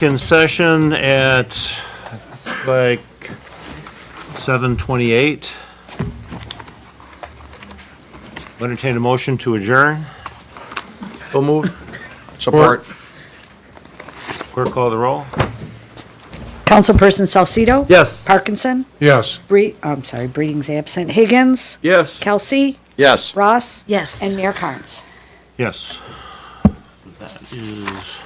In session at like 7:28. Entertain a motion to adjourn. So moved. Support. Clerk call the roll. Councilperson Salcido? Yes. Parkinson? Yes. Breeding's absent. Higgins? Yes. Kelsey? Yes. Ross? Yes. And Mayor Carnes. Yes. That is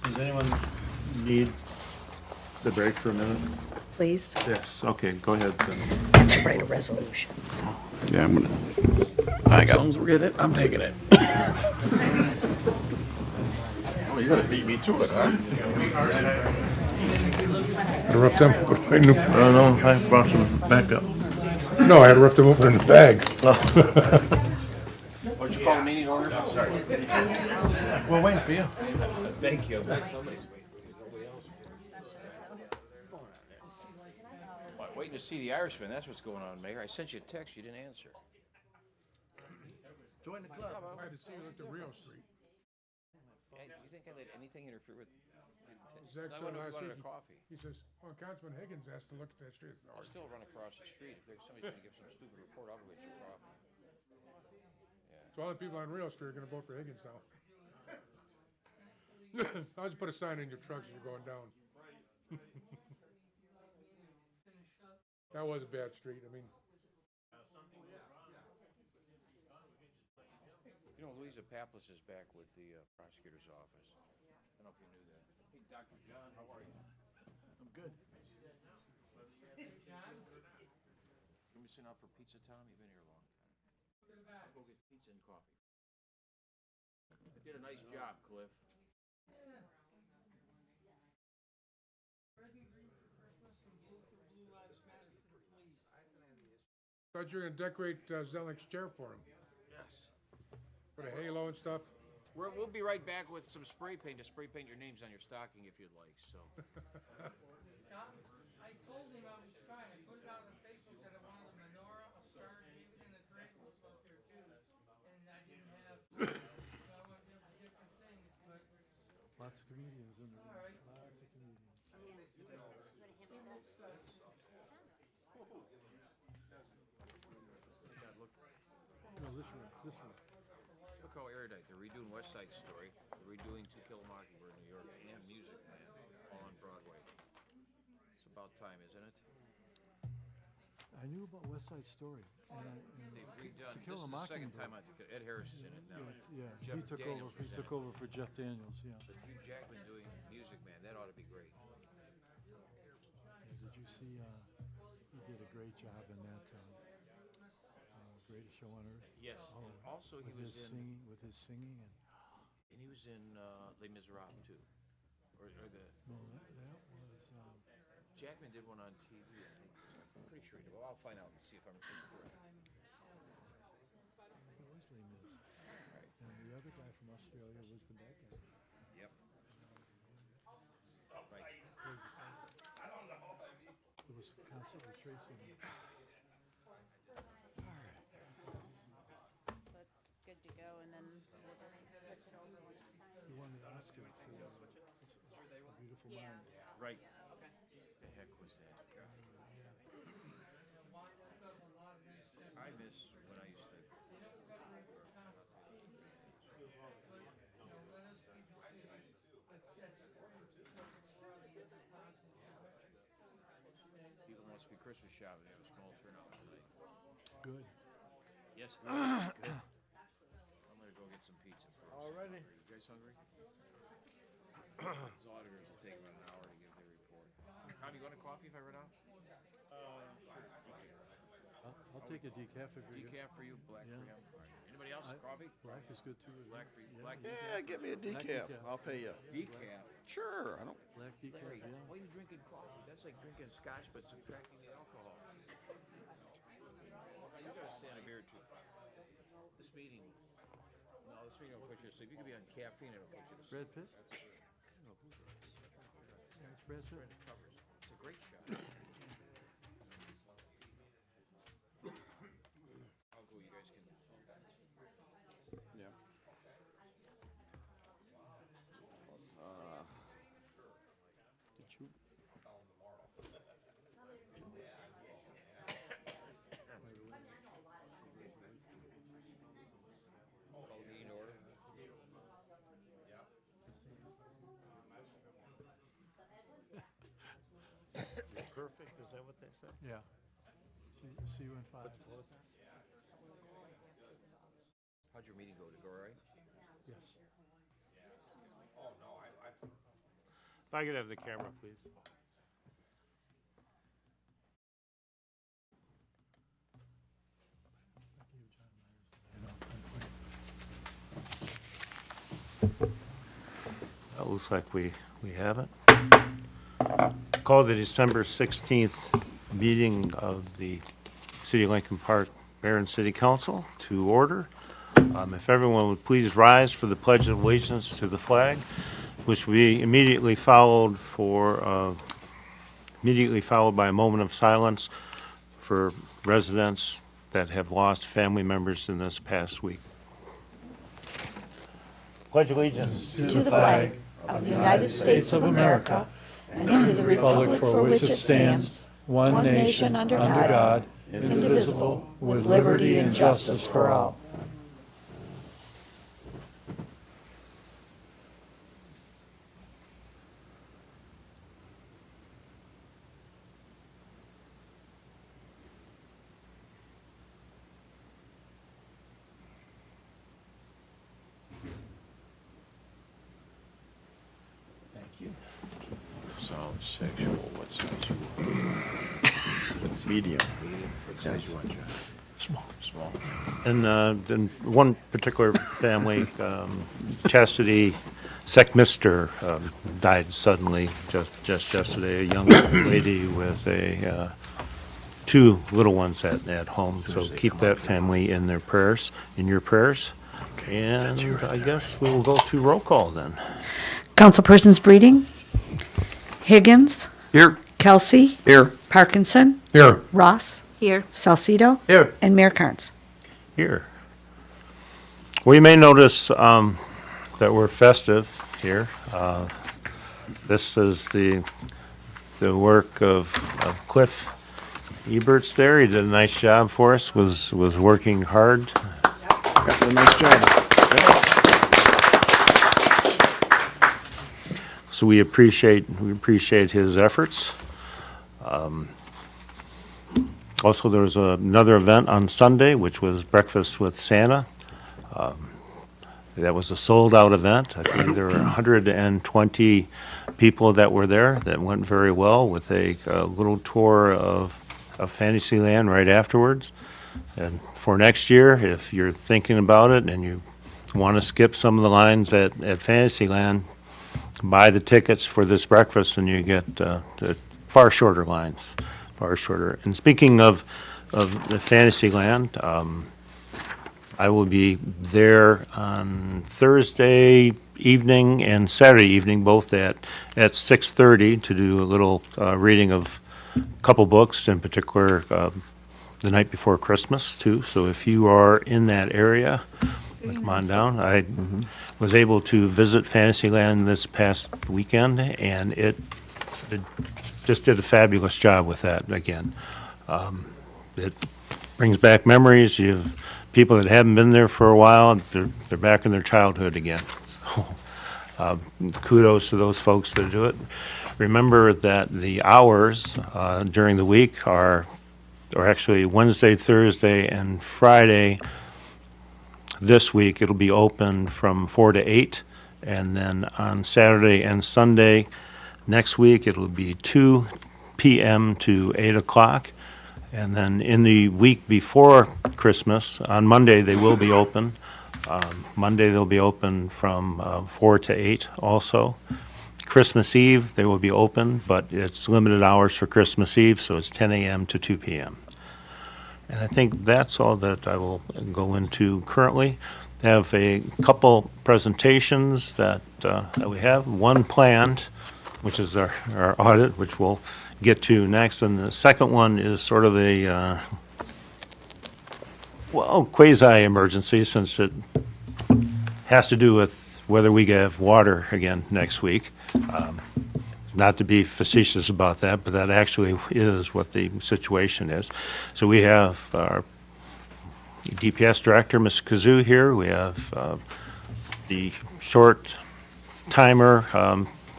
Does anyone need the break for a minute? Please. Yes, okay, go ahead. Write a resolution, so. Yeah, I got it. We're getting it. I'm taking it. Oh, you're gonna beat me to it, huh? I roughed them. I knew, I don't know if I brought some backup. no, I had to rough them open in the bag. What'd you call the meeting order? We're waiting for you. Waiting to see the Irishman, that's what's going on, Mayor. I sent you a text, you didn't answer. Join the club. I had to see you at the Rio Street. Hey, do you think I let anything interfere with? Zach I said would've last wanted week, a coffee. he says, well, Councilman Higgins asked to look at that street. I said, I'll "Oh, still run across the street. If there's somebody's gonna give some stupid report, I'll go get your coffee. So all the people on Rio Street are gonna vote for Higgins now. I'll just put a sign in your trucks as you're going down. That was a bad street. I mean, You know, Louisa Paplas is back with the prosecutor's office. I don't know if you knew that. Hey, Dr. John, how are you? I'm good. You missing out for pizza, Tom? You've been here a long time. I'll go get pizza and coffee. Did a nice job, Cliff. thought you were gonna decorate Zelnick's chair for him. Yes. Put a halo and stuff. We'll be right back with some spray paint to spray paint your names on your stocking if you'd like, so. I told him I was trying. I put it out on Facebook that I wanted a menorah, a star, David, and a drink was out there too. And I didn't have, so I went different things, but. Lots of comedians in there. All right. Lots of comedians. No, this one. Look how erudite. They're redoing West Side Story. They're redoing To Kill a Mockingbird in New York and Music Man all on Broadway. It's about time, isn't it? I knew about West Side Story. They've redone. To Kill This a is the second Mockingbird. time Ed Harris is in it now. Yeah, Jeff he took Daniels over. He was in took it. over for Jeff Daniels. Yeah. But Hugh Jackman doing Music Man, that ought to be great. Did you see? He did a great job in that Greatest Show on Earth. Yes. Oh, And also he with was his in, singing, with his singing, and he was in Les Miserables too. Or the no, that was. Jackman did one on TV. I think. I'm pretty sure he did. Well, I'll find out and see if I'm correct. What was Les Mis? And the other guy from Australia was the bad guy. Yep. Right. It was a concert with Tracy. So it's good to go, and then we'll just switch it over one at a time. He won the Oscar for A Beautiful Mind. Right. The heck was that? I miss when I used to. People must be Christmas shopping. They have a small turnout tonight. Good. Yes, good. Good. I'm gonna go get some pizza first. Alrighty. Are you guys hungry? These auditors will take about an hour to give their report. Tom, you want a coffee if I run out? I'll take a decaf if you're good. Decaf for you, black for Yeah. him. All right. Anybody else? Coffee? Black is good too. isn't Black it? for you. Yeah, Black Yeah, get me a decaf. decaf. I'll pay you. Decaf. Sure. I don't. Black decaf, Larry, yeah. why are you drinking coffee? That's like drinking scotch but subtracting the alcohol. You gotta stand a beer or two. This meeting, no, this meeting will put you to sleep. You could be on caffeine, it'll put you to sleep. Brad Pitt? No, who's that? Trying to cover. It's a great shot. I'll go. You guys can. Yeah. Did you? Call the meeting to order. Perfect, is that what they said? Yeah. See you in 5. How'd your meeting go? Did it go all right? Yes. If I could have the camera, please. That looks like we have it. Call the December 16th meeting of the City of Lincoln Park Mayor and City Council to order. If everyone would please rise for the Pledge of Allegiance to the flag, which will be immediately followed by a moment of silence for residents that have lost family members in this past week. Pledge allegiance To the flag of the United States of America and to the republic for which it stands, one nation under God, indivisible, with liberty and justice for all. Thank you. Sounds sexual. What size you want? Medium. What size you want, John? Small. And then one particular family, Chastity Seckmister, died suddenly just yesterday. A young lady with two little ones at home. So keep that family in your prayers. And I guess we'll go to roll call then. Councilpersons Breeding, Higgins, Here. Kelsey, Here. Parkinson, Here. Ross, Here. Salcido, Here. and Mayor Carnes. Here. We may notice that we're festive here. This is the work of Cliff Eberts there. He did a nice job for us, was working hard. Got a nice job. So we appreciate his efforts. Also, there was another event on Sunday, which was Breakfast with Santa. That was a sold-out event. I think there were 120 people that were there. That went very well with a little tour of Fantasyland right afterwards. And for next year, if you're thinking about it and you want to skip some of the lines at Fantasyland, buy the tickets for this breakfast and you get the far shorter lines, far shorter. And speaking of the Fantasyland, I will be there on Thursday evening and Saturday evening, both at 6:30 to do a little reading of a couple books, in particular The Night Before Christmas too. So if you are in that area, come on down. I was able to visit Fantasyland this past weekend, and it just did a fabulous job with that again. It brings back memories. You have people that haven't been there for a while, they're back in their childhood again. So, kudos to those folks that do it. Remember that the hours during the week are actually Wednesday, Thursday, and Friday. This week, it'll be open from 4 to 8, and then on Saturday and Sunday next week, it'll be 2 p.m. to 8 o'clock. And then in the week before Christmas, on Monday, they will be open. Monday, they'll be open from 4 to 8 also. Christmas Eve, they will be open, but it's limited hours for Christmas Eve, so it's 10 a.m. to 2 p.m. And I think that's all that I will go into currently. I have a couple presentations that we have. One planned which is our audit, which we'll get to next. And the second one is sort of a, quasi-emergency, since it has to do with whether we have water again next week. Not to be facetious about that, but that actually is what the situation is. So we have our DPS director, Ms. Kazoo, here. We have the short timer,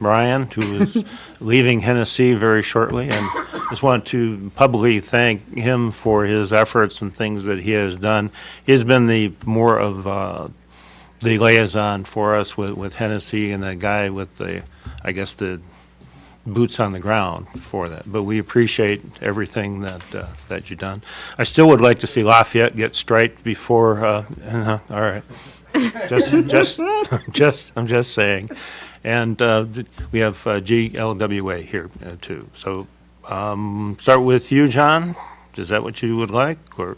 Ryan, who is leaving Hennessy very shortly, and just want to publicly thank him for his efforts and things that he has done. He's been the more of the liaison for us with Hennessy, and the guy with the, I guess, the boots on the ground for that. But we appreciate everything that you've done. I still would like to see Lafayette get striped before. All right, I'm just saying. And we have GLWA here too. So start with you, John. Is that what you would like, or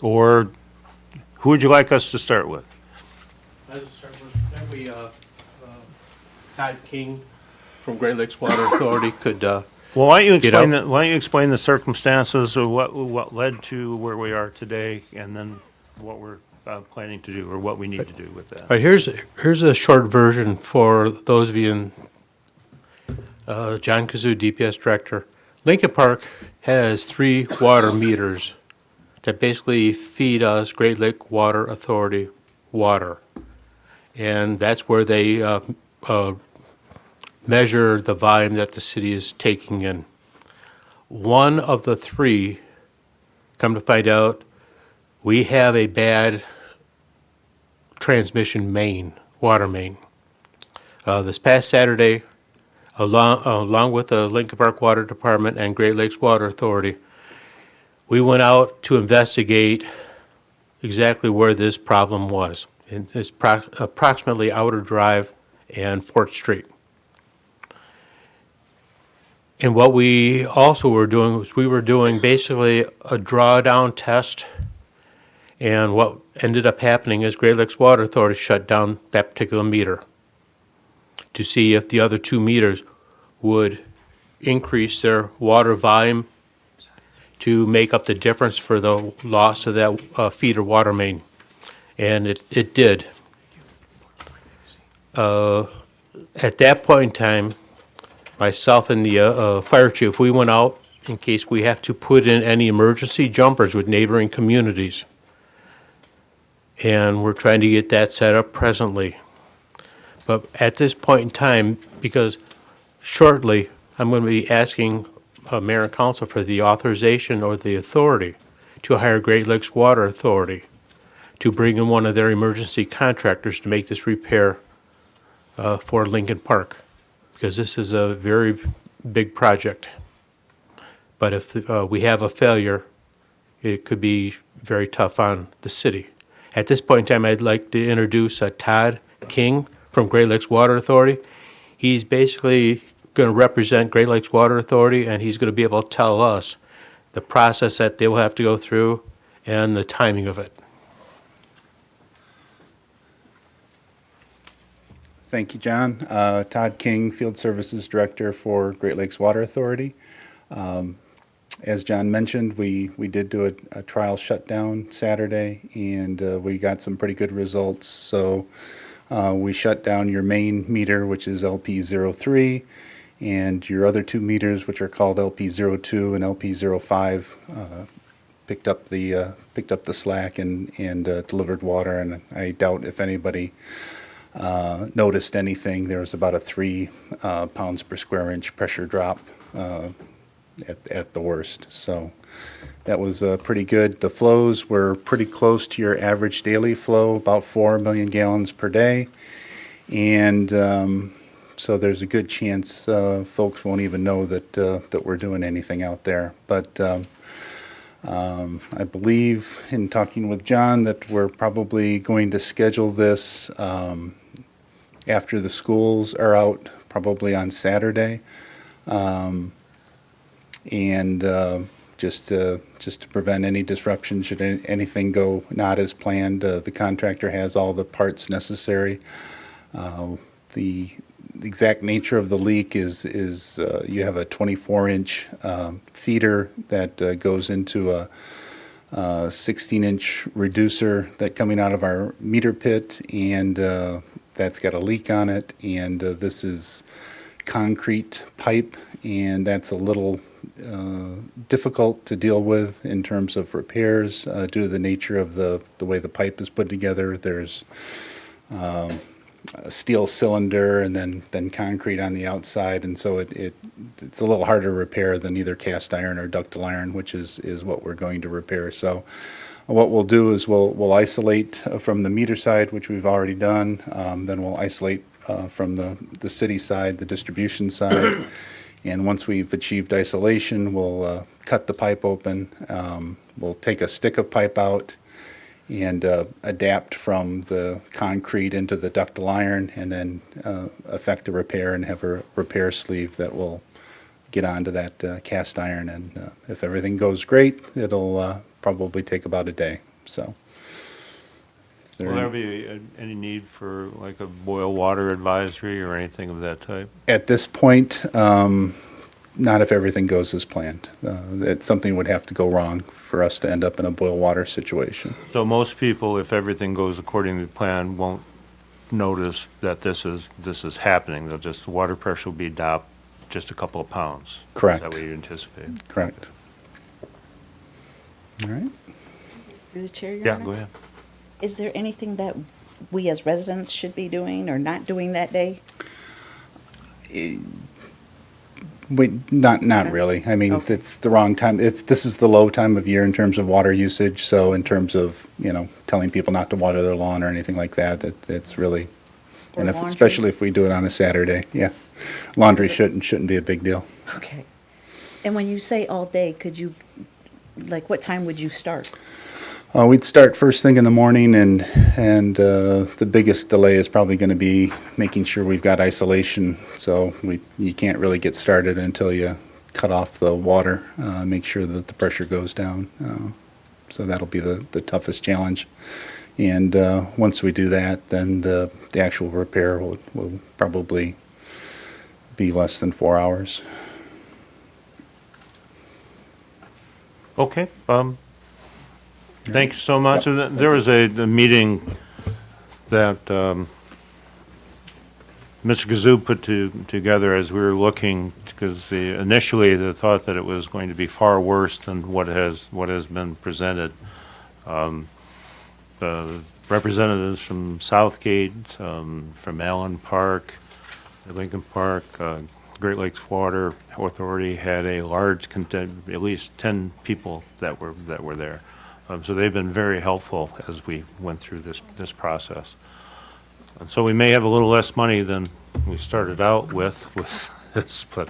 who would you like us to start with? Let's start with maybe Todd King from Great Lakes Water Authority could. Well, why don't you Get explain out. why don't you explain the circumstances of what led to where we are today, and then what we're planning to do, or what we need to do with that. All right, here's a short version for those of you in John Kazoo, DPS Director. Lincoln Park has 3 water meters that basically feed us Great Lake Water Authority water. And that's where they measure the volume that the city is taking in. One of the 3, come to find out, we have a bad transmission main, water main. This past Saturday, along with the Lincoln Park Water Department and Great Lakes Water Authority, we went out to investigate exactly where this problem was. And it's approximately Outer Drive and 4th Street. And what we also were doing was we were doing basically a drawdown test. And what ended up happening is Great Lakes Water Authority shut down that particular meter to see if the other 2 meters would increase their water volume to make up the difference for the loss of that feeder water main. And it did. At that point in time, myself and the fire chief, we went out in case we have to put in any emergency jumpers with neighboring communities. And we're trying to get that set up presently. But at this point in time, because shortly I'm going to be asking Mayor and Council for the authorization or the authority to hire Great Lakes Water Authority to bring in one of their emergency contractors to make this repair for Lincoln Park, because this is a very big project. But if we have a failure, it could be very tough on the city. At this point in time, I'd like to introduce Todd King from Great Lakes Water Authority. He's basically going to represent Great Lakes Water Authority, and he's going to be able to tell us the process that they will have to go through and the timing of it. Thank you, John. Todd King, Field Services Director for Great Lakes Water Authority. As John mentioned, we did do a trial shutdown Saturday, and we got some pretty good results. So we shut down your main meter, which is LP03, and your other 2 meters, which are called LP02 and LP05, picked up the slack and delivered water. And I doubt if anybody noticed anything. There was about a 3 pounds per square inch pressure drop at the worst. So that was pretty good. The flows were pretty close to your average daily flow, about 4 million gallons per day. And so there's a good chance folks won't even know that we're doing anything out there. But I believe in talking with John that we're probably going to schedule this after the schools are out, probably on Saturday. And just to prevent any disruption should anything go not as planned. The contractor has all the parts necessary. the exact nature of the leak is you have a 24-inch feeder that goes into a 16-inch reducer that coming out of our meter pit, and that's got a leak on it, and this is concrete pipe, and that's a little difficult to deal with in terms of repairs due to the nature of the way the pipe is put together. There's a steel cylinder and then concrete on the outside, and so it's a little harder to repair than either cast iron or ductile iron, which is what we're going to repair. So what we'll do is we'll isolate from the meter side, which we've already done. Then we'll isolate from the city side, the distribution side. And once we've achieved isolation, we'll cut the pipe open. We'll take a stick of pipe out and adapt from the concrete into the ductile iron, and then effect the repair and have a repair sleeve that will get onto that cast iron. And if everything goes great, it'll probably take about a day. So. Will there be any need for like a boil water advisory or anything of that type? At this point, not if everything goes as planned. Something would have to go wrong for us to end up in a boil water situation. So most people, if everything goes according to plan, won't notice that this is happening. They'll just, the water pressure will be dropped just a couple of pounds. Correct. Is that what you anticipate? Correct. All right. Through the chair, Your Yeah, Honor? go ahead. Is there anything that we as residents should be doing or not doing that day? Not really. I mean, Okay. it's the wrong time. This is the low time of year in terms of water usage. So in terms of, telling people not to water their lawn or anything like that, it's really, Or and laundry? especially if we do it on a Saturday, yeah. Laundry shouldn't be a big deal. Okay. And when you say all day, could you, what time would you start? We'd start first thing in the morning, and the biggest delay is probably going to be making sure we've got isolation. So you can't really get started until you cut off the water, make sure that the pressure goes down. So that'll be the toughest challenge. And once we do that, then the actual repair will probably be less than 4 hours. Okay. Thank you so much. There was a meeting that Mr. Gazoo put together as we were looking, because initially the thought that it was going to be far worse than what has been presented. Representatives from Southgate, from Allen Park, Lincoln Park, Great Lakes Water Authority had a large contingent, at least 10 people that were there. So they've been very helpful as we went through this process. And so we may have a little less money than we started out with this, but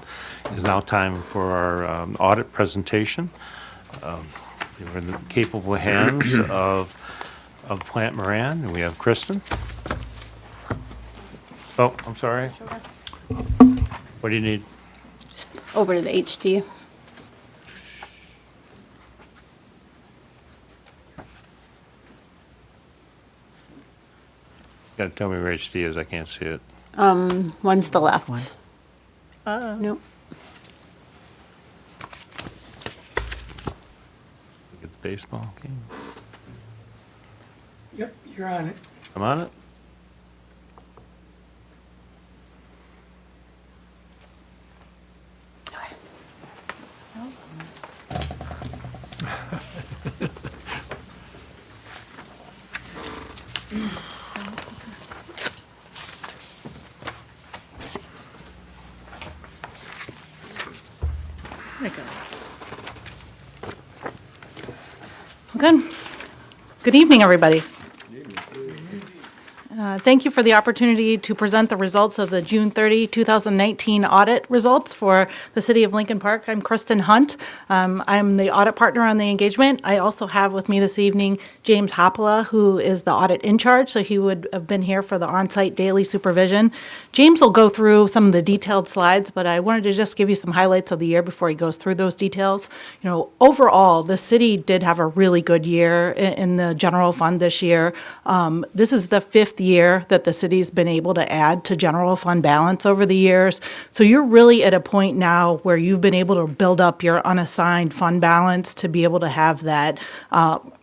it's now time for our audit presentation. We're in the capable hands of Plant Moran, and we have Kristen. Oh, I'm sorry. What do you need? Over to the HD. Gotta tell me where HD is, I can't see it. One to the left. Nope. Look at the baseball game. Yep, you're on it. I'm on it? Good. Good evening, everybody. Thank you for the opportunity to present the results of the June 30, 2019 audit results for the City of Lincoln Park. I'm Kristen Hunt. I'm the audit partner on the engagement. I also have with me this evening James Hoppola, who is the audit in charge, so he would have been here for the on-site daily supervision. James will go through some of the detailed slides, but I wanted to just give you some highlights of the year before he goes through those details. Overall, the city did have a really good year in the general fund this year. This is the fifth year year that the city's been able to add to general fund balance over the years. So you're really at a point now where you've been able to build up your unassigned fund balance to be able to have that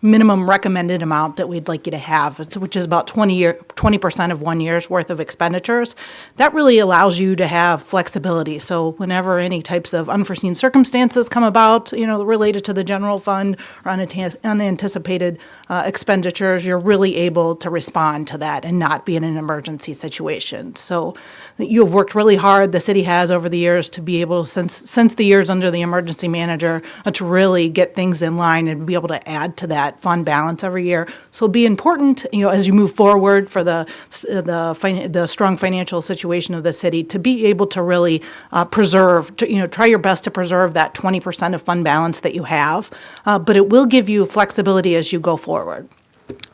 minimum recommended amount that we'd like you to have, which is about 20% of 1 year's worth of expenditures. That really allows you to have flexibility. So whenever any types of unforeseen circumstances come about, related to the general fund or unanticipated expenditures, you're really able to respond to that and not be in an emergency situation. So you've worked really hard, the city has over the years, to be able, since the years under the emergency manager, to really get things in line and be able to add to that fund balance every year. So it'll be important, as you move forward for the strong financial situation of the city, to be able to really preserve, try your best to preserve that 20% of fund balance that you have, but it will give you flexibility as you go forward.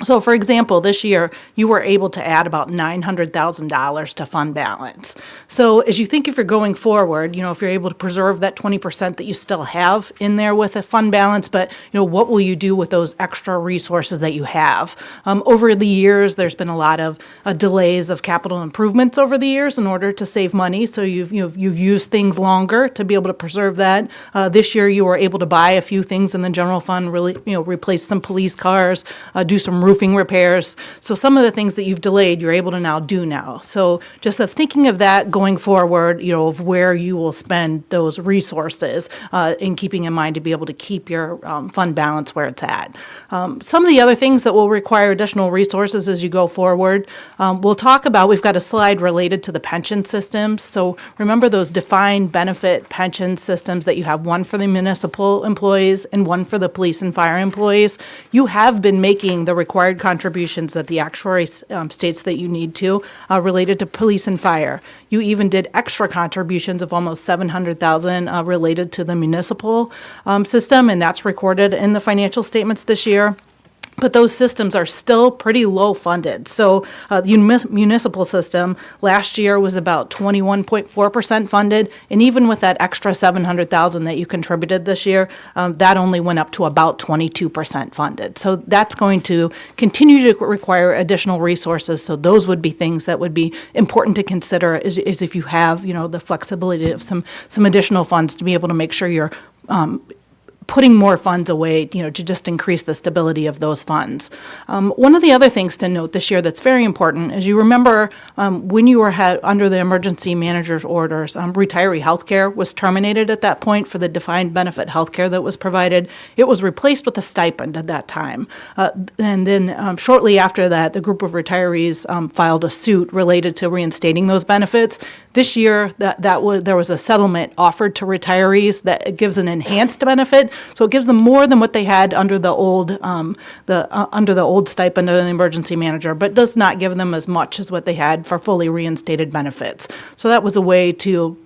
So, for example, this year, you were able to add about $900,000 to fund balance. So as you think if you're going forward, if you're able to preserve that 20% that you still have in there with a fund balance, but, what will you do with those extra resources that you have? Over the years, there's been a lot of delays of capital improvements over the years in order to save money. So you've used things longer to be able to preserve that. This year, you were able to buy a few things in the general fund, really, replace some police cars, do some roofing repairs. So some of the things that you've delayed, you're able to now do now. So just thinking of that going forward, of where you will spend those resources, and keeping in mind to be able to keep your fund balance where it's at. Some of the other things that will require additional resources as you go forward, we'll talk about, we've got a slide related to the pension systems. So remember those defined benefit pension systems that you have, one for the municipal employees and one for the police and fire employees. You have been making the required contributions that the actuary states that you need to, related to police and fire. You even did extra contributions of almost $700,000 related to the municipal system, and that's recorded in the financial statements this year. But those systems are still pretty low funded. So the municipal system last year was about 21.4% funded, and even with that extra $700,000 that you contributed this year, that only went up to about 22% funded. So that's going to continue to require additional resources. So those would be things that would be important to consider, is if you have, the flexibility of some additional funds to be able to make sure you're putting more funds away, to just increase the stability of those funds. One of the other things to note this year that's very important is, you remember when you were under the emergency manager's orders, retiree health care was terminated at that point for the defined benefit health care that was provided. It was replaced with a stipend at that time. And then shortly after that, the group of retirees filed a suit related to reinstating those benefits. This year, there was a settlement offered to retirees that gives an enhanced benefit. So it gives them more than what they had under the old stipend under the emergency manager, but does not give them as much as what they had for fully reinstated benefits. So that was a way to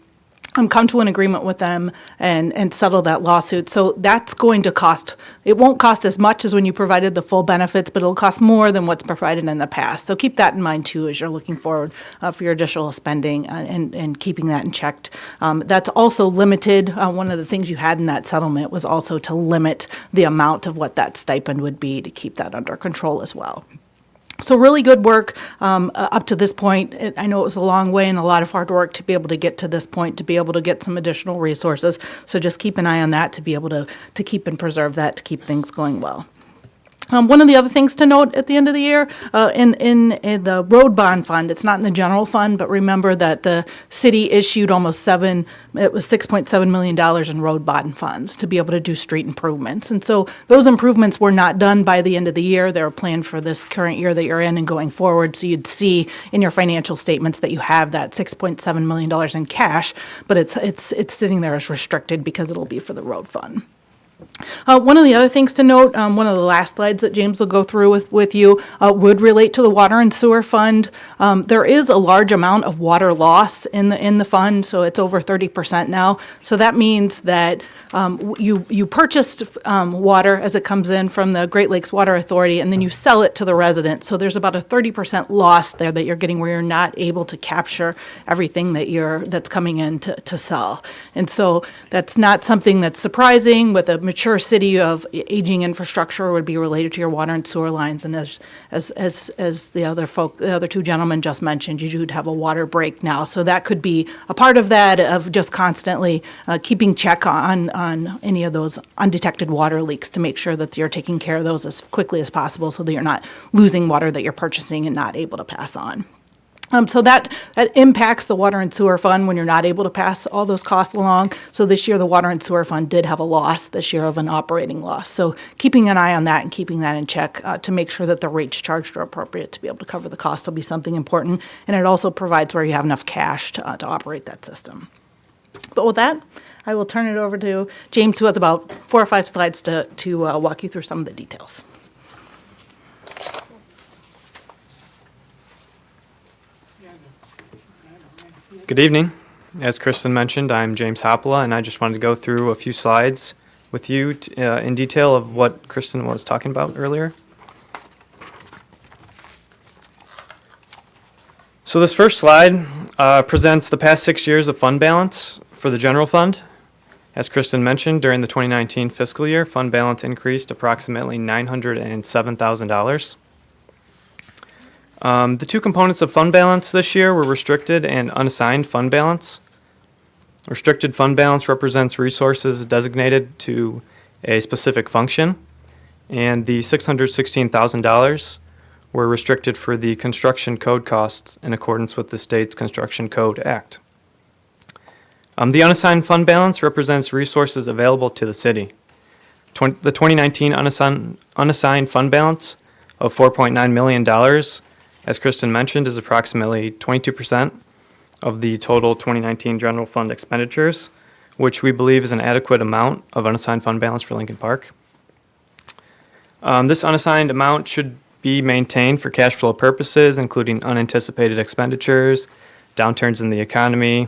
come to an agreement with them and settle that lawsuit. So that's going to cost, it won't cost as much as when you provided the full benefits, but it'll cost more than what's provided in the past. So keep that in mind too as you're looking forward for your additional spending and keeping that in check. That's also limited. One of the things you had in that settlement was also to limit the amount of what that stipend would be, to keep that under control as well. So really good work up to this point. I know it was a long way and a lot of hard work to be able to get to this point, to be able to get some additional resources. So just keep an eye on that, to be able to keep and preserve that, to keep things going well. One of the other things to note at the end of the year, in the road bond fund, it's not in the general fund, but remember that the city issued $6.7 million in road bond funds to be able to do street improvements. And so those improvements were not done by the end of the year. They were planned for this current year that you're in and going forward. So you'd see in your financial statements that you have that $6.7 million in cash, but it's sitting there as restricted because it'll be for the road fund. One of the other things to note, one of the last slides that James will go through with you, would relate to the water and sewer fund. There is a large amount of water loss in the fund, so it's over 30% now. So that means that you purchased water as it comes in from the Great Lakes Water Authority, and then you sell it to the resident. So there's about a 30% loss there that you're getting, where you're not able to capture everything that's coming in to sell. And so that's not something that's surprising with a mature city of aging infrastructure would be related to your water and sewer lines. And as the other two gentlemen just mentioned, you would have a water break now. So that could be a part of that, of just constantly keeping check on any of those undetected water leaks to make sure that you're taking care of those as quickly as possible so that you're not losing water that you're purchasing and not able to pass on. So that impacts the water and sewer fund when you're not able to pass all those costs along. So this year, the water and sewer fund did have a loss this year, of an operating loss. So keeping an eye on that and keeping that in check to make sure that the rates charged are appropriate to be able to cover the cost will be something important. And it also provides where you have enough cash to operate that system. But with that, I will turn it over to James, who has about 4 or 5 slides to walk you through some of the details. Good evening. As Kristen mentioned, I'm James Hopla, and I just wanted to go through a few slides with you in detail of what Kristen was talking about earlier. So this first slide presents the past 6 years of fund balance for the general fund. As Kristen mentioned, during the 2019 fiscal year, fund balance increased approximately $907,000. The two components of fund balance this year were restricted and unassigned fund balance. Restricted fund balance represents resources designated to a specific function, and the $616,000 were restricted for the construction code costs in accordance with the state's Construction Code Act. The unassigned fund balance represents resources available to the city. The 2019 unassigned fund balance of $4.9 million, as Kristen mentioned, is approximately 22% of the total 2019 general fund expenditures, which we believe is an adequate amount of unassigned fund balance for Lincoln Park. This unassigned amount should be maintained for cash flow purposes, including unanticipated expenditures, downturns in the economy,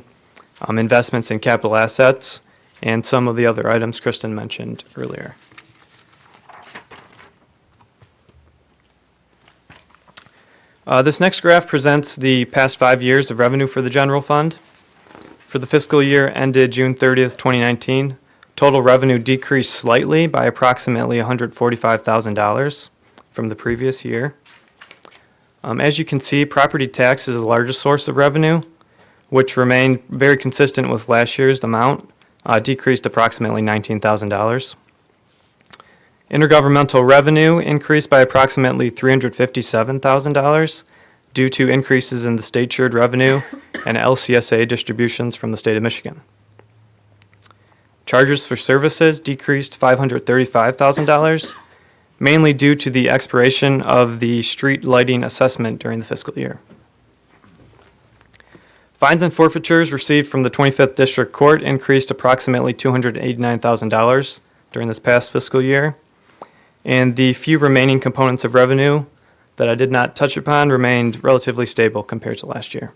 investments in capital assets, and some of the other items Kristen mentioned earlier. This next graph presents the past 5 years of revenue for the general fund. For the fiscal year ended June 30th, 2019, total revenue decreased slightly by approximately $145,000 from the previous year. As you can see, property tax is the largest source of revenue, which remained very consistent with last year's amount, decreased approximately $19,000. Intergovernmental revenue increased by approximately $357,000 due to increases in the state shared revenue and LCSA distributions from the state of Michigan. Charges for services decreased $535,000, mainly due to the expiration of the street lighting assessment during the fiscal year. Fines and forfeitures received from the 25th District Court increased approximately $289,000 during this past fiscal year. And the few remaining components of revenue that I did not touch upon remained relatively stable compared to last year.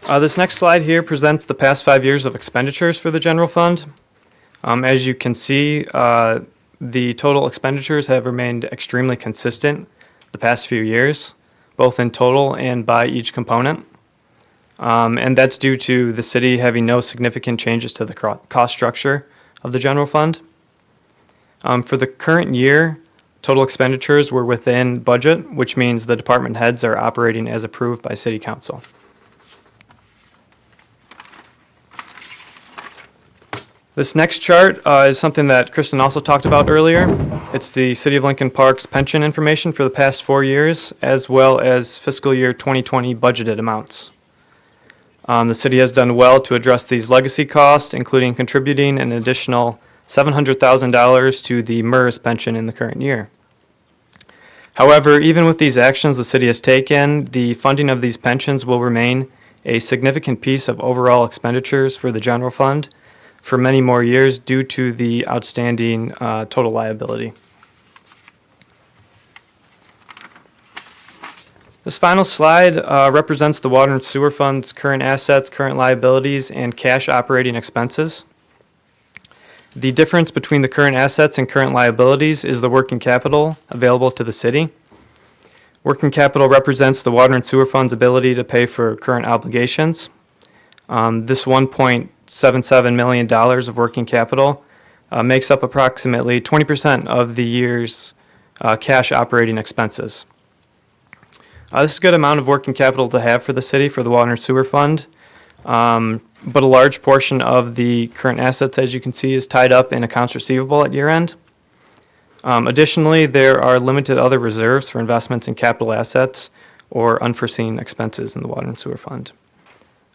This next slide here presents the past 5 years of expenditures for the general fund. As you can see, the total expenditures have remained extremely consistent the past few years, both in total and by each component. And that's due to the city having no significant changes to the cost structure of the general fund. For the current year, total expenditures were within budget, which means the department heads are operating as approved by City Council. This next chart is something that Kristen also talked about earlier. It's the City of Lincoln Park's pension information for the past 4 years, as well as fiscal year 2020 budgeted amounts. The city has done well to address these legacy costs, including contributing an additional $700,000 to the MERS pension in the current year. However, even with these actions the city has taken, the funding of these pensions will remain a significant piece of overall expenditures for the general fund for many more years due to the outstanding total liability. This final slide represents the Water and Sewer Fund's current assets, current liabilities, and cash operating expenses. The difference between the current assets and current liabilities is the working capital available to the city. Working capital represents the Water and Sewer Fund's ability to pay for current obligations. This $1.77 million of working capital makes up approximately 20% of the year's cash operating expenses. This is a good amount of working capital to have for the city for the water and sewer fund, but a large portion of the current assets, as you can see, is tied up in accounts receivable at year end. Additionally, there are limited other reserves for investments in capital assets or unforeseen expenses in the water and sewer fund.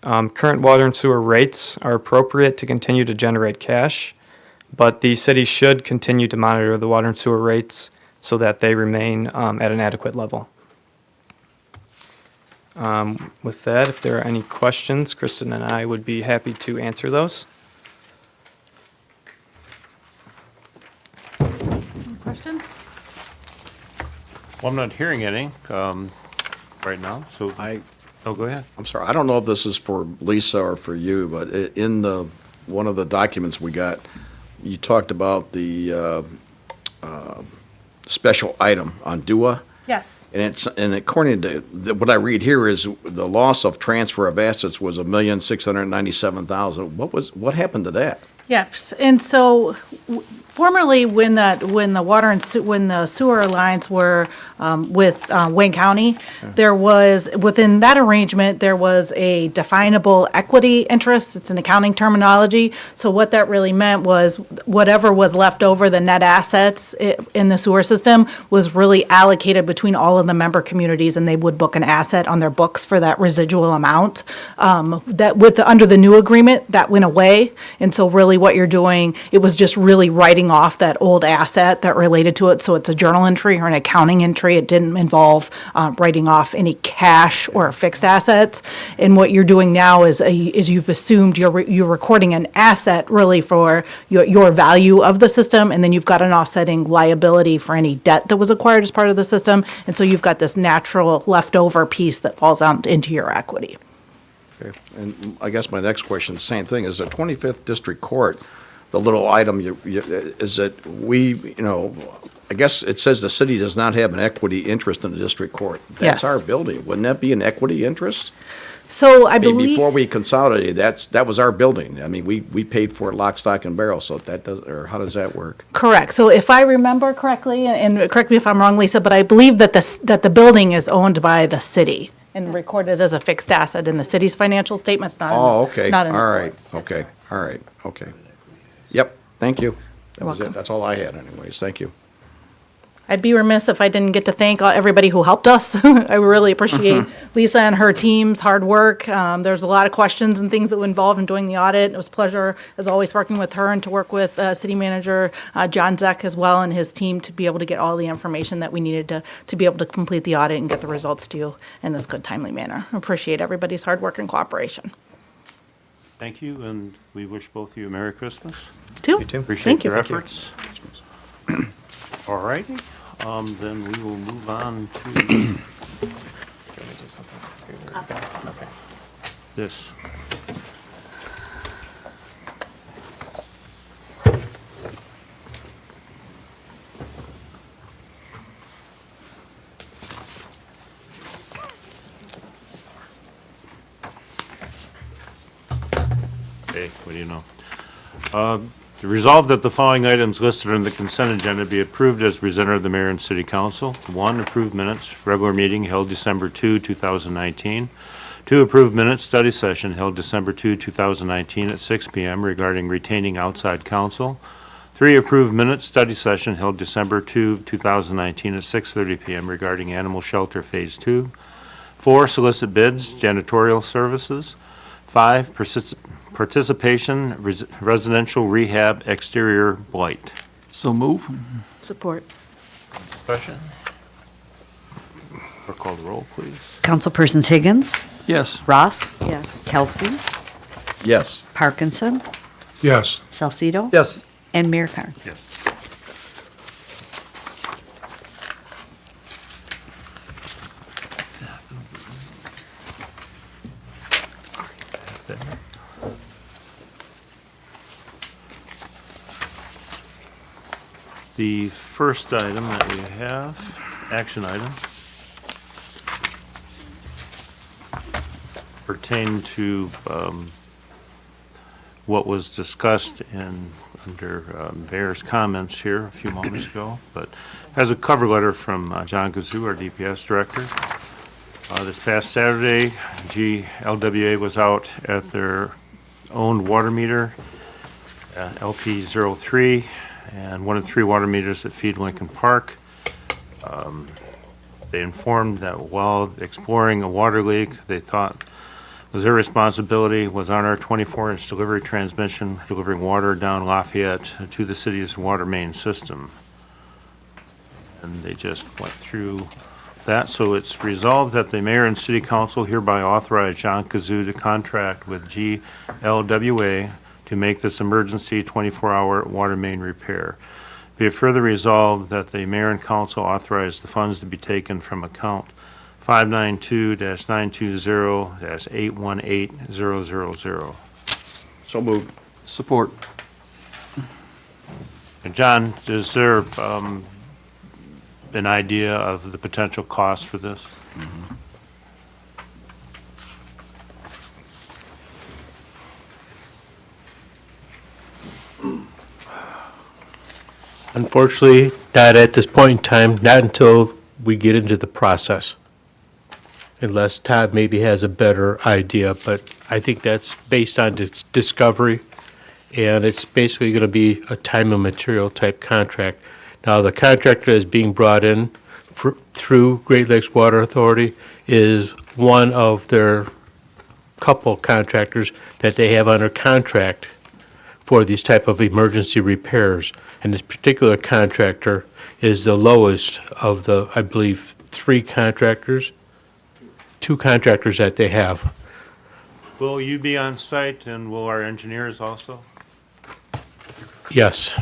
Current water and sewer rates are appropriate to continue to generate cash, but the city should continue to monitor the water and sewer rates so that they remain at an adequate level. With that, if there are any questions, Kristen and I would be happy to answer those. Any question? Well, I'm not hearing any right now, so. Oh, go ahead. I'm sorry, I don't know if this is for Lisa or for you, but in one of the documents we got, you talked about the special item on DUA. Yes. And according to what I read here is the loss of transfer of assets was $1,697,000. What happened to that? Yes, and so formerly, when the sewer alliance were with Wayne County, there was, within that arrangement, there was a definable equity interest. It's an accounting terminology. So what that really meant was whatever was left over, the net assets in the sewer system, was really allocated between all of the member communities, and they would book an asset on their books for that residual amount. Under the new agreement, that went away, and so really what you're doing, it was just really writing off that old asset that related to it. So it's a journal entry or an accounting entry. It didn't involve writing off any cash or fixed assets. And what you're doing now is you've assumed you're recording an asset really for your value of the system, and then you've got an offsetting liability for any debt that was acquired as part of the system. And so you've got this natural leftover piece that falls out into your equity. Okay. And I guess my next question, same thing, is the 25th District Court, the little item, is that I guess it says the city does not have an equity interest in the district court. That's Yes. our building. Wouldn't that be an equity interest? So I I mean, believe. before we consolidated, that was our building. I mean, we paid for it lock, stock, and barrel, so that does, or how does that work? Correct. So if I remember correctly, and correct me if I'm wrong, Lisa, but I believe that the building is owned by the city and recorded as a fixed asset in the city's financial statements, not in the. Oh, okay, not in the all right, courts. That's okay, correct. all right, okay. Yep, thank you. That was welcome. it. That's all I had anyways. Thank you. I'd be remiss if I didn't get to thank everybody who helped us. I really appreciate Lisa and her team's hard work. There's a lot of questions and things that were involved in doing the audit. It was a pleasure, as always, working with her and to work with City Manager John Zeck as well and his team to be able to get all the information that we needed to be able to complete the audit and get the results to you in this good, timely manner. I appreciate everybody's hard work and cooperation. Thank you, and we wish both of you a Merry Christmas. Too. You too. Appreciate Thank you. your efforts. All righty, then we will move on to this. Hey, what do you know? Resolved that the following items listed on the consent agenda be approved as presented to the mayor and city council. 1, approved minutes, regular meeting held December 2, 2019. 2, approved minutes, study session held December 2, 2019 at 6 p.m. regarding retaining outside counsel. 3, approved minutes, study session held December 2, 2019 at 6:30 p.m. regarding animal shelter phase 2. 4, solicit bids, janitorial services. 5, participation, residential rehab exterior blight. So move. Support. Discussion? Or call the roll, please. Councilpersons Higgins, Yes. Ross, Yes. Kelsey, Yes. Parkinson, Yes. Salcido. Yes. And Mayor Carnes. Yes. The first item that we have, action item, pertain to what was discussed under Mayor's comments here a few moments ago, but has a cover letter from John Gazoo, our DPS director. This past Saturday, GLWA was out at their own water meter, LP03, and one of the 3 water meters that feed Lincoln Park. They informed that while exploring a water leak they thought was their responsibility was on our 24-inch delivery transmission, delivering water down Lafayette to the city's water main system. And they just went through that. So it's resolved that the mayor and city council hereby authorize John Kazoo to contract with GLWA to make this emergency 24-hour water main repair. Be it further resolved that the mayor and council authorize the funds to be taken from account 592-920-818000. So moved. Support. And John, is there an idea of the potential cost for this? Unfortunately, not at this point in time, not until we get into the process. Unless Todd maybe has a better idea, but I think that's based on its discovery, and it's basically going to be a time and material type contract. Now, the contractor that's being brought in through Great Lakes Water Authority is one of their couple contractors that they have under contract for these type of emergency repairs. And this particular contractor is the lowest of the, I believe, 2 contractors that they have. Will you be on site, and will our engineers also? Yes.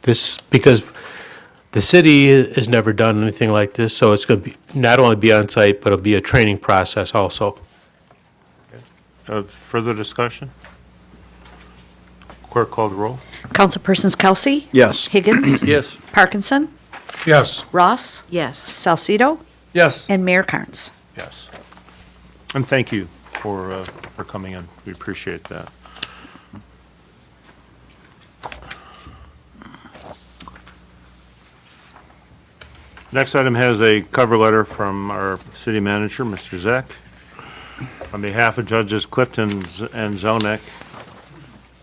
This, because the city has never done anything like this, so it's going to be, not only be on site, but it'll be a training process also. Further discussion? Clerk call the roll. Councilpersons Kelsey? Yes. Higgins? Yes. Parkinson? Yes. Ross? Yes. Salcido? Yes. And Mayor Carnes. Yes. And thank you for coming in. We appreciate that. Next item has a cover letter from our city manager, Mr. Zek. On behalf of Judges Clifton and Zelnick,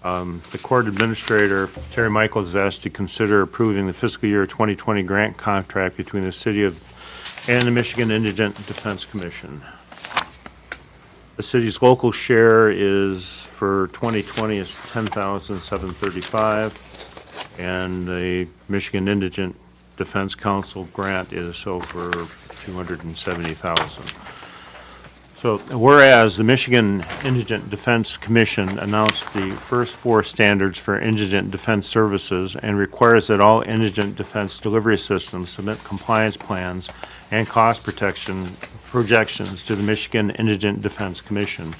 the court administrator, Terry Michaels, is asked to consider approving the fiscal year 2020 grant contract between the city of and the Michigan Indigent Defense Commission. The city's local share is, for 2020, is $10,735, and the Michigan Indigent Defense Council grant is over $270,000. So whereas the Michigan Indigent Defense Commission announced the first 4 standards for indigent defense services and requires that all indigent defense delivery systems submit compliance plans and cost protection projections to the Michigan Indigent Defense Commission.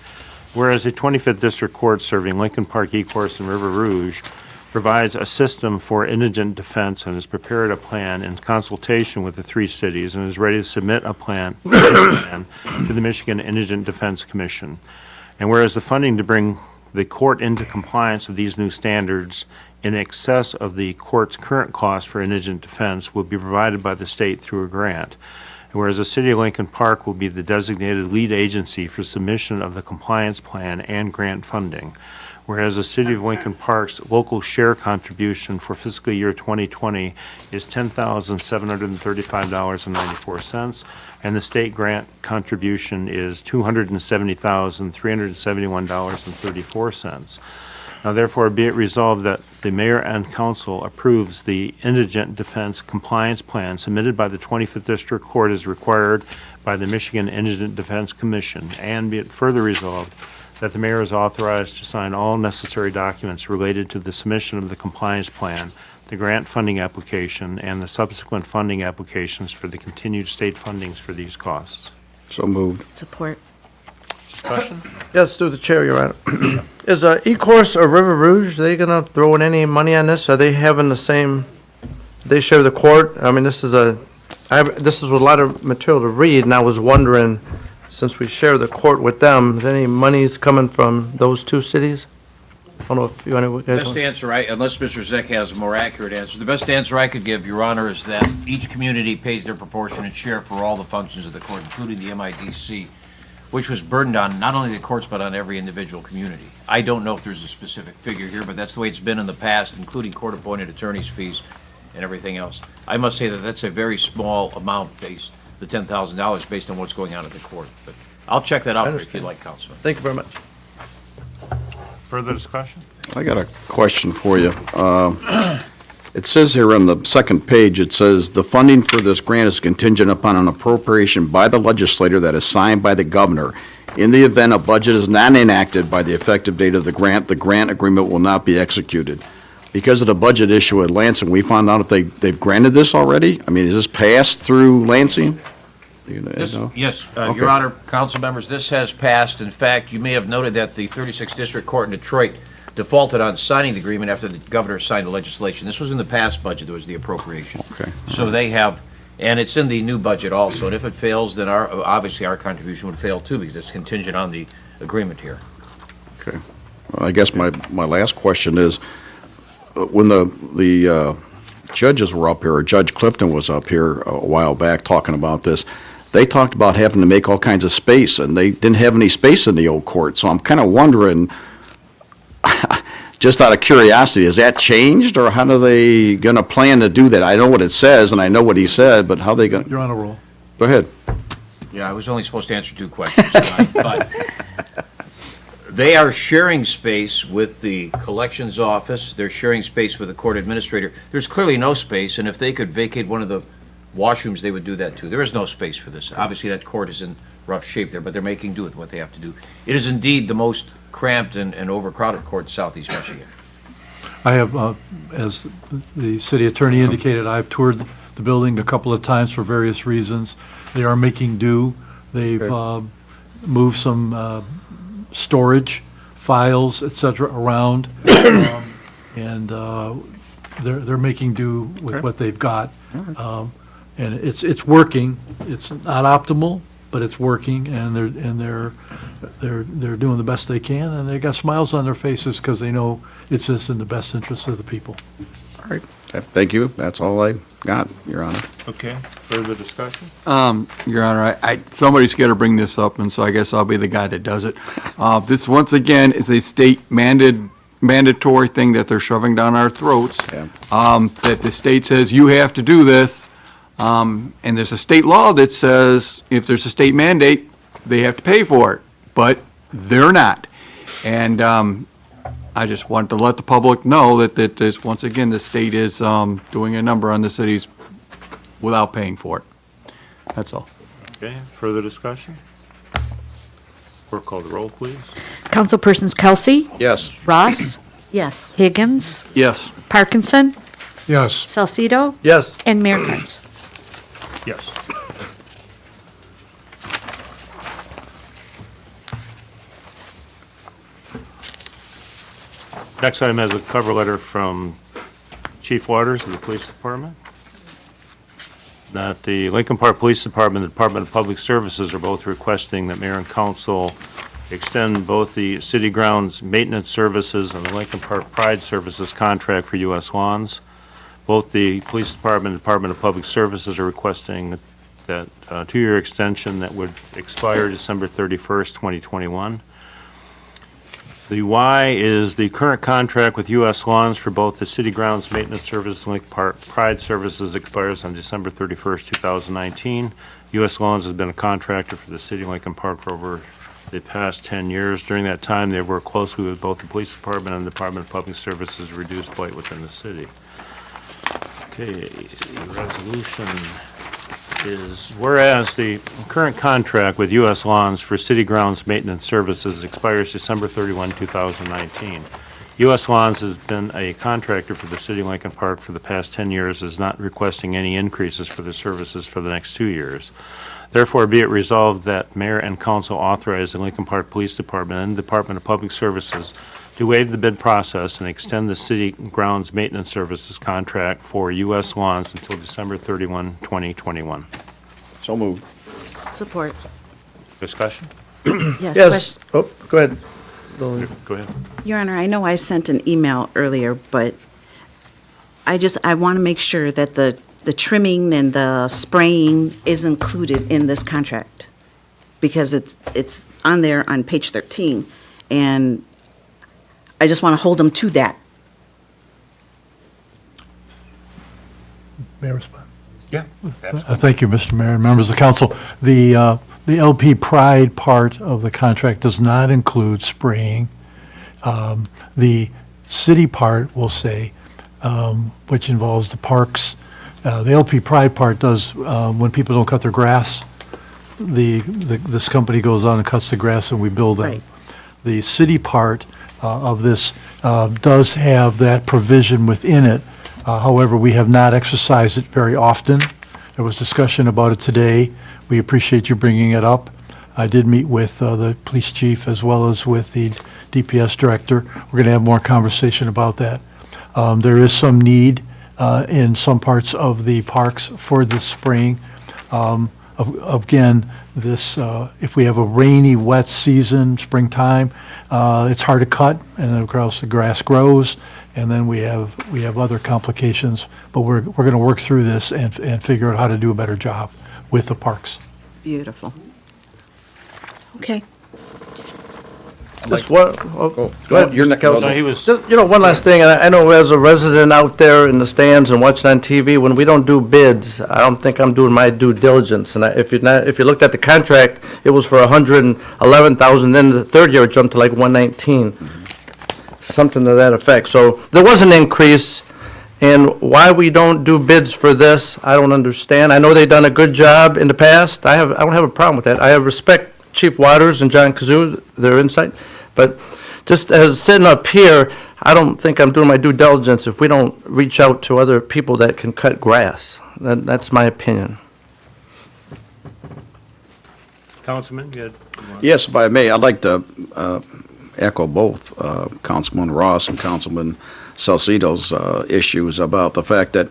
Whereas the 25th District Court serving Lincoln Park, Ecorse, and River Rouge provides a system for indigent defense and has prepared a plan in consultation with the 3 cities and is ready to submit a plan to the Michigan Indigent Defense Commission. And whereas the funding to bring the court into compliance with these new standards in excess of the court's current cost for indigent defense will be provided by the state through a grant. And whereas the city of Lincoln Park will be the designated lead agency for submission of the compliance plan and grant funding. Whereas the City of Lincoln Park's local share contribution for fiscal year 2020 is $10,735.94, and the state grant contribution is $270,371.34. Now therefore be it resolved that the mayor and council approves the Indigent Defense Compliance Plan submitted by the 25th District Court as required by the Michigan Indigent Defense Commission, and be it further resolved that the mayor is authorized to sign all necessary documents related to the submission of the compliance plan, the grant funding application, and the subsequent funding applications for the continued state fundings for these costs. So moved. Support. Discussion? Yes, through the chair, Your Honor. Is Ecorse or River Rouge, are they gonna throw in any money on this? Are they having the same, they share the court? I mean, this is a lot of material to read, and I was wondering, since we share the court with them, is any monies coming from those 2 cities? I don't know if you want to, Best answer, unless Mr. Zeck has a more accurate answer, the best answer I could give, Your Honor, is that each community pays their proportionate share for all the functions of the court, including the MIDC, which was burdened on not only the courts, but on every individual community. I don't know if there's a specific figure here, but that's the way it's been in the past, including court-appointed attorneys' fees and everything else. I must say that that's a very small amount based, the $10,000, based on what's going on at the court. But I'll check that out for you if you'd like, Councilman. thank you very much. Further discussion? I got a question for you. It says here on the second page, it says, "The funding for this grant is contingent upon an appropriation by the legislator that is signed by the governor. In the event a budget is not enacted by the effective date of the grant agreement will not be executed." Because of the budget issue at Lansing, we found out if they've granted this already? I mean, is this passed through Lansing? Yes, Okay. Your Honor, council members, this has passed. In fact, you may have noted that the 36th District Court in Detroit defaulted on signing the agreement after the governor signed the legislation. This was in the past budget, there was the appropriation. Okay. So they have, and it's in the new budget also, and if it fails, then obviously our contribution would fail too, because it's contingent on the agreement here. Okay. Well, I guess my last question is, when the judges were up here, or Judge Clifton was up here a while back talking about this, they talked about having to make all kinds of space, and they didn't have any space in the old court. So I'm kind of wondering, just out of curiosity, has that changed, or how are they going to plan to do that? I know what it says, and I know what he said, but how they going? You're on a roll. Go ahead. Yeah, I was only supposed to answer 2 questions tonight, but they are sharing space with the collections office, they're sharing space with the court administrator. There's clearly no space, and if they could vacate one of the washrooms, they would do that too. There is no space for this. Obviously, that court is in rough shape there, but they're making do with what they have to do. It is indeed the most cramped and overcrowded court in southeast Michigan. I have, as the city attorney indicated, I've toured the building a couple of times for various reasons. They are making do. They've moved some storage, files, et cetera, around, and they're making do with what they've got. And it's working. It's not optimal, but it's working, and they're doing the best they can, and they got smiles on their faces because they know it's just in the best interest of the people. All right. Thank you. That's all I got, Your Honor. Okay, further discussion? Your Honor, somebody's got to bring this up, and so I guess I'll be the guy that does it. This, once again, is a state mandatory thing that they're shoving down our throats. Yeah. That the state says, you have to do this, and there's a state law that says if there's a state mandate, they have to pay for it, but they're not. And I just wanted to let the public know that is, once again, the state is doing a number on the cities without paying for it. That's all. Okay, further discussion? Clerk call the roll, please. Councilpersons Kelsey, Yes. Ross, Yes. Higgins, Yes. Parkinson, Yes. Salcido, Yes. and Mayor Karnes. Yes. Next item has a cover letter from Chief Waters of the Police Department. That the Lincoln Park Police Department and the Department of Public Services are both requesting that Mayor and Council extend both the city grounds maintenance services and the Lincoln Park Pride Services contract for U.S. Lawns. Both the Police Department and Department of Public Services are requesting that 2-year extension that would expire December 31st, 2021. The Y is the current contract with U.S. Lawns for both the city grounds maintenance service and Lincoln Park Pride Services expires on December 31st, 2019. U.S. Lawns has been a contractor for the city of Lincoln Park for over the past 10 years. During that time, they've worked closely with both the police department and the Department of Public Services to reduce blight within the city. Okay, the resolution is, whereas the current contract with U.S. Lawns for city grounds maintenance services expires December 31, 2019. U.S. Lawns has been a contractor for the city of Lincoln Park for the past 10 years, is not requesting any increases for the services for the next 2 years. Therefore, be it resolved that Mayor and Council authorize the Lincoln Park Police Department and Department of Public Services to waive the bid process and extend the city grounds maintenance services contract for U.S. Lawns until December 31, 2021. So moved. Support. Discussion? Yes. Yes. Oh, go ahead. Go ahead. Your Honor, I know I sent an email earlier, but I want to make sure that the trimming and the spraying is included in this contract, because it's on there on page 13, and I just want to hold them to that. May I respond? Yeah. Thank you, Mr. Mayor and members of the council. The LP Pride part of the contract does not include spraying. The city part will say, which involves the parks. The LP Pride part does, when people don't cut their grass, this company goes on and cuts the grass and we bill them. Right. The city part of this does have that provision within it. However, we have not exercised it very often. There was discussion about it today. We appreciate you bringing it up. I did meet with the police chief as well as with the DPS director. We're going to have more conversation about that. There is some need in some parts of the parks for this spraying. Again, if we have a rainy, wet season, springtime, it's hard to cut, and then of course the grass grows, and then we have other complications. But we're going to work through this and figure out how to do a better job with the parks. Beautiful. Okay. Just one, go ahead, You're not- Council. No, he was- Just, one last thing, and I know as a resident out there in the stands and watching on TV, when we don't do bids, I don't think I'm doing my due diligence. And if you looked at the contract, it was for 111,000, then the third year it jumped to like 119. Something to that effect. So there was an increase, and why we don't do bids for this, I don't understand. I know they've done a good job in the past. I don't have a problem with that. I respect Chief Waters and John Kazoo, their insight, but just as sitting up here, I don't think I'm doing my due diligence if we don't reach out to other people that can cut grass. That's my opinion. Councilman, you had Yes, if I may, I'd like to echo both Councilman Ross and Councilman Salcido's issues about the fact that,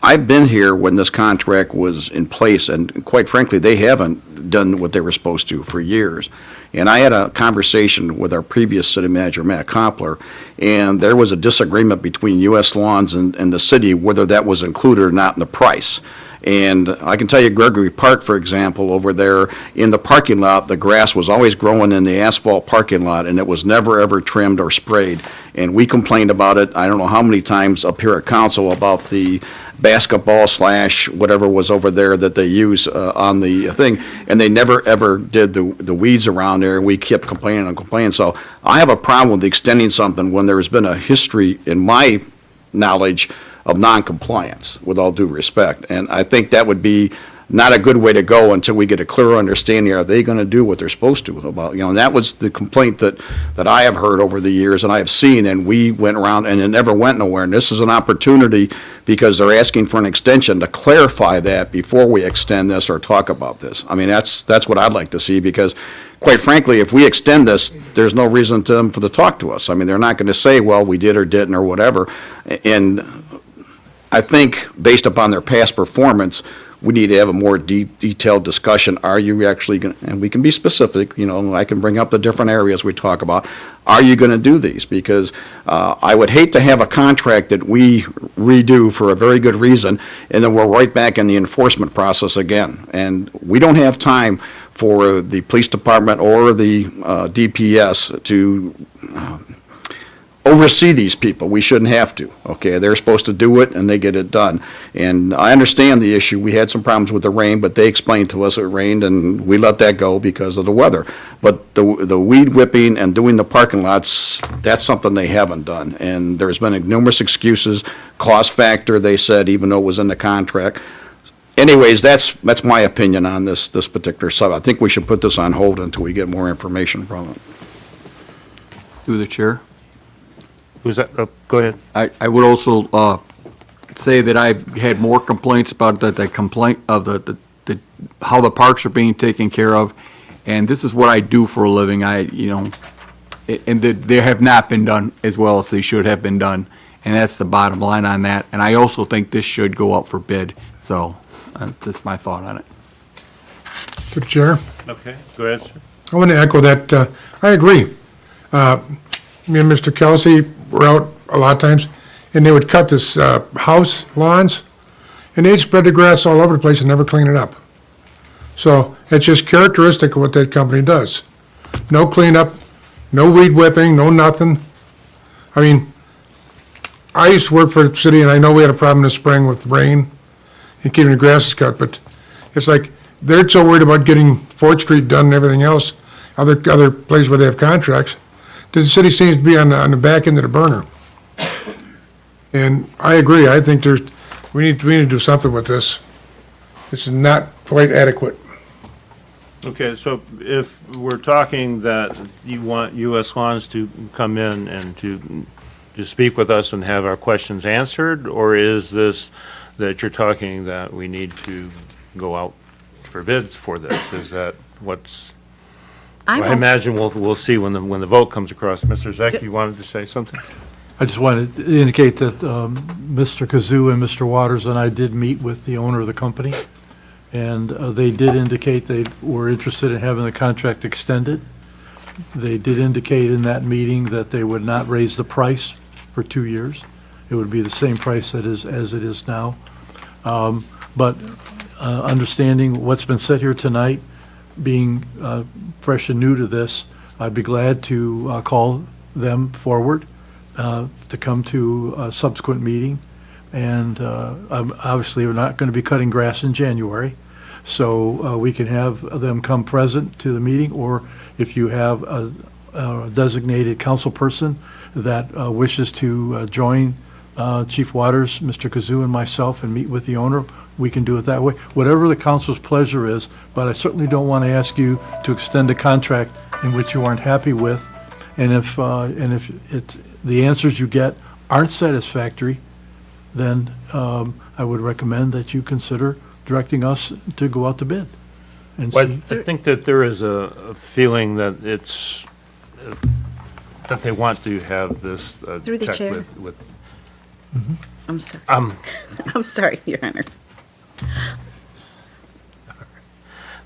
I've been here when this contract was in place, and quite frankly, they haven't done what they were supposed to for years. And I had a conversation with our previous city manager, Matt Kopler, and there was a disagreement between U.S. Lawns and the city whether that was included or not in the price. And I can tell you, Gregory Park, for example, over there in the parking lot, the grass was always growing in the asphalt parking lot, and it was never, ever trimmed or sprayed. And we complained about it, I don't know how many times up here at council, about the basketball / whatever was over there that they use on the thing, and they never, ever did the weeds around there, and we kept complaining and complaining. So I have a problem with extending something when there's been a history, in my knowledge, of non-compliance, with all due respect. And I think that would be not a good way to go until we get a clearer understanding, are they going to do what they're supposed to about, and that was the complaint that I have heard over the years and I have seen, and we went around and it never went nowhere. And this is an opportunity, because they're asking for an extension, to clarify that before we extend this or talk about this. I mean, that's what I'd like to see, because quite frankly, if we extend this, there's no reason for them to talk to us. I mean, they're not going to say, well, we did or didn't or whatever. And I think, based upon their past performance, we need to have a more detailed discussion. Are you actually going to, and we can be specific, I can bring up the different areas we talk about. Are you going to do these? Because I would hate to have a contract that we redo for a very good reason, and then we're right back in the enforcement process again. And we don't have time for the police department or the DPS to oversee these people. We shouldn't have to, okay? They're supposed to do it, and they get it done. And I understand the issue. We had some problems with the rain, but they explained to us it rained, and we let that go because of the weather. But the weed whipping and doing the parking lots, that's something they haven't done. And there's been numerous excuses, cost factor, they said, even though it was in the contract. Anyways, that's my opinion on this particular subject. I think we should put this on hold until we get more information from it. Through the chair. Who's that? Go ahead. I would also say that I've had more complaints about the complaint of the how the parks are being taken care of, and this is what I do for a living. And they have not been done as well as they should have been done, and that's the bottom line on that. And I also think this should go up for bid. So that's my thought on it. To the chair. Okay, go ahead, sir. I want to echo that, I agree. Me and Mr. Kelsey were out a lot of times, and they would cut this, house lawns, and they'd spread the grass all over the place and never clean it up. So it's just characteristic of what that company does. No cleanup, no weed whipping, no nothing. I mean, I used to work for the city, and I know we had a problem this spring with rain and keeping the grasses cut, but it's like, they're so worried about getting Fort Street done and everything else, other places where they have contracts, that the city seems to be on the back end of the burner. And I agree, I think we need to do something with this. This is not quite adequate. Okay, so if we're talking that you want U.S. Lawns to come in and to speak with us and have our questions answered, or is this that you're talking that we need to go out for bids for this? Is that what's, I imagine we'll see when the vote comes across. Mr. Zek, you wanted to say something? I just wanted to indicate that Mr. Kazoo and Mr. Waters and I did meet with the owner of the company, and they did indicate they were interested in having the contract extended. They did indicate in that meeting that they would not raise the price for 2 years. It would be the same price as it is now. But understanding what's been said here tonight, being fresh and new to this, I'd be glad to call them forward to come to a subsequent meeting. And obviously, we're not going to be cutting grass in January, so we can have them come present to the meeting, or if you have a designated council person that wishes to join Chief Waters, Mr. Kazoo, and myself and meet with the owner, we can do it that way. Whatever the council's pleasure is, but I certainly don't want to ask you to extend a contract in which you aren't happy with. And if the answers you get aren't satisfactory, then I would recommend that you consider directing us to go out to bid. And Well, see. I think that there is a feeling that it's, that they want to have this Through the check chair. with. I'm sorry. I'm sorry, Your Honor.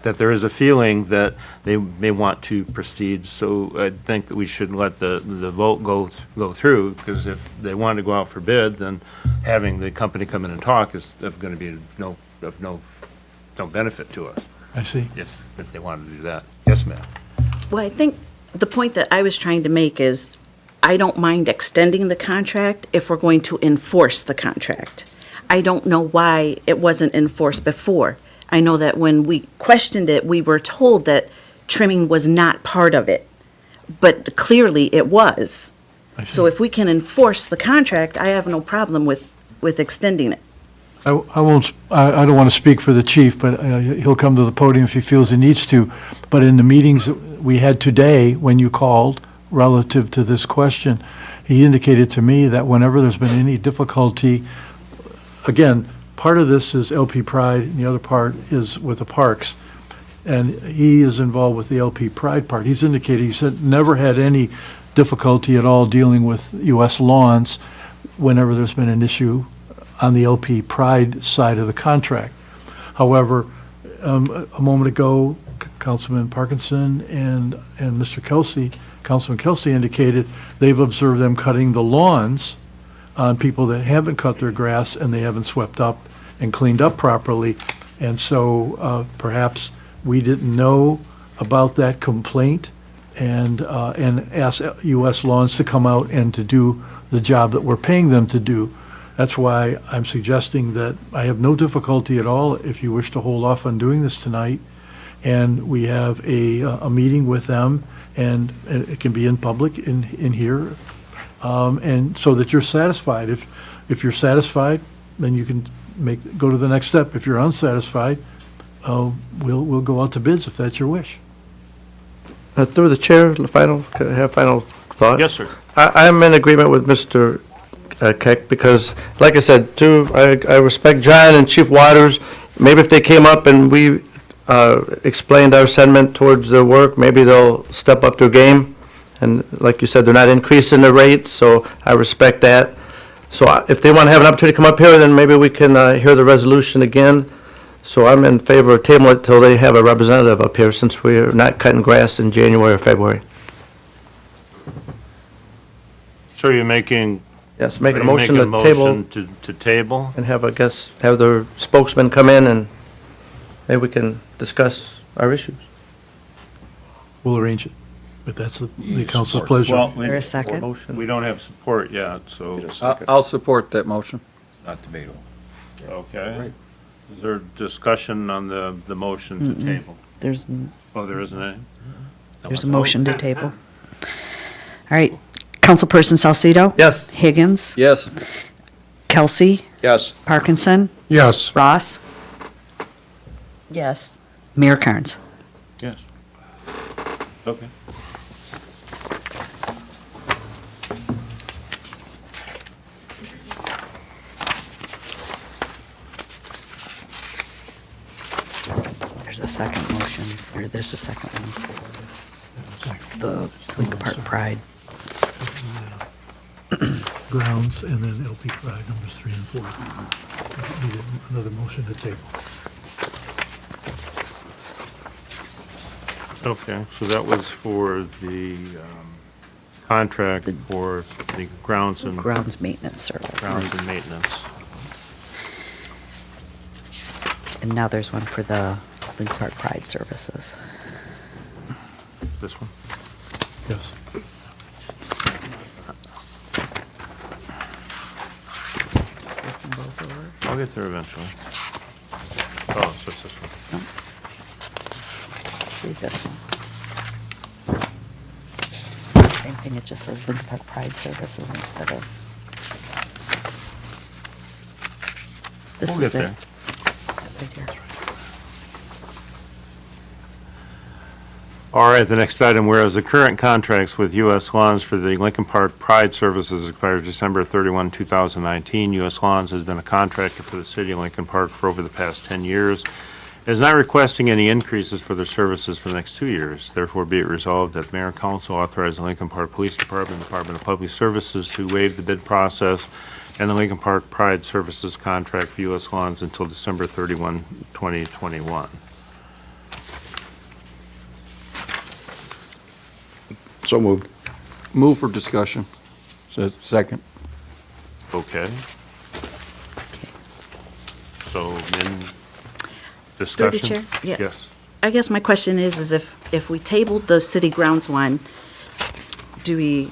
That there is a feeling that they may want to proceed, so I think that we should let the vote go through, because if they want to go out for bid, then having the company come in and talk is going to be no benefit to us, I see. if they want to do that. Yes, ma'am. Well, I think the point that I was trying to make is, I don't mind extending the contract if we're going to enforce the contract. I don't know why it wasn't enforced before. I know that when we questioned it, we were told that trimming was not part of it, but clearly it was. So if we can enforce the contract, I have no problem with extending it. I don't want to speak for the chief, but he'll come to the podium if he feels he needs to. But in the meetings we had today, when you called relative to this question, he indicated to me that whenever there's been any difficulty, again, part of this is LP Pride, and the other part is with the parks. And he is involved with the LP Pride part. He's indicated, he said, never had any difficulty at all dealing with U.S. Lawns whenever there's been an issue on the LP Pride side of the contract. However, a moment ago, Councilman Parkinson and Mr. Kelsey, Councilman Kelsey indicated they've observed them cutting the lawns on people that haven't cut their grass and they haven't swept up and cleaned up properly. And so perhaps we didn't know about that complaint and ask U.S. Lawns to come out and to do the job that we're paying them to do. That's why I'm suggesting that I have no difficulty at all if you wish to hold off on doing this tonight. And we have a meeting with them, and it can be in public in here. And so that you're satisfied. If you're satisfied, then you can go to the next step. If you're unsatisfied, we'll go out to bids if that's your wish. Through the chair, final thought? Yes, sir. I'm in agreement with Mr. Keck, because, like I said, too, I respect John and Chief Waters. Maybe if they came up and we explained our sentiment towards their work, maybe they'll step up their game. And like you said, they're not increasing the rate, so I respect that. So if they want to have an opportunity to come up here, then maybe we can hear the resolution again. So I'm in favor of tabling it till they have a representative up here, since we're not cutting grass in January or February. So you're making. Yes, make are a you motion making to a table motion to table? and have, I guess, have the spokesman come in and maybe we can discuss our issues. We'll arrange it, but that's the need council's support. pleasure. Well, There a second? Motion. we don't have support yet, so, Get a second. I'll support that motion. It's not debatable. okay. Right. Is there discussion on the motion to table? There's, Oh, there isn't any? there's a motion to table. All right. Councilperson Salcido? Yes. Higgins? Yes. Kelsey? Yes. Parkinson? Yes. Ross? Yes. Mayor Carnes? Yes. Okay. There's a second motion, or there's a second one. The Lincoln Park Pride. Grounds, and then LP Pride, numbers 3 and 4. Need another motion to table. Okay, so that was for the contract for the grounds and Grounds maintenance service. grounds and maintenance. And now there's one for the Lincoln Park Pride services. This one? Yes. I'll get there eventually. Oh, so it's this one. Read this one. Same thing, it just says Lincoln Park Pride services instead of. This We'll get is it. there. Right here. All right, the next item, whereas the current contracts with U.S. Lawns for the Lincoln Park Pride Services expired December 31, 2019. U.S. Lawns has been a contractor for the city of Lincoln Park for over the past 10 years. It is not requesting any increases for their services for the next 2 years. Therefore, be it resolved that the Mayor and Council authorize the Lincoln Park Police Department, Department of Public Services to waive the bid process and the Lincoln Park Pride Services contract for U.S. Lawns until December 31, 2021. So moved. Move for discussion. Second. Okay. So, in discussion? Chair? Yeah. Yes. I guess my question is if we tabled the city grounds one, do we,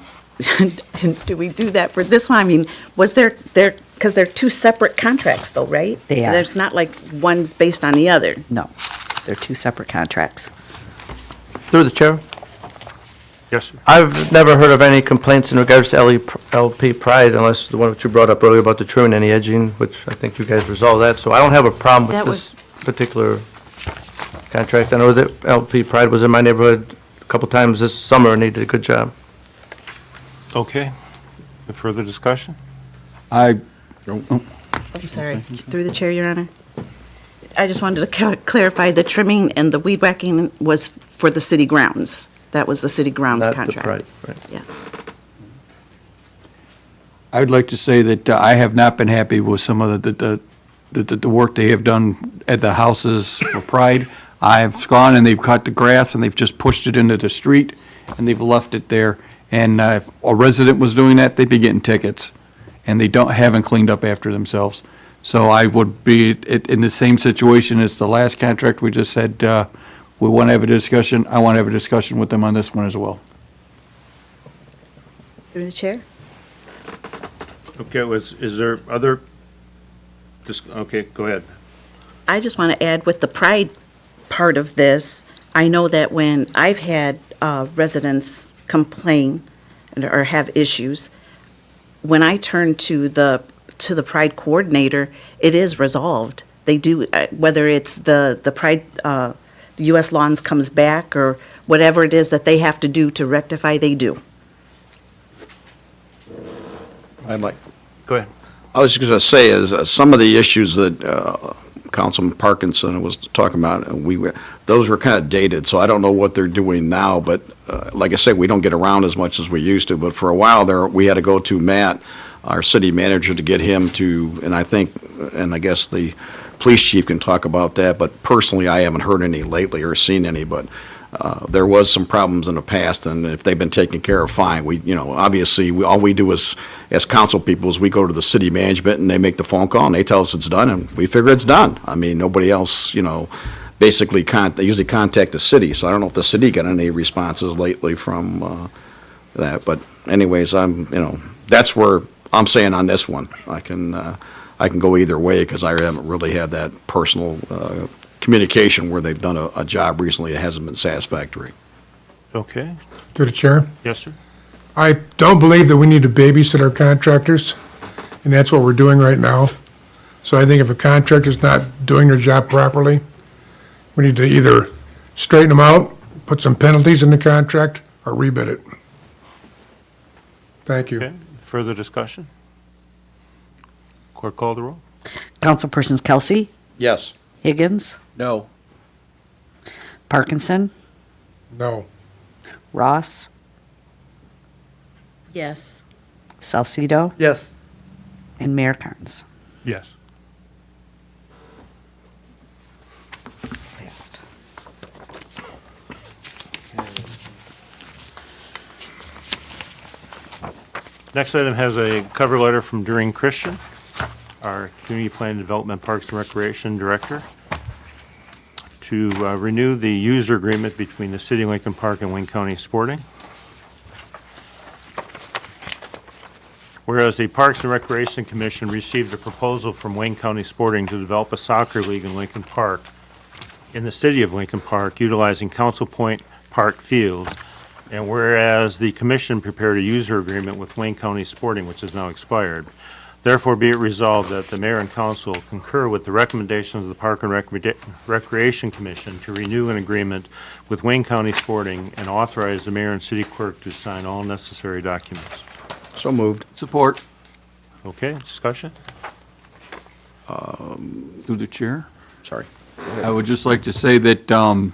do we do that for this one? I mean, was there, because they're two separate contracts though, right? They are. There's not like one's based on the other. No, they're two separate contracts. Through the chair, Yes, sir. I've never heard of any complaints in regards to LP Pride unless the one that you brought up earlier about the trimming and the edging, which I think you guys resolved that. So I don't have a problem with That this particular contract. I know that LP Pride was in my neighborhood a couple times this summer and they did a good job. Okay. Any further discussion? I, I'm sorry, through the chair, Your Honor. I just wanted to clarify, the trimming and the weed whacking was for the city grounds. That was the city grounds not the contract. Pride, right. Yeah. I would like to say that I have not been happy with some of the work they have done at the houses for Pride. I've gone and they've cut the grass and they've just pushed it into the street and they've left it there. And if a resident was doing that, they'd be getting tickets. And they haven't cleaned up after themselves. So I would be in the same situation as the last contract. We just said, we want to have a discussion. I want to have a discussion with them on this one as well. Through the chair? Okay, is there other, okay, go ahead. I just want to add with the pride part of this, I know that when I've had residents complain or have issues, when I turn to the pride coordinator, it is resolved. They do, whether it's the pride, the U.S. Lawns comes back or whatever it is that they have to do to rectify, they do. I'd like, Go ahead. I was just going to say is some of the issues that Councilman Parkinson was talking about, those were kind of dated, so I don't know what they're doing now, but like I said, we don't get around as much as we used to, but for a while there, we had to go to Matt, our city manager, to get him to, and I guess the police chief can talk about that, but personally, I haven't heard any lately or seen any, but there was some problems in the past, and if they've been taken care of, fine. We, obviously, all we do as council people is we go to the city management, and they make the phone call, and they tell us it's done, and we figure it's done. I mean, nobody else, basically, they usually contact the city, so I don't know if the city got any responses lately from that, but anyways, that's where I'm saying on this one. I can go either way, because I haven't really had that personal communication where they've done a job recently that hasn't been satisfactory. Okay. To the chair. Yes, sir. I don't believe that we need to babysit our contractors, and that's what we're doing right now. So I think if a contractor's not doing their job properly, we need to either straighten them out, put some penalties in the contract, or rebid it. Thank you. Okay. Further discussion? Clerk call the roll. Councilpersons Kelsey, Yes. Higgins, No. Parkinson, No. Ross, Yes. Salcido, Yes. and Mayor Carnes. Yes. Passed. Next item has a cover letter from Doreen Christian, our Community Plan Development Parks and Recreation Director, to renew the user agreement between the City of Lincoln Park and Wayne County Sporting. Whereas the Parks and Recreation Commission received a proposal from Wayne County Sporting to develop a soccer league in Lincoln Park, in the City of Lincoln Park, utilizing Council Point Park fields. And whereas the commission prepared a user agreement with Wayne County Sporting, which has now expired, therefore be it resolved that the mayor and council concur with the recommendations of the Park and Recreation Commission to renew an agreement with Wayne County Sporting and authorize the mayor and city clerk to sign all necessary documents. So moved. Support. Okay, discussion? Through the chair. Sorry. I would just like to say that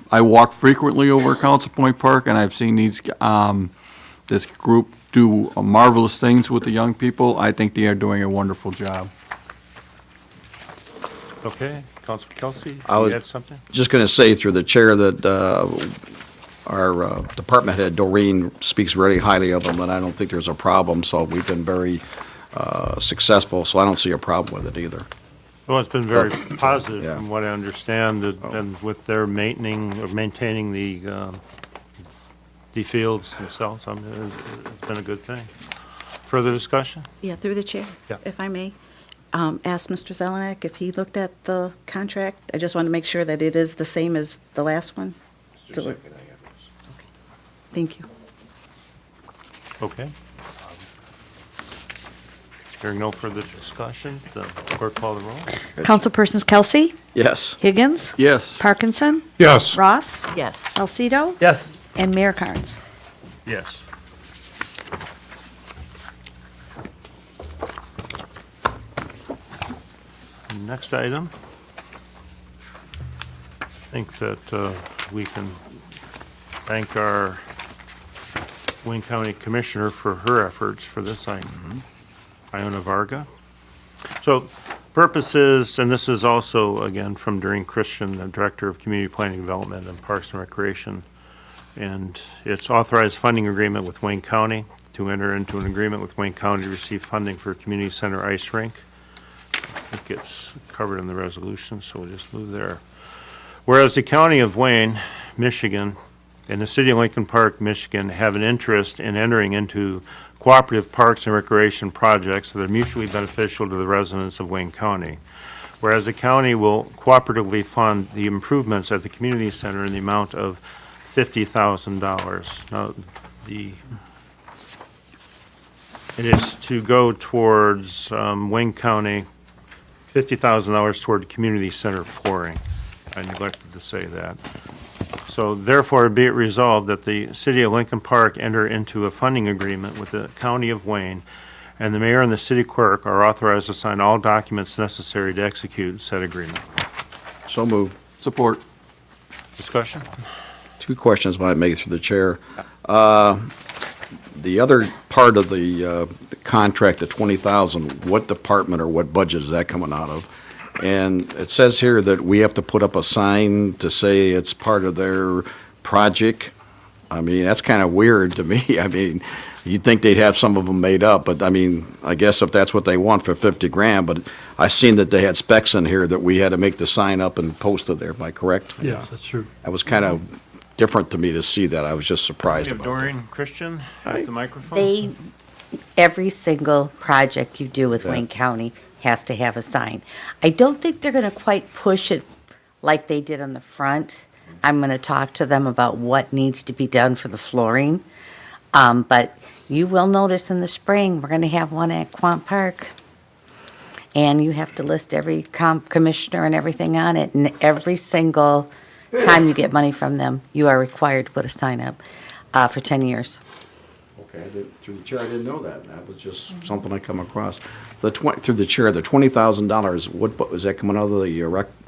I walk frequently over Council Point Park, and I've seen this group do marvelous things with the young people. I think they are doing a wonderful job. Okay, Councilman Kelsey, I you was had something? just going to say through the chair that our department head, Doreen, speaks really highly of them, and I don't think there's a problem, so we've been very successful, so I don't see a problem with it either. Well, it's been very positive Yeah. from what I understand, and with their maintaining the fields themselves, I mean, it's been a good thing. Further discussion? Yeah, through the chair, Yeah. if I may. Ask Mr. Zelenak if he looked at the contract. I just want to make sure that it is the same as the last one. Thank you. Okay. Hearing no further discussion, the clerk call the roll. Councilpersons Kelsey, Yes. Higgins, Yes. Parkinson, Yes. Ross, Yes. Salcido, Yes. and Mayor Carnes. Yes. Next item. I think that we can thank our Wayne County Commissioner for her efforts for this item, Iona Varga. So purposes, and this is also, again, from Doreen Christian, the Director of Community Planning Development and Parks and Recreation. And it's authorized funding agreement with Wayne County to enter into an agreement with Wayne County to receive funding for a community center ice rink. I think it's covered in the resolution, so we'll just move there. Whereas the County of Wayne, Michigan, and the City of Lincoln Park, Michigan, have an interest in entering into cooperative parks and recreation projects that are mutually beneficial to the residents of Wayne County. Whereas the county will cooperatively fund the improvements at the community center in the amount of $50,000. Now, it is to go towards Wayne County, $50,000 toward community center flooring. I neglected to say that. So therefore, be it resolved that the City of Lincoln Park enter into a funding agreement with the County of Wayne, and the mayor and the city clerk are authorized to sign all documents necessary to execute said agreement. So moved. Support. Discussion? Two questions might make it through the chair. The other part of the contract, the $20,000, what department or what budget is that coming out of? And it says here that we have to put up a sign to say it's part of their project. I mean, that's kind of weird to me. I mean, you'd think they'd have some of them made up, but I mean, I guess if that's what they want for 50 grand, but I seen that they had specs in here that we had to make the sign up and post it there, am I correct? Yes, that's true. That was kind of different to me to see that. I was just We surprised have about that. Doreen Christian at the microphone. They, every single project you do with Wayne County has to have a sign. I don't think they're gonna quite push it like they did on the front. I'm gonna talk to them about what needs to be done for the flooring. But you will notice in the spring, we're gonna have one at Quant Park. And you have to list every commissioner and everything on it, and every single time you get money from them, you are required to put a sign up, for 10 years. Okay, through the chair, I didn't know that. That was just something I come across. Through the chair, the $20,000, what, was that coming out of the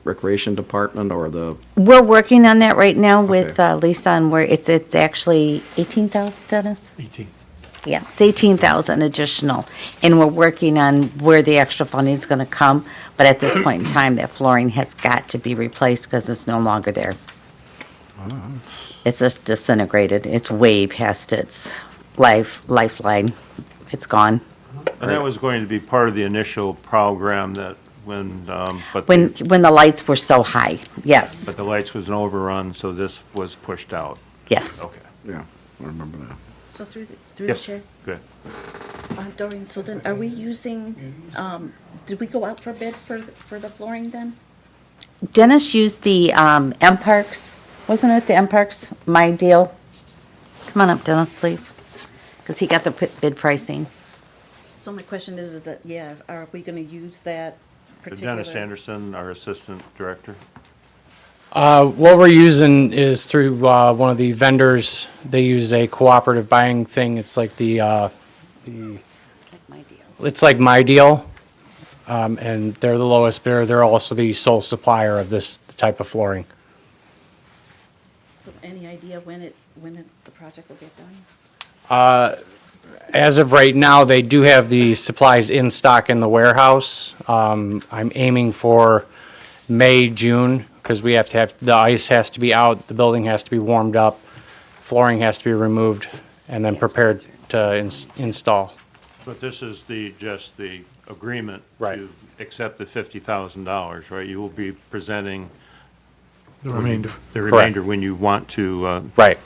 recreation department or the? We're working on that right now with Lisa, and where it's actually 18,000, Dennis? 18. Yeah, it's 18,000 additional, and we're working on where the extra funding is gonna come, but at this point in time, that flooring has got to be replaced because it's no longer there. It's just disintegrated, it's way past its lifeline, it's gone. And that was going to be part of the initial program that when, but. When the lights were so high, yes, But the lights was an overrun, so this was pushed out. yes. Okay. Yeah, I remember that. So through the Yes, chair, good. Doreen, so then are we using, did we go out for bid for the flooring then? Dennis used the M Parks, wasn't it the M Parks, My Deal? Come on up, Dennis, please, because he got the bid pricing. So my question is that, yeah, are we gonna use that particular? Dennis Anderson, our Assistant Director. What we're using is through one of the vendors. They use a cooperative buying thing. It's like it's like My Deal, and they're the lowest bidder. They're also the sole supplier of this type of flooring. So any idea when the project will get done? As of right now, they do have the supplies in stock in the warehouse. I'm aiming for May, June, because we have to have, the ice has to be out, the building has to be warmed up, flooring has to be removed, and then prepared to install. But this is just the agreement Right. to accept the $50,000, right? You will be presenting. The remainder. The Correct. remainder when you want to. Right.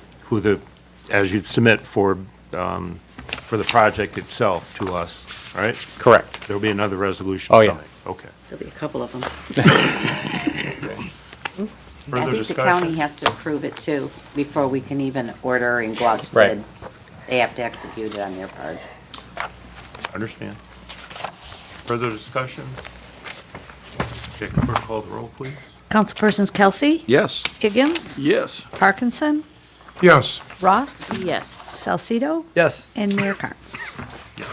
As you submit for the project itself to us, right? Correct. There'll be another resolution Oh, yeah. coming. Okay. There'll be a couple of them. I Further think the county discussion? has to approve it too, before we can even order and go out to Right. bid. They have to execute it on their part. Understand. Further discussion? Okay, clerk, call the roll, please. Councilpersons Kelsey, Yes. Higgins, Yes. Parkinson, Yes. Ross, Yes. Salcido, Yes. and Mayor Carnes. Yes.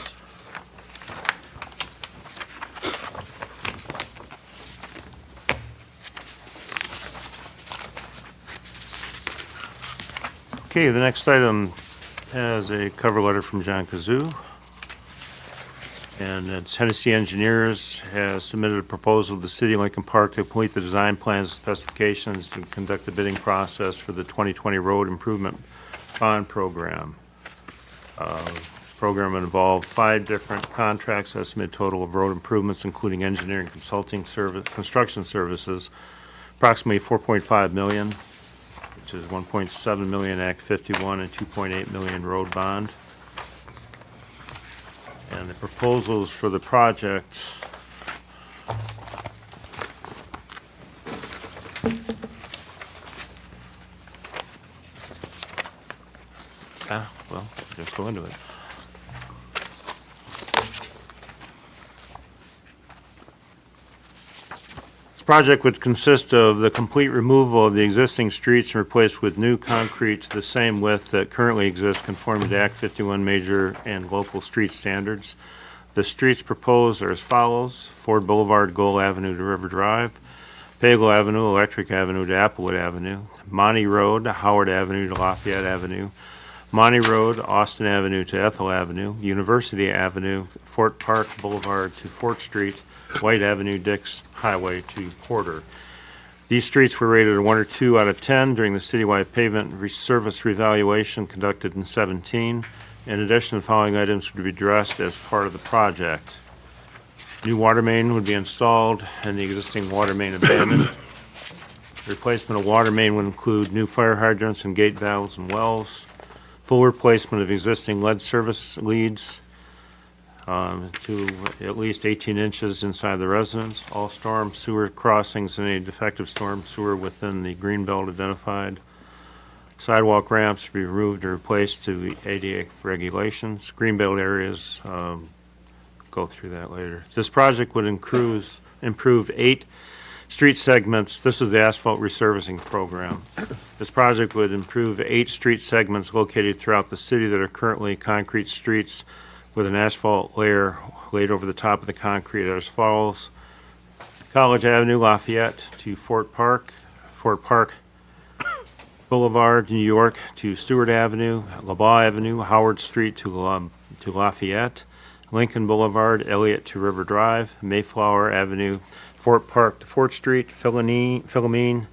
Okay, the next item has a cover letter from John Kazoo. And it's Hennessy Engineers has submitted a proposal to the City of Lincoln Park to complete the design plans and specifications to conduct the bidding process for the 2020 Road Improvement Bond Program. This program involved 5 different contracts, estimated total of road improvements, including engineering, consulting, construction services, approximately $4.5 million, which is $1.7 million Act 51 and $2.8 million road bond. And the proposals for the project well, just go into it. This project would consist of the complete removal of the existing streets and replaced with new concrete to the same width that currently exists, conforming to Act 51 major and local street standards. The streets proposed are as follows: Ford Boulevard, Gold Avenue to River Drive, Pagel Avenue, Electric Avenue to Applewood Avenue, Monty Road, Howard Avenue to Lafayette Avenue, Monty Road, Austin Avenue to Ethel Avenue, University Avenue, Fort Park Boulevard to Fort Street, White Avenue, Dix Highway to Porter. These streets were rated a 1 or 2 out of 10 during the citywide pavement service revaluation conducted in 17. In addition, the following items would be addressed as part of the project. New water main would be installed and the existing water main abandoned. Replacement of water main would include new fire hydrants and gate valves and wells. Full replacement of existing lead service leads to at least 18 inches inside the residence. All storm sewer crossings and any defective storm sewer within the green belt identified. Sidewalk ramps to be removed and replaced to the ADA regulations. Green belt areas, go through that later. This project would improve 8 street segments. This is the asphalt resurfacing program. This project would improve 8 street segments located throughout the city that are currently concrete streets with an asphalt layer laid over the top of the concrete as follows. College Avenue, Lafayette to Fort Park Boulevard, New York to Stewart Avenue, LaBaugh Avenue, Howard Street to Lafayette, Lincoln Boulevard, Elliott to River Drive, Mayflower Avenue, Fort Park to Fort Street, Philomene,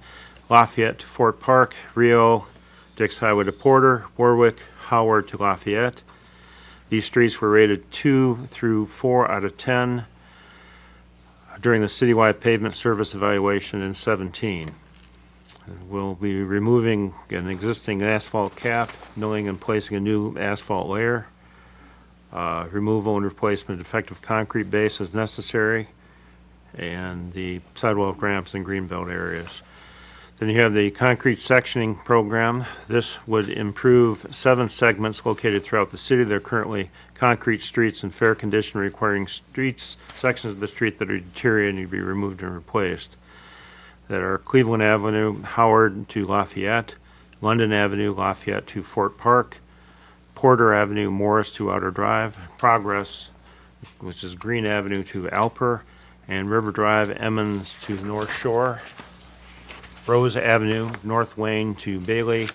Lafayette to Fort Park, Rio, Dix Highway to Porter, Warwick, Howard to Lafayette. These streets were rated 2 through 4 out of 10 during the citywide pavement service evaluation in 17. We'll be removing an existing asphalt cap, milling and placing a new asphalt layer. Removal and replacement of defective concrete base as necessary, and the sidewalk ramps in greenbelt areas. Then you have the concrete sectioning program. This would improve 7 segments located throughout the city. They're currently concrete streets in fair condition, requiring sections of the street that are deteriorating need to be removed and replaced. That are Cleveland Avenue, Howard to Lafayette, London Avenue, Lafayette to Fort Park, Porter Avenue, Morris to Outer Drive, Progress, which is Green Avenue to Alper, and River Drive, Emmons to North Shore, Rose Avenue, North Wayne to Bailey,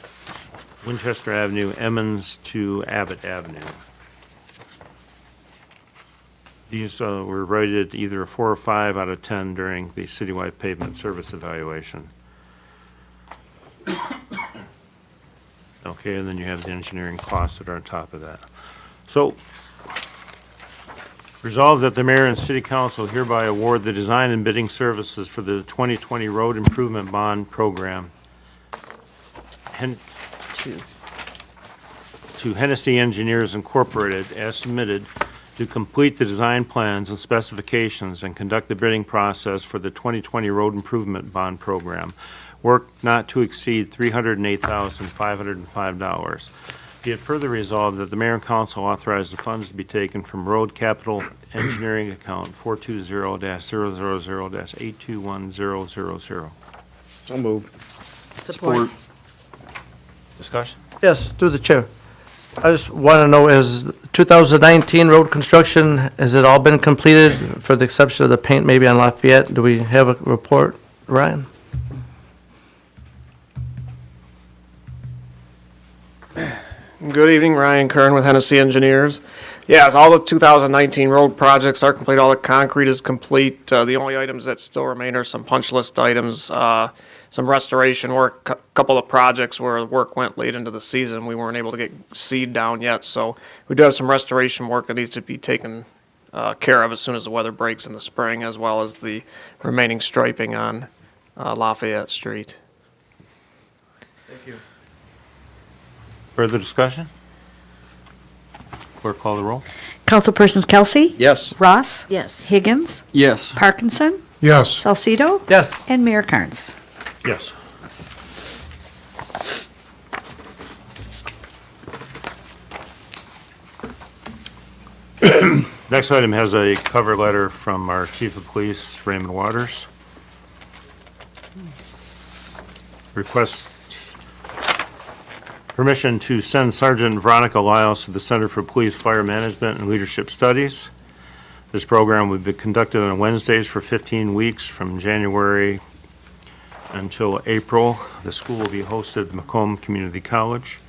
Winchester Avenue, Emmons to Abbott Avenue. These were rated either a 4 or 5 out of 10 during the citywide pavement service evaluation. Okay, and then you have the engineering costs that are on top of that. So, resolved that the mayor and city council hereby award the design and bidding services for the 2020 road improvement bond program to Hennessy Engineers Incorporated as submitted to complete the design plans and specifications and conduct the bidding process for the 2020 road improvement bond program. Work not to exceed $308,505. Be it further resolved that the mayor and council authorize the funds to be taken from road capital engineering account 420-000-821000. So moved. Support. Discussion? Yes, through the chair. I just want to know, is 2019 road construction, has it all been completed for the exception of the paint maybe on Lafayette? Do we have a report, Ryan? Good evening, Ryan Kern with Hennessy Engineers. Yes, all the 2019 road projects are complete. All the concrete is complete. The only items that still remain are some punch list items, some restoration work, a couple of projects where work went late into the season. We weren't able to get seed down yet, so we do have some restoration work that needs to be taken care of as soon as the weather breaks in the spring, as well as the remaining striping on Lafayette Street. Thank you. Further discussion? Clerk, call the roll. Councilpersons Kelsey? Yes. Ross? Yes. Higgins? Yes. Parkinson? Yes. Salcido? Yes. And Mayor Carnes. Yes. Next item has a cover letter from our Chief of Police, Raymond Waters. Request permission to send Sergeant Veronica Lyles to the Center for Police Fire Management and Leadership Studies. This program will be conducted on Wednesdays for 15 weeks from January until April. The school will be hosted at Macomb Community College.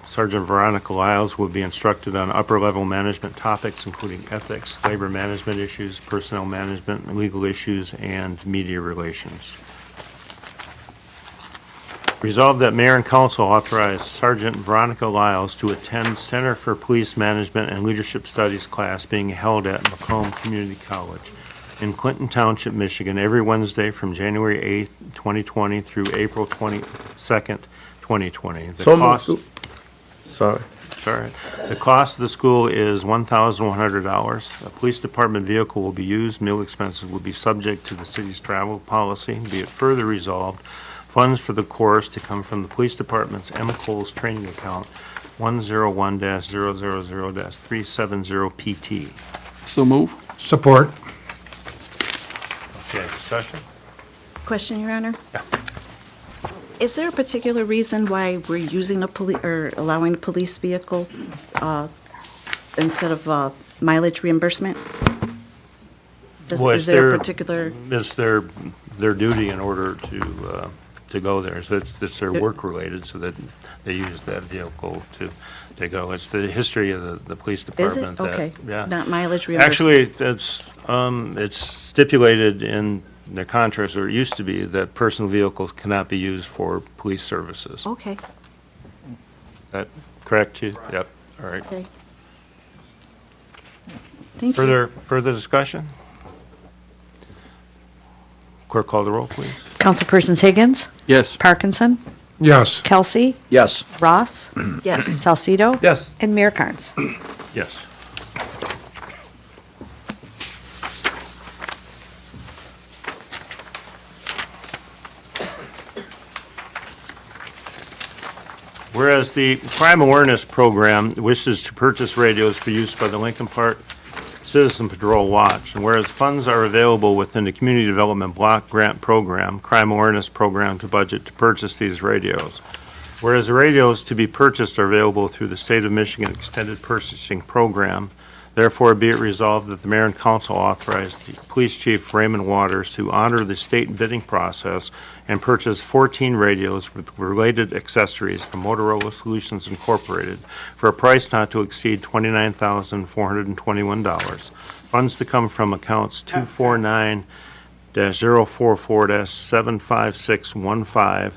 Sergeant Veronica Lyles will be instructed on upper-level management topics, including ethics, labor management issues, personnel management, legal issues, and media relations. Resolved that Mayor and Council authorize Sergeant Veronica Lyles to attend Center for Police Management and Leadership Studies class being held at Macomb Community College in Clinton Township, Michigan, every Wednesday from January 8th, 2020 through April 22nd, 2020. The So cost- moved. Sorry. Sorry. The cost of the school is $1,100. A police department vehicle will be used. Meal expenses will be subject to the city's travel policy. Be it further resolved, funds for the course to come from the police department's Emma Coles training account 101-000-370 PT. So move. Support. Okay, discussion? Question, Your Honor? Is there a particular reason why we're using or allowing a police vehicle instead of mileage reimbursement? Well, Is there a particular? It's their duty in order to go there. So it's their work related, so that they use that vehicle to go. It's the history of the police Is it? department. that- Okay. Yeah. Not mileage reimbursement? Actually, it's stipulated in the contracts, or it used to be, that personal vehicles cannot be used for police services. Okay, That correct, Chief? Yep, all right. okay. Thank you. Further discussion? Clerk, call the roll, please. Councilpersons Higgins, Yes. Parkinson, Yes. Kelsey, Yes. Ross, Yes. Salcido. Yes. And Mayor Carnes. Yes. Whereas the Crime Awareness Program wishes to purchase radios for use by the Lincoln Park Citizen Patrol Watch, and whereas funds are available within the Community Development Block Grant Program, Crime Awareness Program to budget to purchase these radios. Whereas the radios to be purchased are available through the State of Michigan Extended Purchasing Program, therefore be it resolved that the Mayor and Council authorize the Police Chief Raymond Waters to honor the state bidding process and purchase 14 radios with related accessories from Motorola Solutions Incorporated for a price not to exceed $29,421. Funds to come from accounts 249-044-75615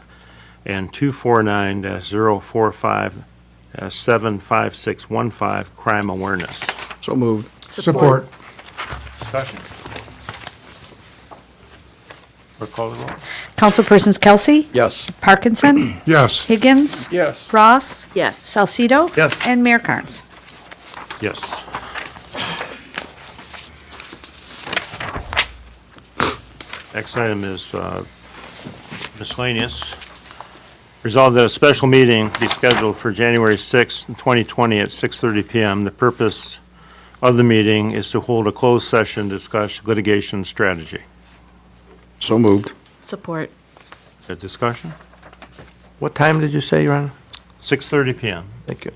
and 249-045-75615 Crime Awareness. So moved. Support. Discussion. Clerk, call the roll. Councilpersons Kelsey, Yes. Parkinson, Yes. Higgins, Yes. Ross, Yes. Salcido. Yes. And Mayor Carnes. Yes. Next item is miscellaneous. Resolved that a special meeting be scheduled for January 6, 2020 at 6:30 PM. The purpose of the meeting is to hold a closed session, to discuss litigation strategy. So moved. Support. Is that discussion? What time did you say, Your Honor? 6:30 PM. Thank you.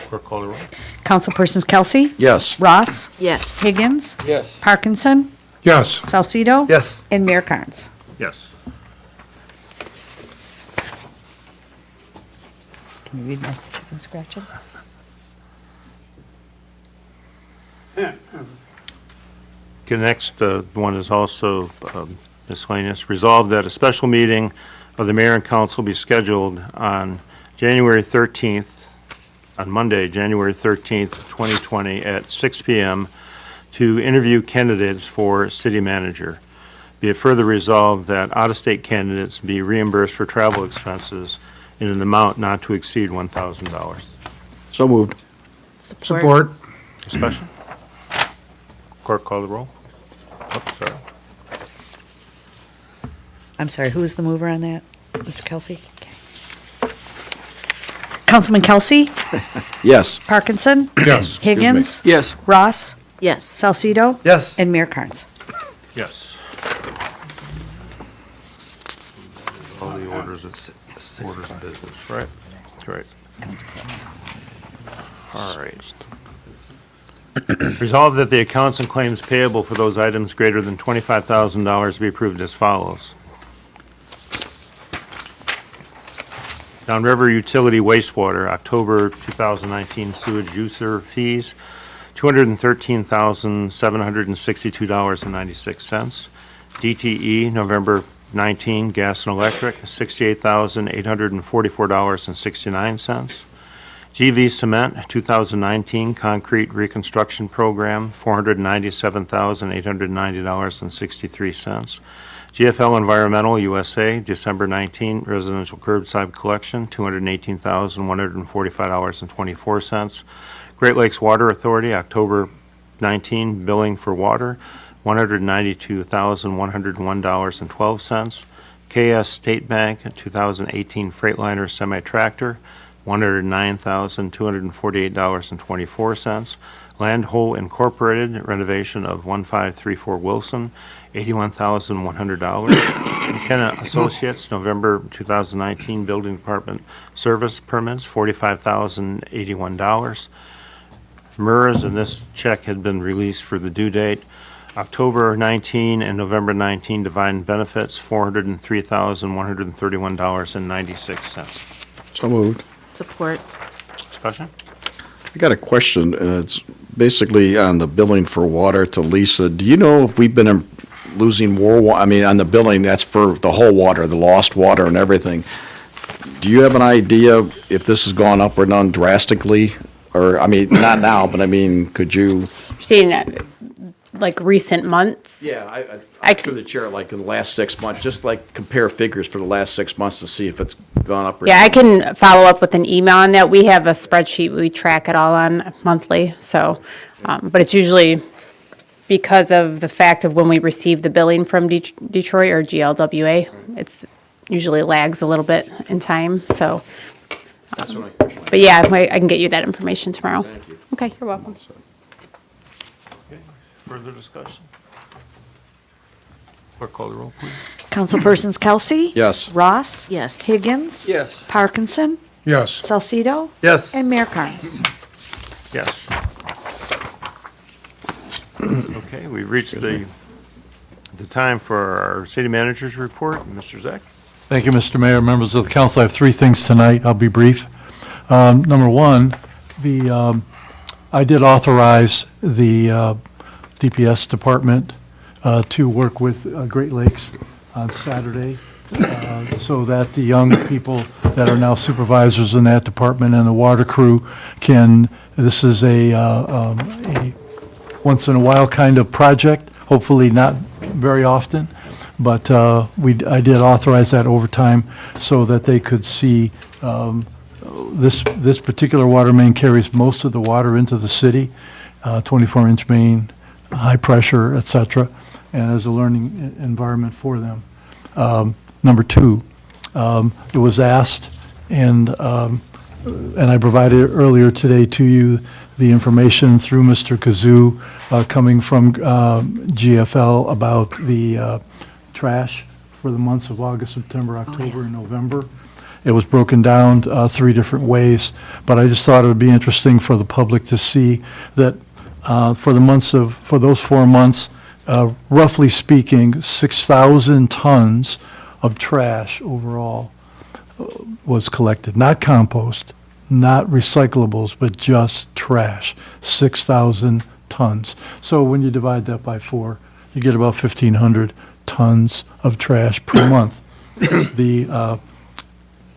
Clerk, call the roll. Councilpersons Kelsey, Yes. Ross, Yes. Higgins, Yes. Parkinson, Yes. Salcido. Yes. And Mayor Carnes. Yes. Can you read my chicken scratching? Okay, next one is also miscellaneous. Resolved that a special meeting of the mayor and council be scheduled on January 13th, on Monday, January 13th, 2020, at 6 PM to interview candidates for city manager. Be it further resolved that out-of-state candidates be reimbursed for travel expenses in an amount not to exceed $1,000. So moved. Support. Discussion? Clerk, call the roll. Oh, sorry. I'm sorry, who is the mover on that? Mr. Kelsey? Okay. Councilman Kelsey, Yes. Parkinson, Yes. Higgins, Yes. Ross, Yes. Salcido. Yes. And Mayor Carnes. Yes. All the orders of business, right? Right. All right. Resolved that the accounts and claims payable for those items greater than $25,000 be approved as follows. Downriver Utility Wastewater, October 2019 sewage user fees, $213,762.96. DTE, November 19, gas and electric, $68,844.69. GV Cement, 2019 concrete reconstruction program, $497,890.63. GFL Environmental USA, December 19, residential curbside collection, $218,145.24. Great Lakes Water Authority, October 19, billing for water, $192,101.12. KS State Bank, 2018 Freightliner semi-tractor, $109,248.24. Land Hole Incorporated, renovation of 1534 Wilson, $81,100. McKenna Associates, November 2019 Building Department Service Permits, $45,081. MERS, and this check had been released for the due date, October 19 and November 19 Divine Benefits, $403,131.96. So moved. Support. Discussion? I got a question, and it's basically on the billing for water to Lisa. Do you know if we've been losing more I mean, on the billing, that's for the whole water, the lost water and everything. Do you have an idea if this has gone up or down drastically? Or, I mean, not now, but I mean, could you? Seeing like recent months? Yeah, I through the chair, like in the last 6 months, just like compare figures for the last 6 months to see if it's gone up or down. Yeah, I can follow up with an email on that. We have a spreadsheet we track it all on monthly, so, but it's usually because of the fact of when we receive the billing from Detroit or GLWA, it's usually lags a little bit in time, so. That's what my question was. But yeah, I can get you that information tomorrow. Thank you. Okay, you're welcome. Okay, further discussion? Clerk, call the roll, please. Councilpersons Kelsey? Yes. Ross? Yes. Higgins? Yes. Parkinson? Yes. Salcido? Yes. And Mayor Carnes. Yes. Okay, we've reached the time for our city manager's report. Mr. Zek? Thank you, Mr. Mayor, members of the council. I have three things tonight. I'll be brief. Number one, I did authorize the DPS department to work with Great Lakes on Saturday so that the young people that are now supervisors in that department and the water crew can, this is a once-in-a-while kind of project, hopefully not very often, but I did authorize that overtime so that they could see this particular water main carries most of the water into the city, 24-inch main, high pressure, et cetera, and as a learning environment for them. Number two, it was asked, and I provided earlier today to you the information through Mr. Kazoo coming from GFL about the trash for the months of August, September, October, and November. It was broken down 3 different ways, but I just thought it would be interesting for the public to see that for those 4 months, roughly speaking, 6,000 tons of trash overall was collected. Not compost, not recyclables, but just trash. 6,000 tons. So when you divide that by 4, you get about 1,500 tons of trash per month. The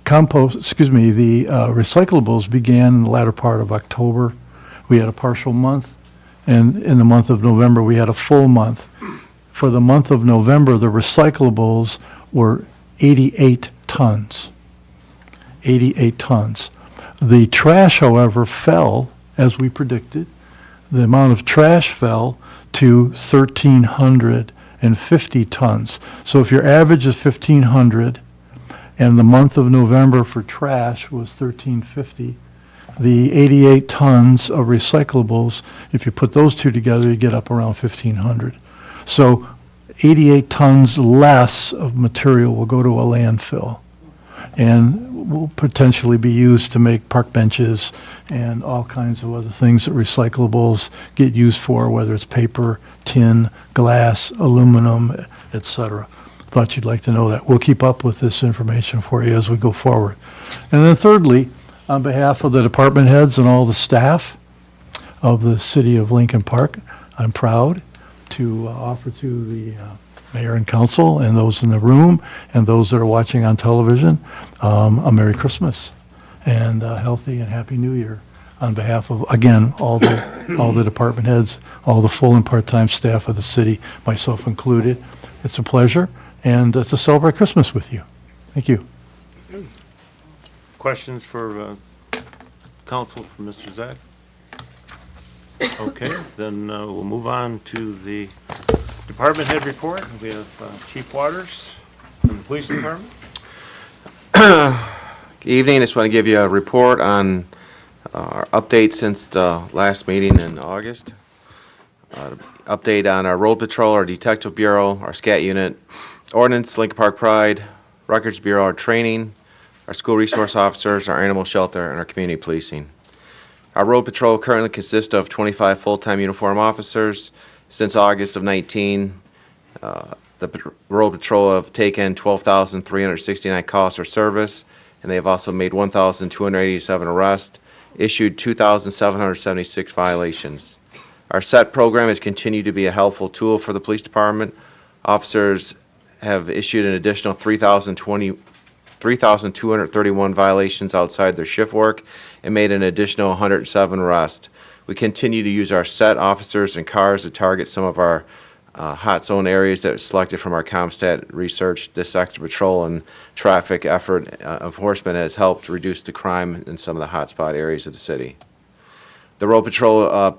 recyclables began in the latter part of October. We had a partial month, and in the month of November, we had a full month. For the month of November, the recyclables were 88 tons. 88 tons. The trash, however, fell, as we predicted. The amount of trash fell to 1,350 tons. So if your average is 1,500, and the month of November for trash was 1,350, the 88 tons of recyclables, if you put those two together, you get up around 1,500. So 88 tons less of material will go to a landfill and will potentially be used to make park benches and all kinds of other things that recyclables get used for, whether it's paper, tin, glass, aluminum, et cetera. thought you'd like to know that. We'll keep up with this information for you as we go forward. And then thirdly, on behalf of the department heads and all the staff of the city of Lincoln Park, I'm proud to offer to the mayor and council and those in the room and those that are watching on television a Merry Christmas and a healthy and Happy New Year on behalf of, again, all the department heads, all the full and part-time staff of the city, myself included. It's a pleasure, and to celebrate Christmas with you. Thank you. Questions for council for Mr. Zach? Okay, then we'll move on to the department head report. We have Chief Waters from the police department. Good evening. I just want to give you a report on our update since the last meeting in August. Update on our road patrol, our detective bureau, our SCAT unit, ordinance, Lincoln Park Pride, records bureau, our training, our school resource officers, our animal shelter, and our community policing. Our road patrol currently consists of 25 full-time uniform officers. Since August of 19, the road patrol have taken 12,369 calls for service, and they have also made 1,287 arrests, issued 2,776 violations. Our SET program has continued to be a helpful tool for the police department. Officers have issued an additional 3,231 violations outside their shift work and made an additional 107 arrests. We continue to use our SET officers and cars to target some of our hot zone areas that were selected from our CompStat research. This extra patrol and traffic effort enforcement has helped reduce the crime in some of the hotspot areas of the city. The road patrol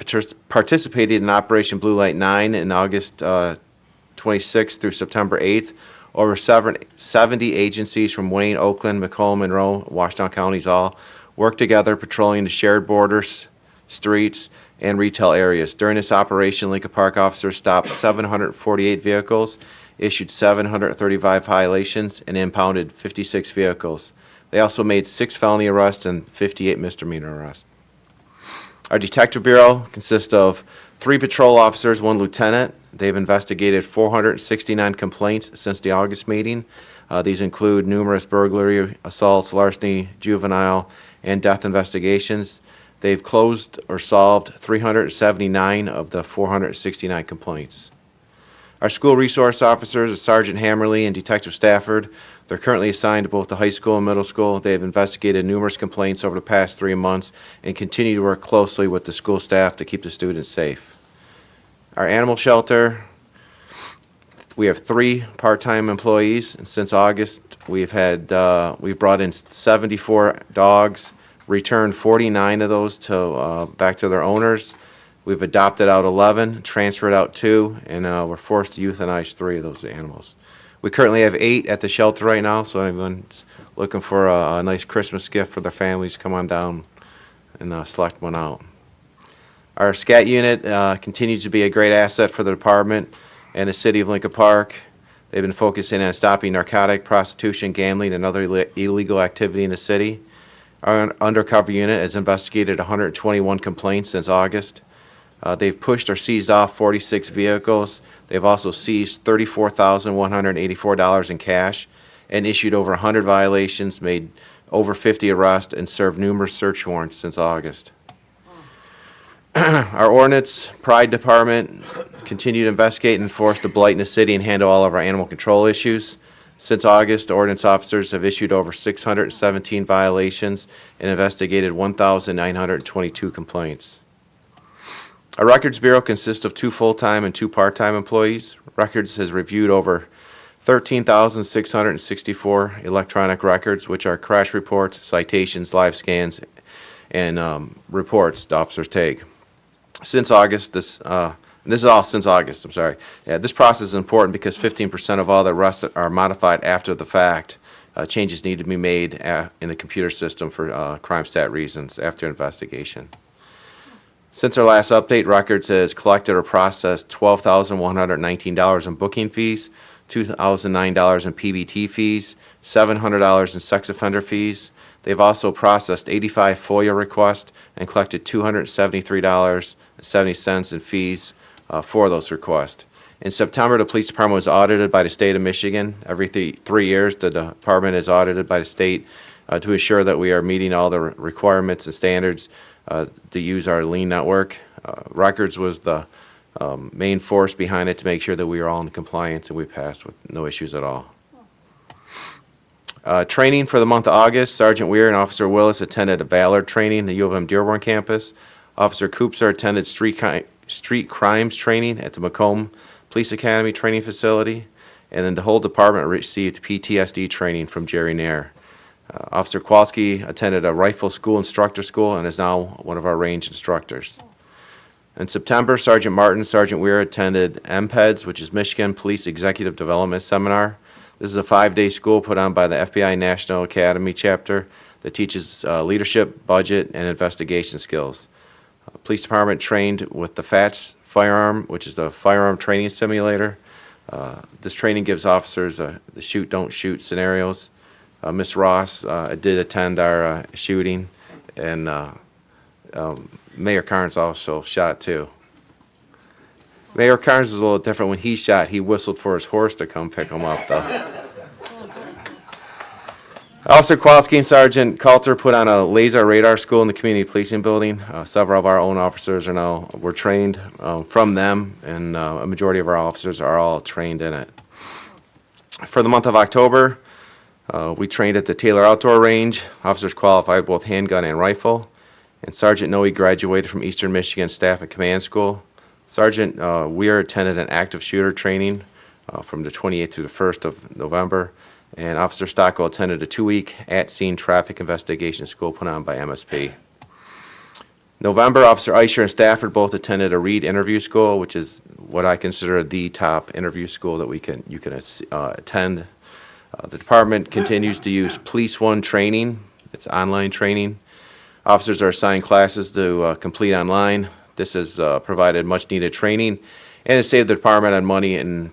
participated in Operation Blue Light 9 in August 26th through September 8th. Over 70 agencies from Wayne, Oakland, Macomb, Monroe, Washington counties all worked together patrolling the shared borders, streets, and retail areas. During this operation, Lincoln Park officers stopped 748 vehicles, issued 735 violations, and impounded 56 vehicles. They also made 6 felony arrests and 58 misdemeanor arrests. Our detective bureau consists of 3 patrol officers, 1 lieutenant. They've investigated 469 complaints since the August meeting. These include numerous burglary, assaults, larceny, juvenile, and death investigations. They've closed or solved 379 of the 469 complaints. Our school resource officers are Sergeant Hammerly and Detective Stafford. They're currently assigned to both the high school and middle school. They have investigated numerous complaints over the past 3 months and continue to work closely with the school staff to keep the students safe. Our animal shelter, we have 3 part-time employees, and since August, we've brought in 74 dogs, returned 49 of those to back to their owners. We've adopted out 11, transferred out 2, and we're forced to euthanize 3 of those animals. We currently have 8 at the shelter right now, so anyone's looking for a nice Christmas gift for their families, come on down and select one out. Our SCAT unit continues to be a great asset for the department and the city of Lincoln Park. They've been focusing on stopping narcotic, prostitution, gambling, and other illegal activity in the city. Our undercover unit has investigated 121 complaints since August. They've pushed or seized off 46 vehicles. They've also seized $34,184 in cash and issued over 100 violations, made over 50 arrests, and served numerous search warrants since August. Our ordinance Pride Department continue to investigate and enforce the blight in the city and handle all of our animal control issues. Since August, ordinance officers have issued over 617 violations and investigated 1,922 complaints. Our Records Bureau consists of 2 full-time and 2 part-time employees. Records has reviewed over 13,664 electronic records, which are crash reports, citations, live scans, and reports the officers take. Since August, this is all since August, I'm sorry. Yeah, this process is important because 15% of all the arrests are modified after the fact. Changes need to be made in the computer system for crime stat reasons after investigation. Since our last update, Records has collected or processed $12,119 in booking fees, $2,009 in PBT fees, $700 in sex offender fees. They've also processed 85 FOIA requests and collected $273.70 in fees for those requests. In September, the police department was audited by the state of Michigan. Every 3 years, the department is audited by the state to ensure that we are meeting all the requirements and standards to use our lean network. Records was the main force behind it to make sure that we are all in compliance and we passed with no issues at all. Training for the month of August, Sergeant Weir and Officer Willis attended a Valor training at the U of M Dearborn campus. Officer Koopser attended street crimes training at the Macomb Police Academy training facility, and then the whole department received PTSD training from Jerry Nair. Officer Kowalski attended a rifle school instructor school and is now one of our range instructors. In September, Sergeant Martin, Sergeant Weir attended MPEDS, which is Michigan Police Executive Development Seminar. This is a 5-day school put on by the FBI National Academy chapter that teaches leadership, budget, and investigation skills. Police Department trained with the FATS firearm, which is the firearm training simulator. This training gives officers the shoot, don't shoot scenarios. Ms. Ross did attend our shooting, and Mayor Carnes also shot too. Mayor Carnes was a little different. When he shot, he whistled for his horse to come pick him up, though. Officer Kowalski and Sergeant Coulter put on a laser radar school in the community policing building. Several of our own officers were trained from them, and a majority of our officers are all trained in it. For the month of October, we trained at the Taylor Outdoor Range. Officers qualified both handgun and rifle. And Sergeant Noe graduated from Eastern Michigan Staff and Command School. Sergeant Weir attended an active shooter training from the 28th to the 1st of November. And Officer Stockwell attended a 2-week at-scene traffic investigation school put on by MSP. November, Officer Eicher and Stafford both attended a Reed interview school, which is what I consider the top interview school that you can attend. The department continues to use Police One training. It's online training. Officers are assigned classes to complete online. This has provided much-needed training and has saved the department on money and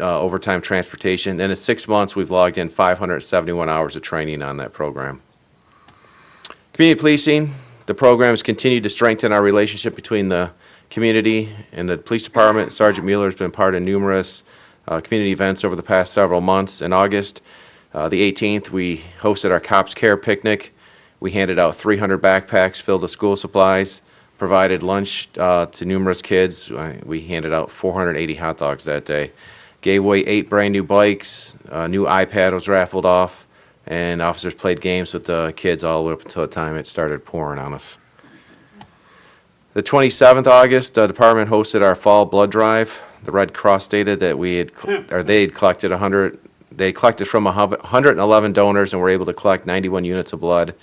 overtime transportation. And in 6 months, we've logged in 571 hours of training on that program. Community policing, the program has continued to strengthen our relationship between the community and the police department. Sergeant Mueller has been part of numerous community events over the past several months. In August, the 18th, we hosted our Cops Care picnic. We handed out 300 backpacks filled with school supplies, provided lunch to numerous kids. We handed out 480 hot dogs that day. Gave away 8 brand new bikes, a new iPad was raffled off, and officers played games with the kids all the way up until the time it started pouring on us. The 27th August, the department hosted our fall blood drive. The Red Cross stated that they had collected from 111 donors and were able to collect 91 units of blood,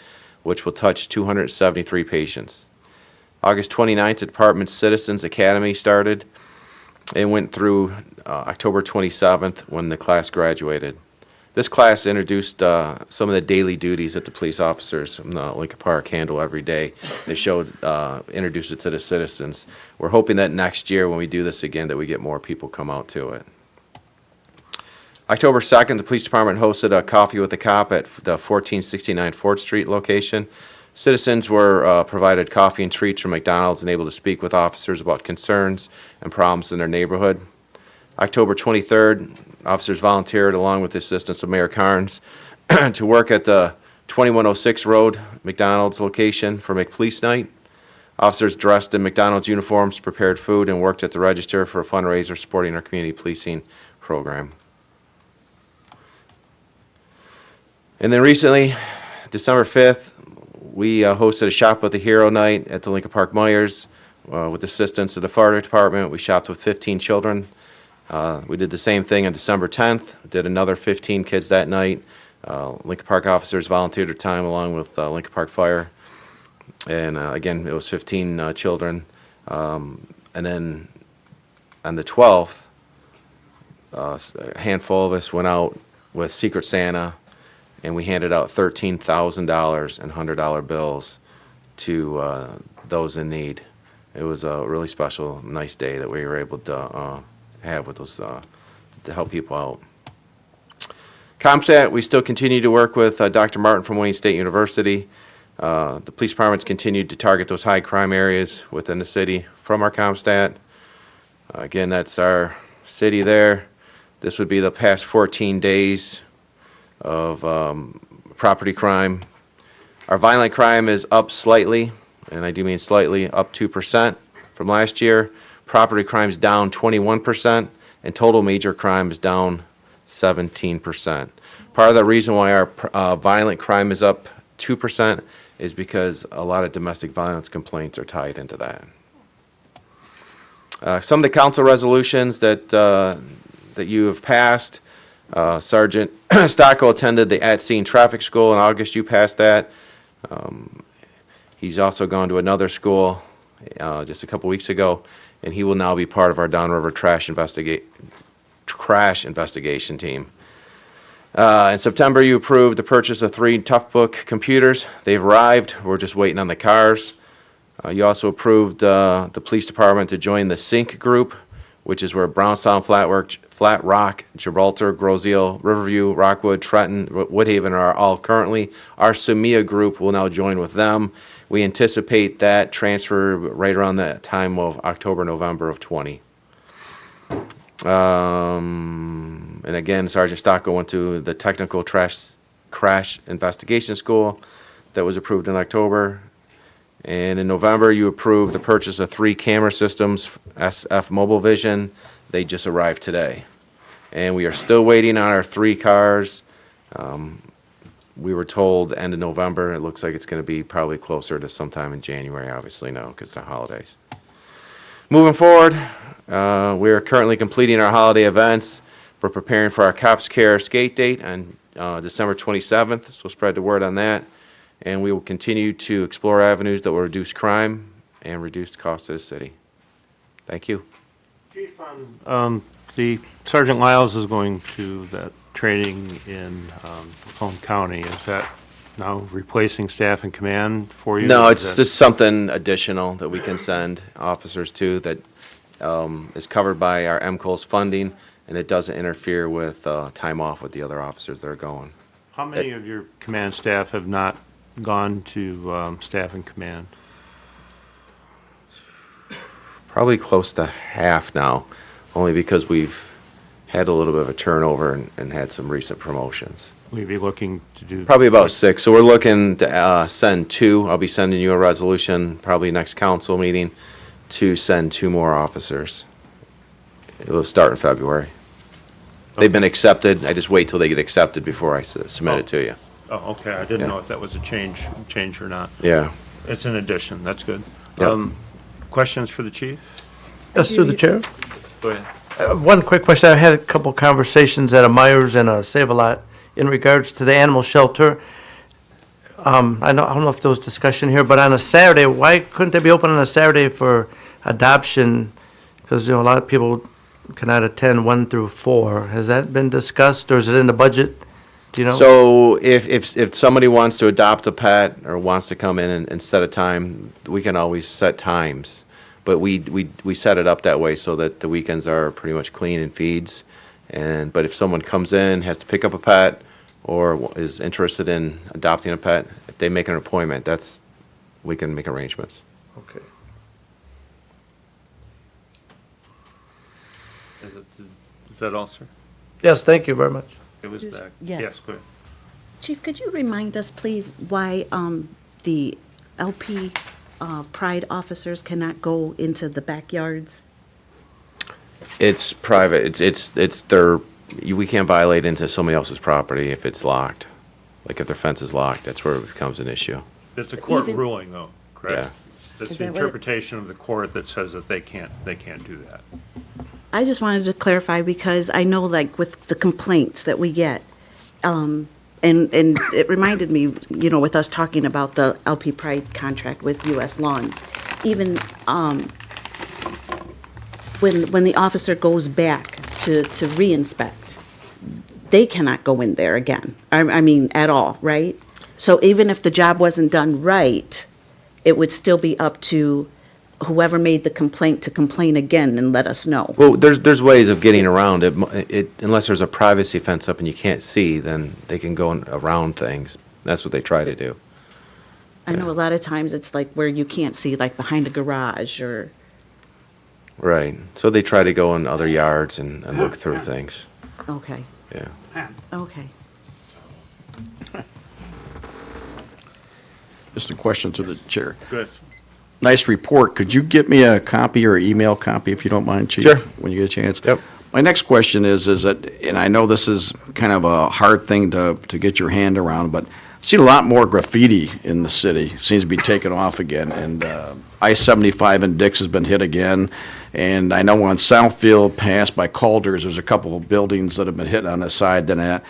which will touch 273 patients. August 29th, the department's Citizens Academy started. It went through October 27th when the class graduated. This class introduced some of the daily duties that the police officers from Lincoln Park handle every day. They introduced it to the citizens. We're hoping that next year when we do this again that we get more people come out to it. October 2nd, the police department hosted a coffee with the cop at the 1469 4th Street location. Citizens were provided coffee and treats from McDonald's and able to speak with officers about concerns and problems in their neighborhood. October 23rd, officers volunteered along with the assistance of Mayor Carnes to work at the 2106 Road McDonald's location for McPolice Night. Officers dressed in McDonald's uniforms prepared food and worked at the register for a fundraiser supporting our community policing program. And then recently, December 5th, we hosted a Shop with a Hero night at the Lincoln Park Myers with assistance of the fire department. We shopped with 15 children. We did the same thing on December 10th, did another 15 kids that night. Lincoln Park officers volunteered their time along with Lincoln Park Fire. And again, it was 15 children. And then on the 12th, a handful of us went out with Secret Santa, and we handed out $13,000 in $100 bills to those in need. It was a really special, nice day that we were able to have with those to help people out. CompStat, we still continue to work with Dr. Martin from Wayne State University. The police departments continued to target those high crime areas within the city from our CompStat. Again, that's our city there. This would be the past 14 days of property crime. Our violent crime is up slightly, and I do mean slightly, up 2% from last year. Property crime is down 21%, and total major crime is down 17%. Part of the reason why our violent crime is up 2% is because a lot of domestic violence complaints are tied into that. Some of the council resolutions that you have passed, Sergeant Stocko attended the at-scene traffic school in August. You passed that. He's also gone to another school just a couple weeks ago, and he will now be part of our downriver crash investigation team. In September, you approved the purchase of 3 Toughbook computers. They've arrived. We're just waiting on the cars. You also approved the police department to join the SYNC group, which is where Brownstown, Flat Rock, Gibraltar, Groseal, Riverview, Rockwood, Trenton, Woodhaven are all currently. Our SUMIA group will now join with them. We anticipate that transfer right around the time of October, November of '20. And again, Sergeant Stocko went to the technical crash investigation school that was approved in October. And in November, you approved the purchase of 3 camera systems, SF Mobile Vision. They just arrived today. And we are still waiting on our 3 cars. We were told end of November. It looks like it's going to be probably closer to sometime in January, obviously, no, because the holidays. Moving forward, we are currently completing our holiday events. We're preparing for our Cops Care skate date on December 27th, so spread the word on that. And we will continue to explore avenues that will reduce crime and reduce the cost of the city. Thank you. Chief, the Sergeant Lyles is going to that training in Macomb County. Is that now replacing staff and command for you? No, Is it's that- just something additional that we can send officers to that is covered by our MCOS funding, and it doesn't interfere with time off with the other officers that are going. How many of your command staff have not gone to staff and command? Probably close to half now, only because we've had a little bit of a turnover and had some recent promotions. We'd be looking to do. Probably about 6, so we're looking to send 2. I'll be sending you a resolution, probably next council meeting, to send 2 more officers. It will start in February. They've been accepted, I just wait till they get accepted before I submit it to you. Oh, okay, I didn't Yeah. know if that was a change or not. Yeah. It's an addition, that's good. Yep. Questions for the chief? Yes, through the chair. Go ahead. One quick question. I had a couple conversations at a Myers and a Save-A-Lot in regards to the animal shelter. I don't know if there was discussion here, but on a Saturday, why couldn't they be open on a Saturday for adoption? Because, a lot of people cannot attend 1 through 4. Has that been discussed, or is it in the budget? Do you know? So if somebody wants to adopt a pet or wants to come in and set a time, we can always set times. But we set it up that way so that the weekends are pretty much clean and feeds. But if someone comes in, has to pick up a pet, or is interested in adopting a pet, if they make an appointment, we can make arrangements. Okay. Is that all, sir? Yes, thank you very much. It was Yes. back. Yes. Go ahead. Chief, could you remind us, please, why the LP Pride officers cannot go into the backyards? It's private. It's their. We can't violate into somebody else's property if it's locked. Like if their fence is locked, that's where it becomes an issue. It's a court Even- ruling, though, correct? Yeah. That's Is the that what- interpretation of the court that says that they can't do that. I just wanted to clarify because I know like with the complaints that we get, and it reminded me, with us talking about the LP Pride contract with US Lawns, even when the officer goes back to re-inspect, they cannot go in there again. I mean, at all, right? So even if the job wasn't done right, it would still be up to whoever made the complaint to complain again and let us know. Well, there's ways of getting around it. Unless there's a privacy fence up and you can't see, then they can go around things. That's what they try to do. I know a lot of times it's like where you can't see, like behind a garage or, Right. So they try to go in other yards and look through things. Okay, Yeah. okay. Just a question to the chair. Good. Nice report. Could you get me a copy or email copy if you don't mind, Chief? Sure. When you get a chance? Yep. My next question is that, and I know this is kind of a hard thing to get your hand around, but I've seen a lot more graffiti in the city. Seems to be taking off again. And I-75 in Dix has been hit again. And I know on Southfield past by Calder's, there's a couple of buildings that have been hit on the side than that.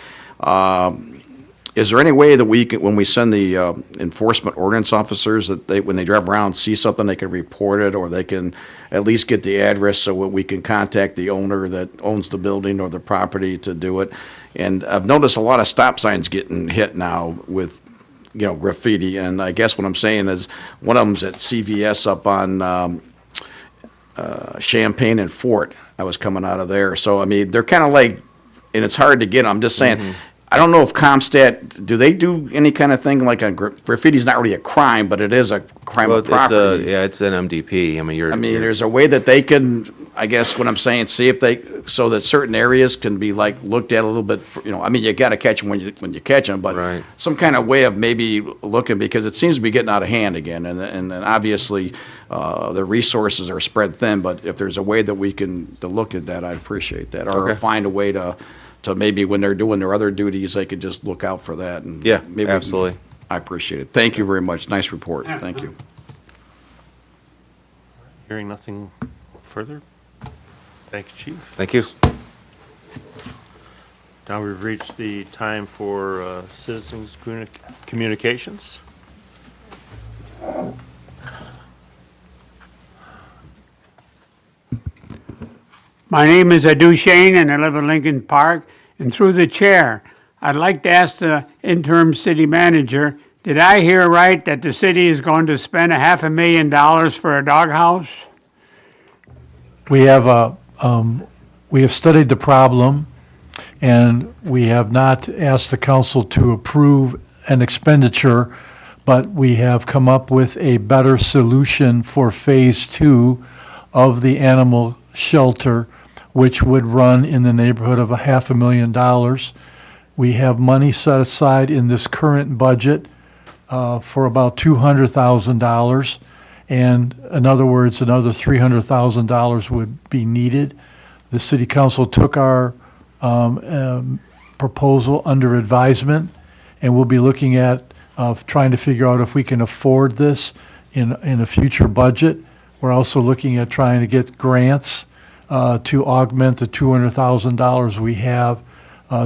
Is there any way that we can, when we send the enforcement ordinance officers, that they, when they drive around, see something, they can report it, or they can at least get the address so we can contact the owner that owns the building or the property to do it? And I've noticed a lot of stop signs getting hit now with, graffiti. And I guess what I'm saying is one of them's at CVS up on Champaign and Fort. I was coming out of there. So, I mean, they're kind of like, and it's hard to get. I'm just saying, I don't know if Comstat, do they do any kind of thing like graffiti's not really a crime, but it is a crime of property. It's an MDP. I mean, There's a way that they can, I guess what I'm saying, see if they, so that certain areas can be like looked at a little bit, you got to catch them when you catch them, but some kind of way of maybe looking, because it seems to be getting out of hand again, and obviously the resources are spread thin, but if there's a way that we can to look at that, I'd appreciate that, or find a way to maybe when they're doing their other duties, they could just look out for that. And Yeah, maybe absolutely. I appreciate it. Thank you very much. Nice report. Thank you. Hearing nothing further? Thank you, Chief. Thank you. Now we've reached the time for citizens' communications. My name is Adu Shane, and I live in Lincoln Park. And through the chair, I'd like to ask the interim city manager, did I hear right that the city is going to spend $500,000 for a doghouse? We have studied the problem, and we have not asked the council to approve an expenditure, but we have come up with a better solution for Phase 2 of the animal shelter, which would run in the neighborhood of $500,000. We have money set aside in this current budget for about $200,000. And in other words, another $300,000 would be needed. The city council took our proposal under advisement, and we'll be looking at trying to figure out if we can afford this in a future budget. We're also looking at trying to get grants to augment the $200,000 we have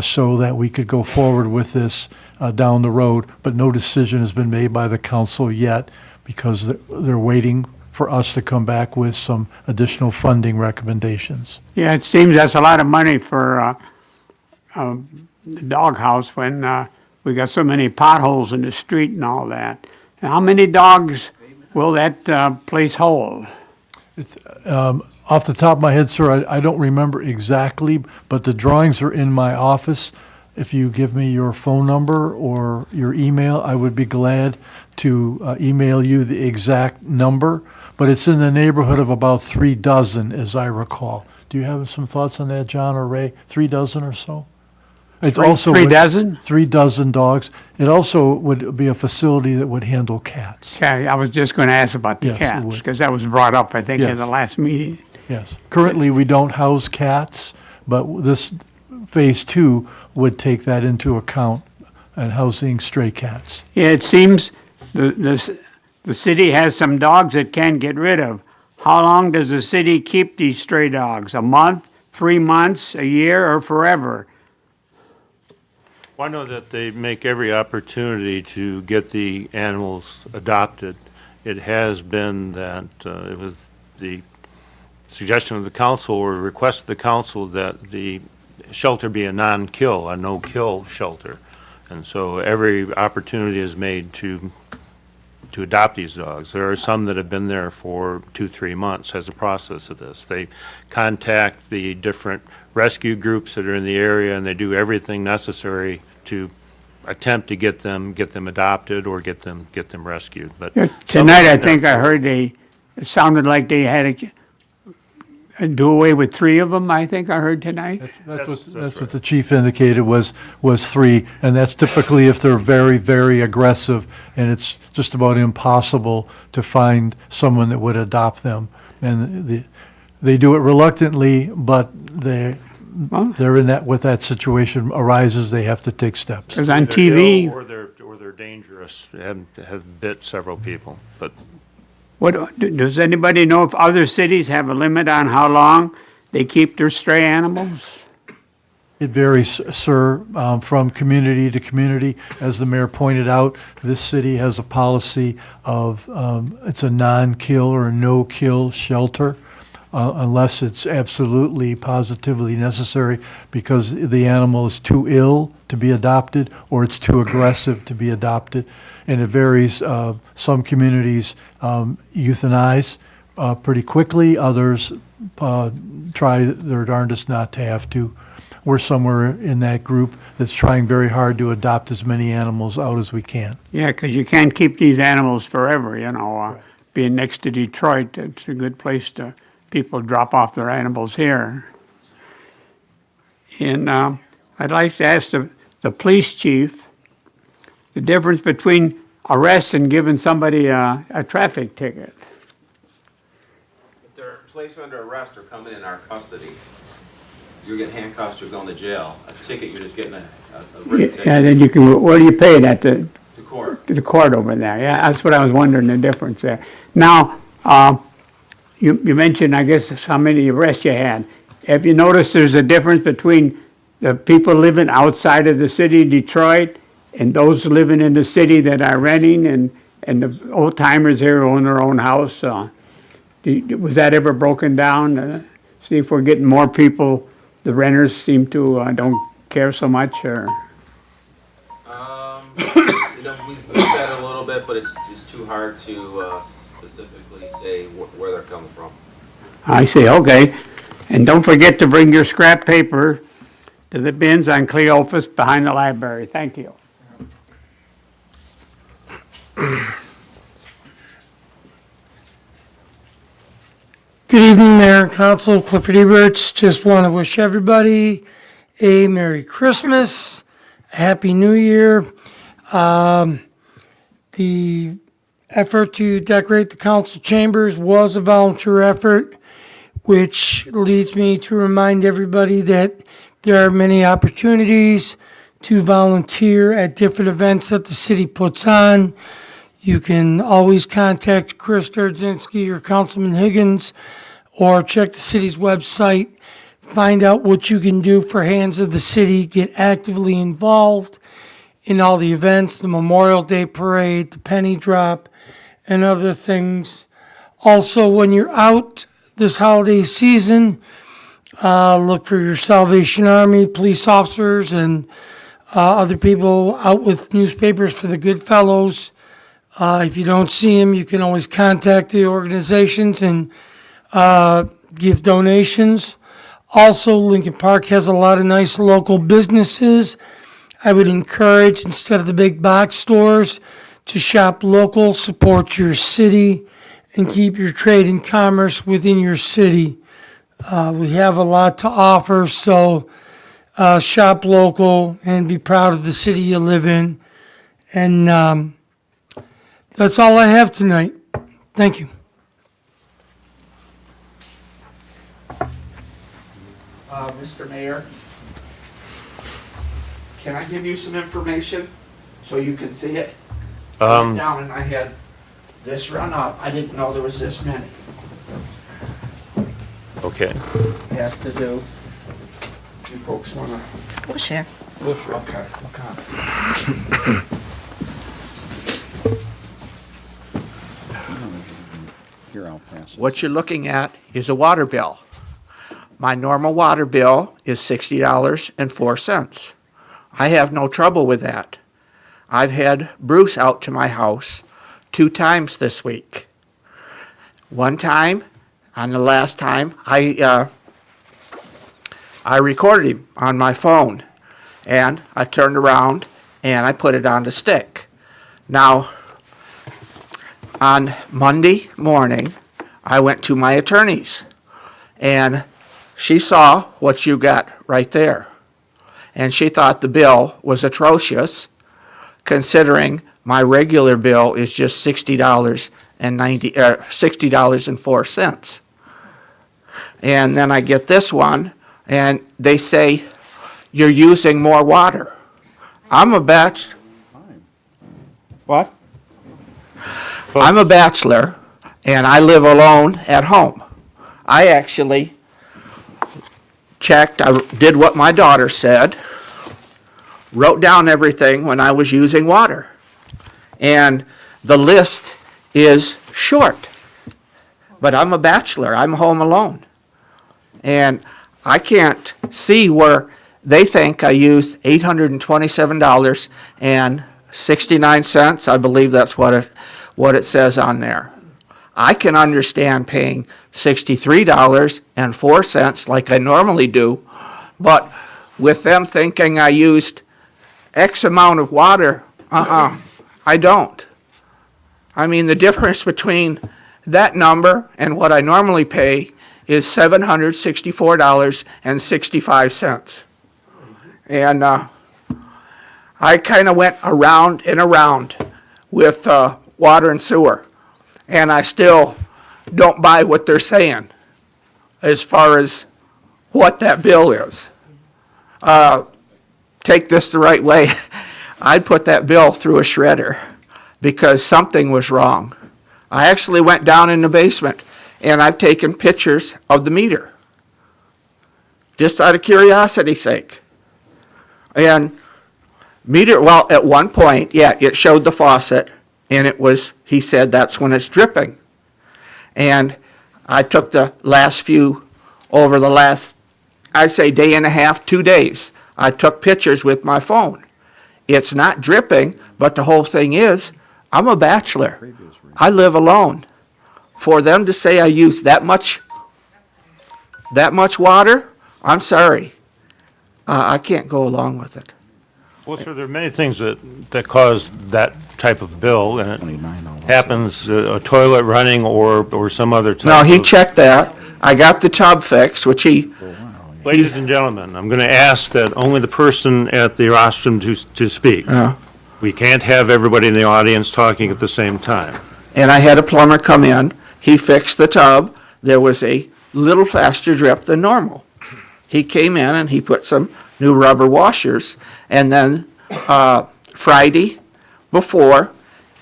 so that we could go forward with this down the road. But no decision has been made by the council yet because they're waiting for us to come back with some additional funding recommendations. Yeah, it seems that's a lot of money for the doghouse when we got so many potholes in the street and all that. And how many dogs will that place hold? Off the top of my head, sir, I don't remember exactly, but the drawings are in my office. If you give me your phone number or your email, I would be glad to email you the exact number, but it's in the neighborhood of about 36, as I recall. Do you have some thoughts on that, John or Ray? 36 or so? It's also 36? 36 dogs. It also would be a facility that would handle cats. Okay, I was just going to ask about the Yes, it cats, would. because that was brought up, I think, in Yes. the last meeting. Yes. Currently, we don't house cats, but this Phase 2 would take that into account and housing stray cats. Yeah, it seems the city has some dogs it can't get rid of. How long does the city keep these stray dogs? A month, 3 months, a year, or forever? Well, I know that they make every opportunity to get the animals adopted. It has been that it was the suggestion of the council or request of the council that the shelter be a non-kill, a no-kill shelter. And so every opportunity is made to adopt these dogs. There are some that have been there for 2-3 months as a process of this. They contact the different rescue groups that are in the area, and they do everything necessary to attempt to get them adopted or get them rescued. But Tonight, I think I heard it sounded like they had do away with 3 of them, I think I heard tonight. That's what the chief indicated was 3, and that's typically if they're very, very aggressive, and it's just about impossible to find someone that would adopt them. And they do it reluctantly, but they're in that, with that situation arises, they have to take steps. Because on They're TV, ill or they're dangerous, have bit several people, but does anybody know if other cities have a limit on how long they keep their stray animals? It varies, sir, from community to community. As the mayor pointed out, this city has a policy of, it's a non-kill or no-kill shelter, unless it's absolutely positively necessary because the animal is too ill to be adopted or it's too aggressive to be adopted. And it varies. Some communities euthanize pretty quickly. Others try their darndest not to have to. We're somewhere in that group that's trying very hard to adopt as many animals out as we can. Yeah, because you can't keep these animals forever, you know. Being next to Detroit, it's a good place to, people drop off their animals here. And I'd like to ask the police chief the difference between arrest and giving somebody a traffic ticket. If they're placed under arrest or coming in our custody, you're getting handcuffed, you're going to jail. A ticket, you're just getting a written ticket. Yeah, then you can, where do you pay it at? To court. To the court over there. Yeah, that's what I was wondering, the difference there. Now, you mentioned, I guess, how many arrests you had. Have you noticed there's a difference between the people living outside of the city of Detroit and those living in the city that are renting and the old timers here who own their own house? Was that ever broken down? See if we're getting more people, the renters seem to don't care so much, or? We've said a little bit, but it's just too hard to specifically say where they're coming from. I see, okay. And don't forget to bring your scrap paper to the bins on Cleophas behind the library. Thank you. Good evening, Mayor and Council. Clifford Eberts. Just want to wish everybody a Merry Christmas, a Happy New Year. The effort to decorate the council chambers was a volunteer effort, which leads me to remind everybody that there are many opportunities to volunteer at different events that the city puts on. You can always contact Chris Gardzinski or Councilman Higgins, or check the city's website, find out what you can do for Hands of the City, get actively involved in all the events, the Memorial Day Parade, the penny drop, and other things. Also, when you're out this holiday season, look for your Salvation Army, police officers, and other people out with newspapers for the Good Fellows. If you don't see them, you can always contact the organizations and give donations. Also, Lincoln Park has a lot of nice local businesses. I would encourage, instead of the big box stores, to shop local, support your city, and keep your trade and commerce within your city. We have a lot to offer, so shop local and be proud of the city you live in. And that's all I have tonight. Thank you. Mr. Mayor, can I give you some information so you can see it? I went down and I had this run up. I didn't know there was this many. Okay. Have to do. You folks wanna? We'll share. We'll share. Okay. Here, I'll pass it. What you're looking at is a water bill. My normal water bill is $60.04. I have no trouble with that. I've had Bruce out to my house 2 times this week. One time, on the last time, I recorded him on my phone, and I turned around and I put it on the stick. Now, on Monday morning, I went to my attorney's, and she saw what you got right there. And she thought the bill was atrocious, considering my regular bill is just $60.04. And then I get this one, and they say, you're using more water. I'm a What? I'm a bachelor, and I live alone at home. I actually checked, I did what my daughter said, wrote down everything when I was using water. And the list is short. But I'm a bachelor, I'm home alone. And I can't see where they think I used $827.69. I believe that's what it says on there. I can understand paying $63.04 like I normally do, but with them thinking I used X amount of water, I don't. I mean, the difference between that number and what I normally pay is $764.65. And I kind of went around and around with water and sewer, and I still don't buy what they're saying as far as what that bill is. Take this the right way. I'd put that bill through a shredder because something was wrong. I actually went down in the basement, and I've taken pictures of the meter, just out of curiosity's sake. And meter, well, at one point, yeah, it showed the faucet, and it was, he said, that's when it's dripping. And I took the last few, over the last, I'd say day and a half, 2 days, I took pictures with my phone. It's not dripping, but the whole thing is, I'm a bachelor. I live alone. For them to say I use that much water, I'm sorry. I can't go along with it. Well, sir, there are many things that cause that type of bill, and it happens, a toilet running or some other type. No, he checked that. I got the tub fixed, which he... Ladies and gentlemen, I'm going to ask that only the person at the rostrum to speak. We can't have everybody in the audience talking at the same time. And I had a plumber come in. He fixed the tub. There was a little faster drip than normal. He came in and he put some new rubber washers. And then Friday before,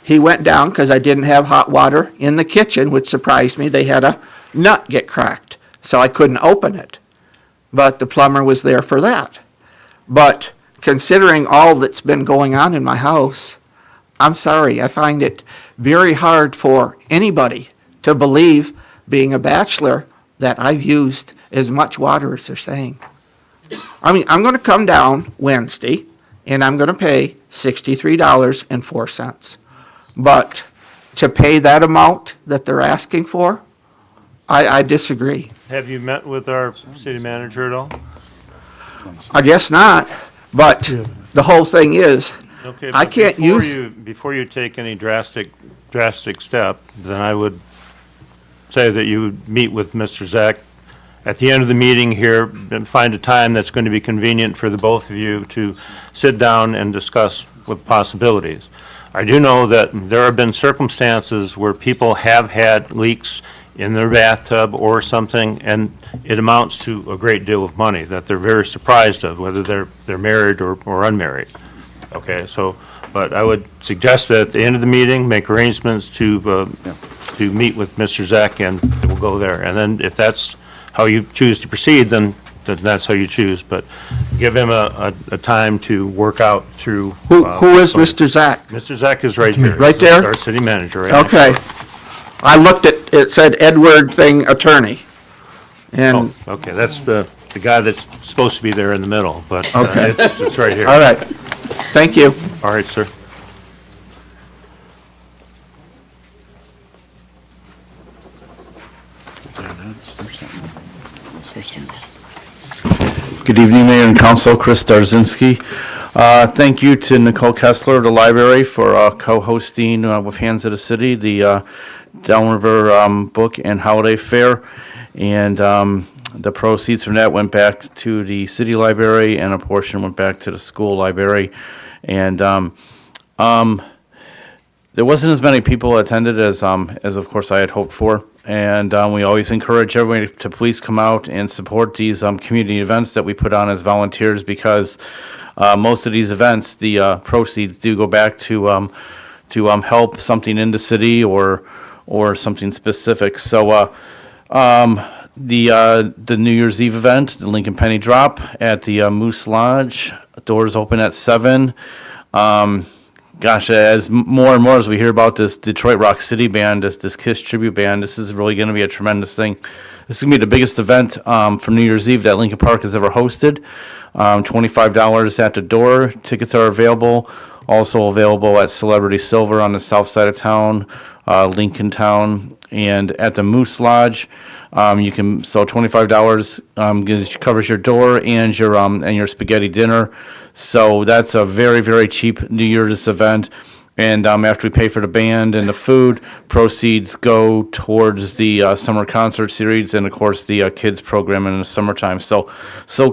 he went down because I didn't have hot water in the kitchen, which surprised me. They had a nut get cracked, so I couldn't open it. But the plumber was there for that. But considering all that's been going on in my house, I'm sorry, I find it very hard for anybody to believe, being a bachelor, that I've used as much water as they're saying. I mean, I'm going to come down Wednesday, and I'm going to pay $63.04. But to pay that amount that they're asking for, I disagree. Have you met with our city manager at all? I guess not, but the whole thing is, Okay, I but can't use... Before you take any drastic step, then I would say that you would meet with Mr. Zach at the end of the meeting here and find a time that's going to be convenient for the both of you to sit down and discuss with possibilities. I do know that there have been circumstances where people have had leaks in their bathtub or something, and it amounts to a great deal of money that they're very surprised of, whether they're married or unmarried. Okay, so, but I would suggest that at the end of the meeting, make arrangements to meet with Mr. Zach, and we'll go there. And then if that's how you choose to proceed, then that's how you choose. But give him a time to work out through. Who is Mr. Zach? Mr. Zach is right here. Right there? Our city manager, right? Okay. I looked at, it said Edward Thing Attorney. And, Okay, that's the guy that's supposed to be there in the middle, but Okay. it's right here. all right. Thank you. All right, sir. Good evening, Mayor and Council. Chris Darzinski. Thank you to Nicole Kessler of the library for co-hosting with Hands of the City, the Downriver Book and Holiday Fair. And the proceeds from that went back to the city library, and a portion went back to the school library. And there wasn't as many people attended as of course I had hoped for. And we always encourage everybody to please come out and support these community events that we put on as volunteers, because most of these events, the proceeds do go back to help something in the city or something specific. So the New Year's Eve event, the Lincoln Penny Drop at the Moose Lodge, doors open at 7. Gosh, as more and more as we hear about this Detroit Rock City Band, this KISS tribute band, this is really going to be a tremendous thing. This is going to be the biggest event for New Year's Eve that Lincoln Park has ever hosted. $25 at the door. Tickets are available. Also available at Celebrity Silver on the south side of town, Lincoln Town, and at the Moose Lodge. You can, so $25 covers your door and your spaghetti dinner. So that's a very, very cheap New Year's event. And after we pay for the band and the food, proceeds go towards the summer concert series and, of course, the kids program in the summertime. So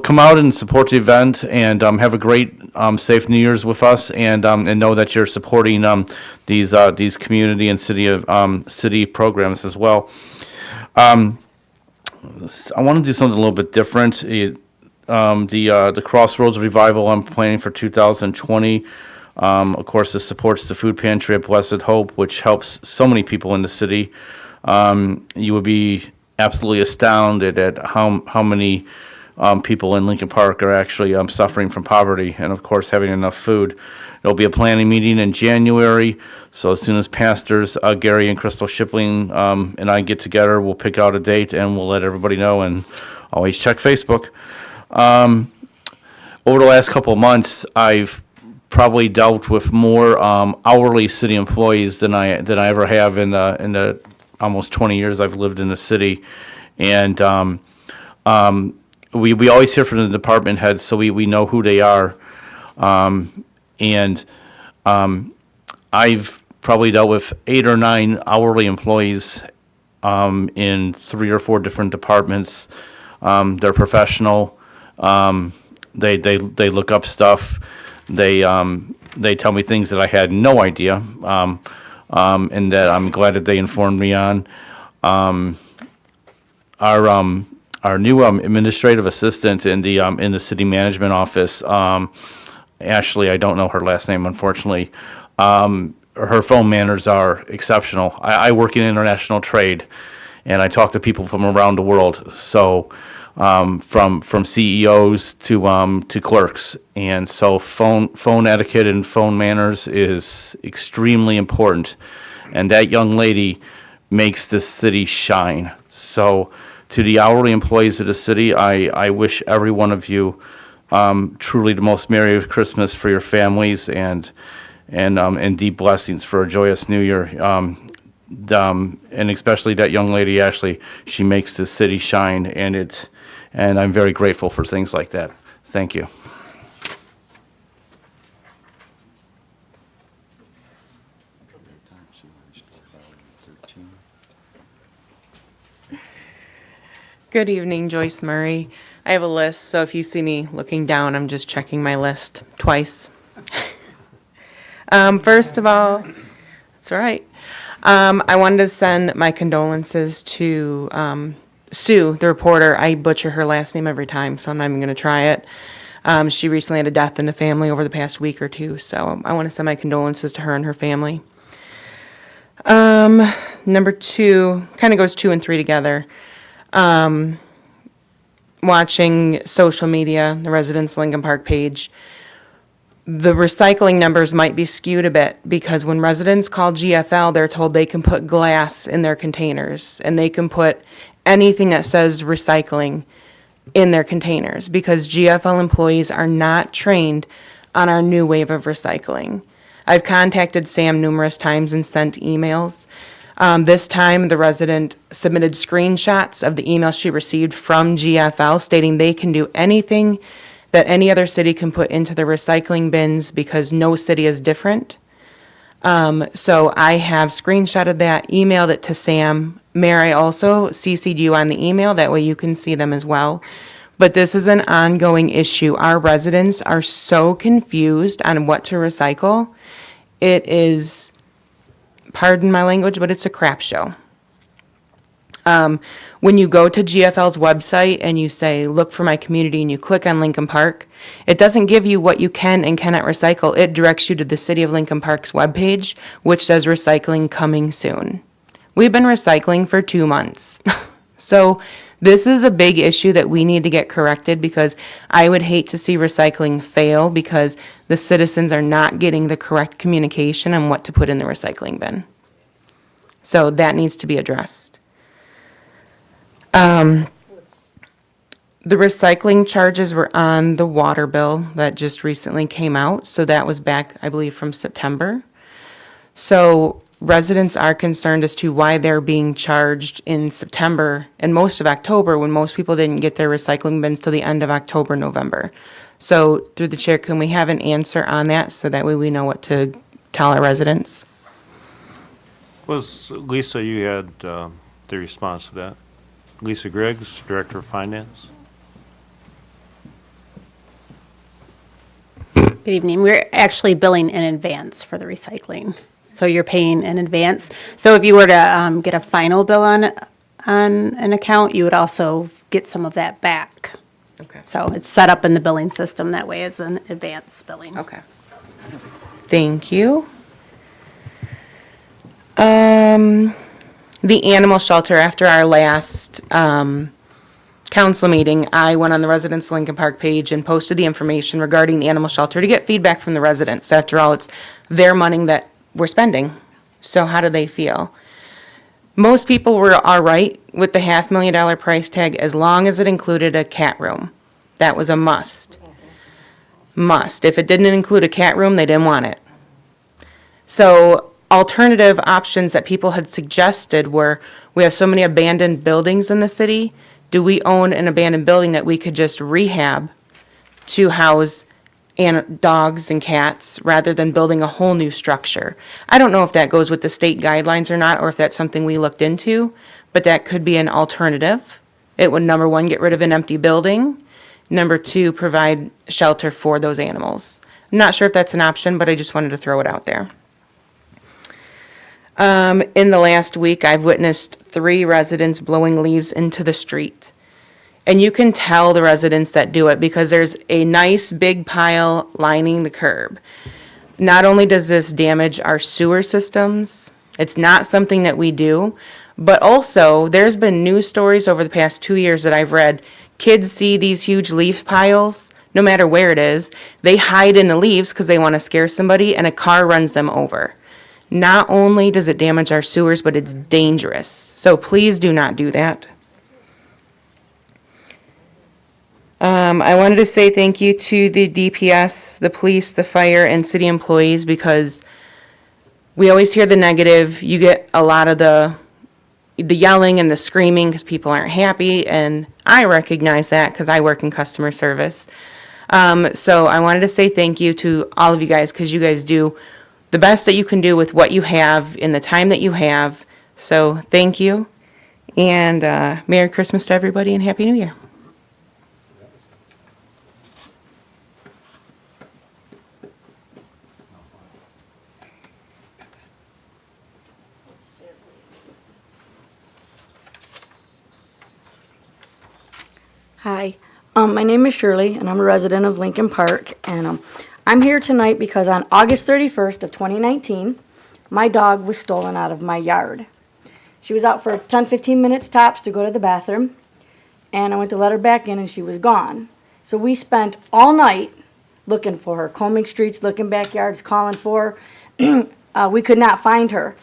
come out and support the event, and have a great, safe New Year's with us, and know that you're supporting these community and city programs as well. I want to do something a little bit different. The Crossroads Revival I'm planning for 2020. Of course, this supports the food pantry at Blessed Hope, which helps so many people in the city. You would be absolutely astounded at how many people in Lincoln Park are actually suffering from poverty, and of course having enough food. There'll be a planning meeting in January, so as soon as pastors Gary and Crystal Shipling and I get together, we'll pick out a date and we'll let everybody know, and always check Facebook. Over the last couple of months, I've probably dealt with more hourly city employees than I ever have in the almost 20 years I've lived in the city, and we always hear from the department heads, so we know who they are, and I've probably dealt with 8 or 9 hourly employees in 3 or 4 different departments. They're professional. They look up stuff. They tell me things that I had no idea, and that I'm glad that they informed me on. Our new administrative assistant in the city management office, Ashley, I don't know her last name, unfortunately. Her phone manners are exceptional. I work in international trade, and I talk to people from around the world. So. From CEOs to clerks, and so phone etiquette and phone manners is extremely important, and that young lady makes this city shine. So to the hourly employees of the city, I wish every one of you truly the most Merry Christmas for your families, and deep blessings for a joyous New Year. And especially that young lady, Ashley, she makes this city shine, and I'm very grateful for things like that. Thank you. Good evening, Joyce Murray. I have a list, so if you see me looking down, I'm just checking my list twice. First of all, that's all right. I wanted to send my condolences to Sue, the reporter. I butcher her last name every time, so I'm not even going to try it. She recently had a death in the family over the past week or two, so I want to send my condolences to her and her family. Number 2, kind of goes 2 and 3 together. Watching social media, the Residents Lincoln Park page, the recycling numbers might be skewed a bit, because when residents call GFL, they're told they can put glass in their containers, and they can put anything that says recycling in their containers, because GFL employees are not trained on our new wave of recycling. I've contacted Sam numerous times and sent emails. This time, the resident submitted screenshots of the email she received from GFL stating they can do anything that any other city can put into the recycling bins, because no city is different. So I have screenshotted that, emailed it to Sam, Mayor, I also CC'd you on the email, that way you can see them as well. But this is an ongoing issue. Our residents are so confused on what to recycle. It is, pardon my language, but it's a crap show. When you go to GFL's website and you say, look for my community, and you click on Lincoln Park, it doesn't give you what you can and cannot recycle. It directs you to the City of Lincoln Park's webpage, which says recycling coming soon. We've been recycling for 2 months. So this is a big issue that we need to get corrected, because I would hate to see recycling fail because the citizens are not getting the correct communication on what to put in the recycling bin. So that needs to be addressed. The recycling charges were on the water bill that just recently came out, so that was back, I believe, from September. So residents are concerned as to why they're being charged in September and most of October, when most people didn't get their recycling bins till the end of October, November. So through the chair, can we have an answer on that, so that way we know what to tell our residents? Lisa, you had the response to that. Lisa Griggs, Director of Finance. Good evening. We're actually billing in advance for the recycling. So you're paying in advance. So if you were to get a final bill on an account, you would also get some of that back. Okay. So it's set up in the billing system that way as an advance billing. Okay. Thank you. The animal shelter, after our last council meeting, I went on the Residents of Lincoln Park page and posted the information regarding the animal shelter to get feedback from the residents. After all, it's their money that we're spending. So how do they feel? Most people were all right with the $500,000 price tag as long as it included a cat room. That was a must. Must. If it didn't include a cat room, they didn't want it. So alternative options that people had suggested were, we have so many abandoned buildings in the city. Do we own an abandoned building that we could just rehab to house dogs and cats rather than building a whole new structure? I don't know if that goes with the state guidelines or not, or if that's something we looked into, but that could be an alternative. It would, number one, get rid of an empty building. Number two, provide shelter for those animals. I'm not sure if that's an option, but I just wanted to throw it out there. In the last week, I've witnessed 3 residents blowing leaves into the street. And you can tell the residents that do it because there's a nice big pile lining the curb. Not only does this damage our sewer systems, it's not something that we do, but also there's been news stories over the past 2 years that I've read. Kids see these huge leaf piles, no matter where it is, they hide in the leaves because they want to scare somebody, and a car runs them over. Not only does it damage our sewers, but it's dangerous. So please do not do that. I wanted to say thank you to the DPS, the police, the fire, and city employees, because we always hear the negative. You get a lot of the yelling and the screaming because people aren't happy, and I recognize that because I work in customer service. So I wanted to say thank you to all of you guys, because you guys do the best that you can do with what you have in the time that you have. So thank you, and Merry Christmas to everybody, and Happy New Year. Hi, my name is Shirley, and I'm a resident of Lincoln Park, and I'm here tonight because on August 31st of 2019, my dog was stolen out of my yard. She was out for 10-15 minutes tops to go to the bathroom, and I went to let her back in, and she was gone. So we spent all night looking for her, combing streets, looking backyards, calling for her. We could not find her.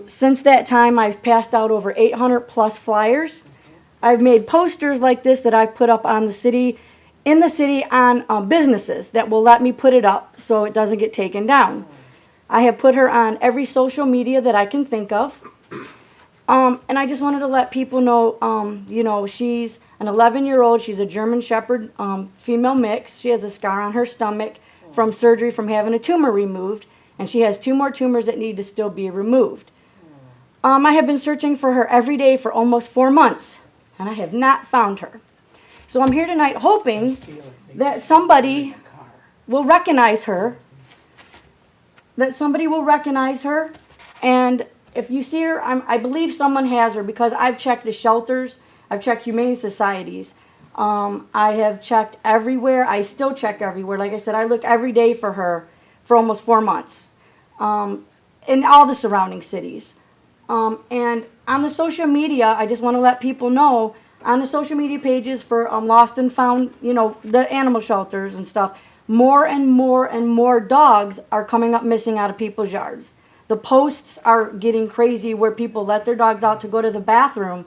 Since that time, I've passed out over 800 plus flyers. I've made posters like this that I've put up on the city, in the city on businesses that will let me put it up so it doesn't get taken down. I have put her on every social media that I can think of. And I just wanted to let people know, you know, she's an 11-year-old. She's a German Shepherd female mix. She has a scar on her stomach from surgery from having a tumor removed. And she has 2 more tumors that need to still be removed. I have been searching for her every day for almost 4 months, and I have not found her. So I'm here tonight hoping that somebody will recognize her, and if you see her, I believe someone has her because I've checked the shelters, I've checked humane societies, I have checked everywhere, I still check everywhere. Like I said, I look every day for her for almost 4 months, in all the surrounding cities. And on the social media, I just want to let people know, on the social media pages for lost and found, the animal shelters and stuff, more and more dogs are coming up missing out of people's yards. The posts are getting crazy where people let their dogs out to go to the bathroom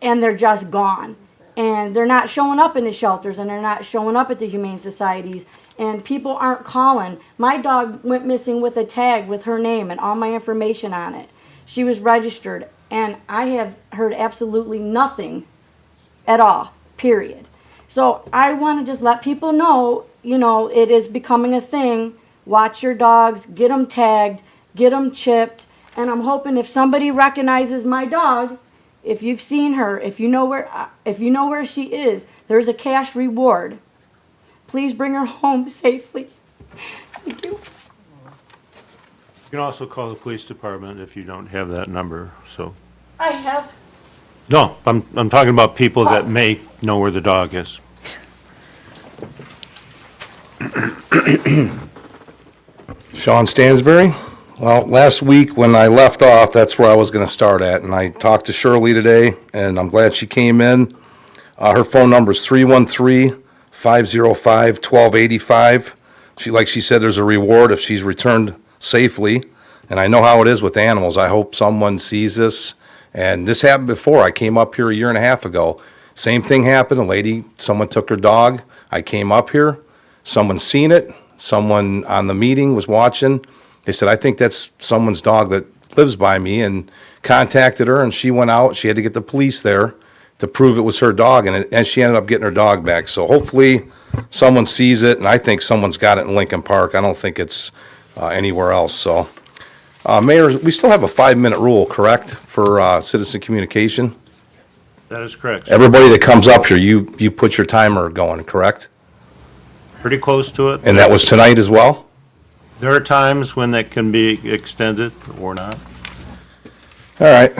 and they're just gone. And they're not showing up in the shelters and they're not showing up at the humane societies. And people aren't calling. My dog went missing with a tag with her name and all my information on it. She was registered, and I have heard absolutely nothing at all, period. So I want to just let people know, it is becoming a thing. Watch your dogs, get them tagged, get them chipped, and I'm hoping if somebody recognizes my dog, if you've seen her, if you know where she is, there's a cash reward. Please bring her home safely. Thank you. You can also call the police department if you don't have that number, so. I have. No, I'm talking about people that may know where the dog is. Sean Stansberry. Well, last week when I left off, that's where I was going to start at, and I talked to Shirley today, and I'm glad she came in. Her phone number is 313-505-1285. Like she said, there's a reward if she's returned safely, and I know how it is with animals. I hope someone sees this, and this happened before. I came up here a year and a half ago. Same thing happened. Someone took her dog. I came up here. Someone seen it. Someone on the meeting was watching. They said, I think that's someone's dog that lives by me, and contacted her, and she went out. She had to get the police there to prove it was her dog, and she ended up getting her dog back. So hopefully someone sees it, and I think someone's got it in Lincoln Park. I don't think it's anywhere else. So, Mayor, we still have a 5-minute rule, correct, for citizen communication? That is correct. Everybody that comes up here, you put your timer going, correct? Pretty close to it. And that was tonight as well? There are times when that can be extended or not. All right.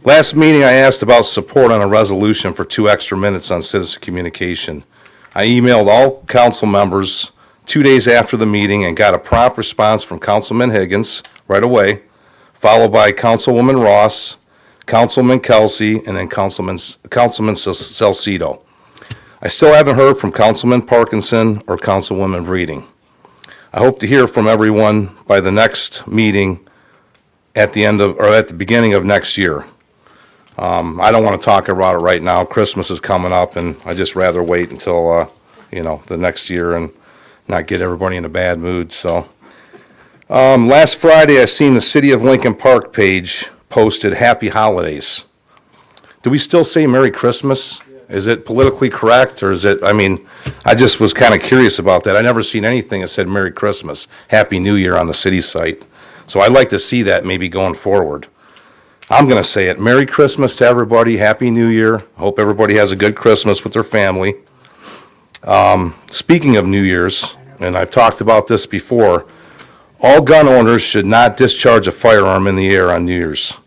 Last meeting, I asked about support on a resolution for 2 extra minutes on citizen communication. I emailed all council members 2 days after the meeting and got a prompt response from Councilman Higgins right away, followed by Councilwoman Ross, Councilman Kelsey, and then Councilman Salcido. I still haven't heard from Councilman Parkinson or Councilwoman Breeding. I hope to hear from everyone by the next meeting at the beginning of next year. I don't want to talk about it right now. Christmas is coming up, and I just rather wait until, the next year and not get everybody in a bad mood, so. Last Friday, I seen the City of Lincoln Park page posted Happy Holidays. Do we still say Merry Christmas? Is it politically correct, or is it, I just was kind of curious about that. I never seen anything that said Merry Christmas, Happy New Year on the city site. So I'd like to see that maybe going forward. I'm going to say it. Merry Christmas to everybody. Happy New Year. Hope everybody has a good Christmas with their family. Speaking of New Year's, and I've talked about this before, all gun owners should not discharge a firearm in the air on New Year's.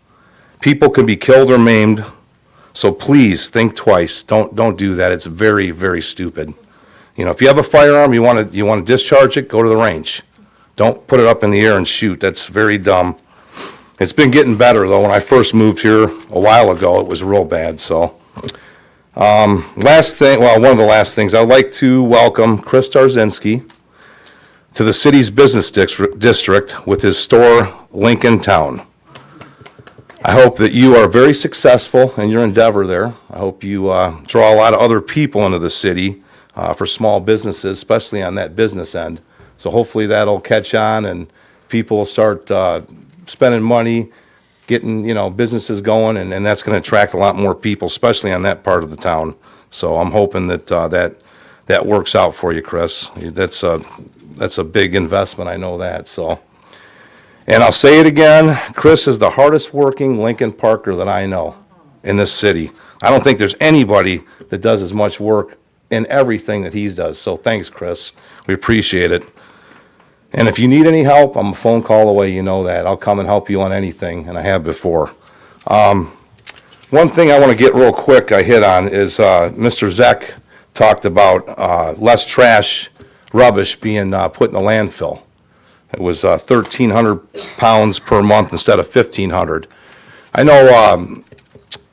People can be killed or maimed, so please think twice. Don't do that. It's very, very stupid. If you have a firearm, you want to discharge it, go to the range. Don't put it up in the air and shoot. That's very dumb. It's been getting better, though. When I first moved here a while ago, it was real bad, so. One of the last things, I'd like to welcome Chris Tarzinski to the city's business district with his store, Lincoln Town. I hope that you are very successful in your endeavor there. I hope you draw a lot of other people into the city for small businesses, especially on that business end. So hopefully that'll catch on and people will start spending money, getting, businesses going, and that's going to attract a lot more people, especially on that part of the town. So I'm hoping that that works out for you, Chris. That's a big investment, I know that, so. And I'll say it again, Chris is the hardest working Lincoln Parker that I know in this city. I don't think there's anybody that does as much work in everything that he does. So thanks, Chris. We appreciate it. And if you need any help, I'm a phone call away, you know that. I'll come and help you on anything, and I have before. One thing I want to get real quick I hit on is Mr. Zeck talked about less trash, rubbish being put in the landfill. It was 1,300 pounds per month instead of 1,500. I know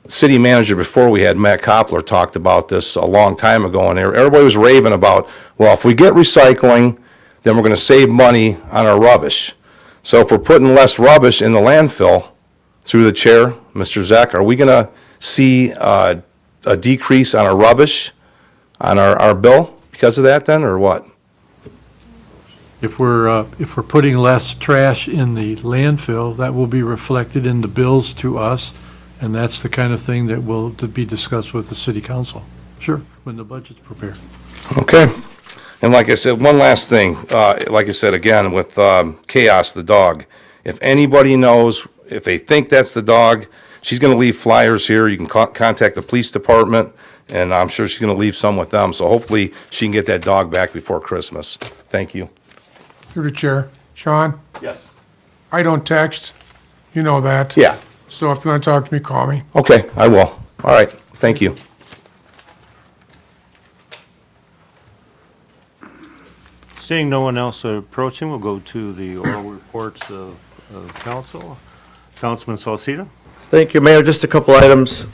city manager before we had Matt Koppler talked about this a long time ago, and everybody was raving about, well, if we get recycling, then we're going to save money on our rubbish. So if we're putting less rubbish in the landfill, through the chair, Mr. Zeck, are we going to see a decrease on our rubbish, on our bill because of that then, or what? If we're putting less trash in the landfill, that will be reflected in the bills to us, and that's the kind of thing that will to be discussed with the city council. Sure, when the budget's prepared. Okay. And like I said, one last thing, like I said, again, with Chaos the dog, if anybody knows, if they think that's the dog, she's going to leave flyers here. You can contact the police department, and I'm sure she's going to leave some with them. So hopefully she can get that dog back before Christmas. Thank you. Through the chair. Sean, Yes. I don't text. You know that. Yeah. So if you want to talk to me, call me. Okay, I will. All right, thank you. Seeing no one else approaching, we'll go to the oral reports of council. Councilman Salcedo? Thank you, Mayor. Just a couple items.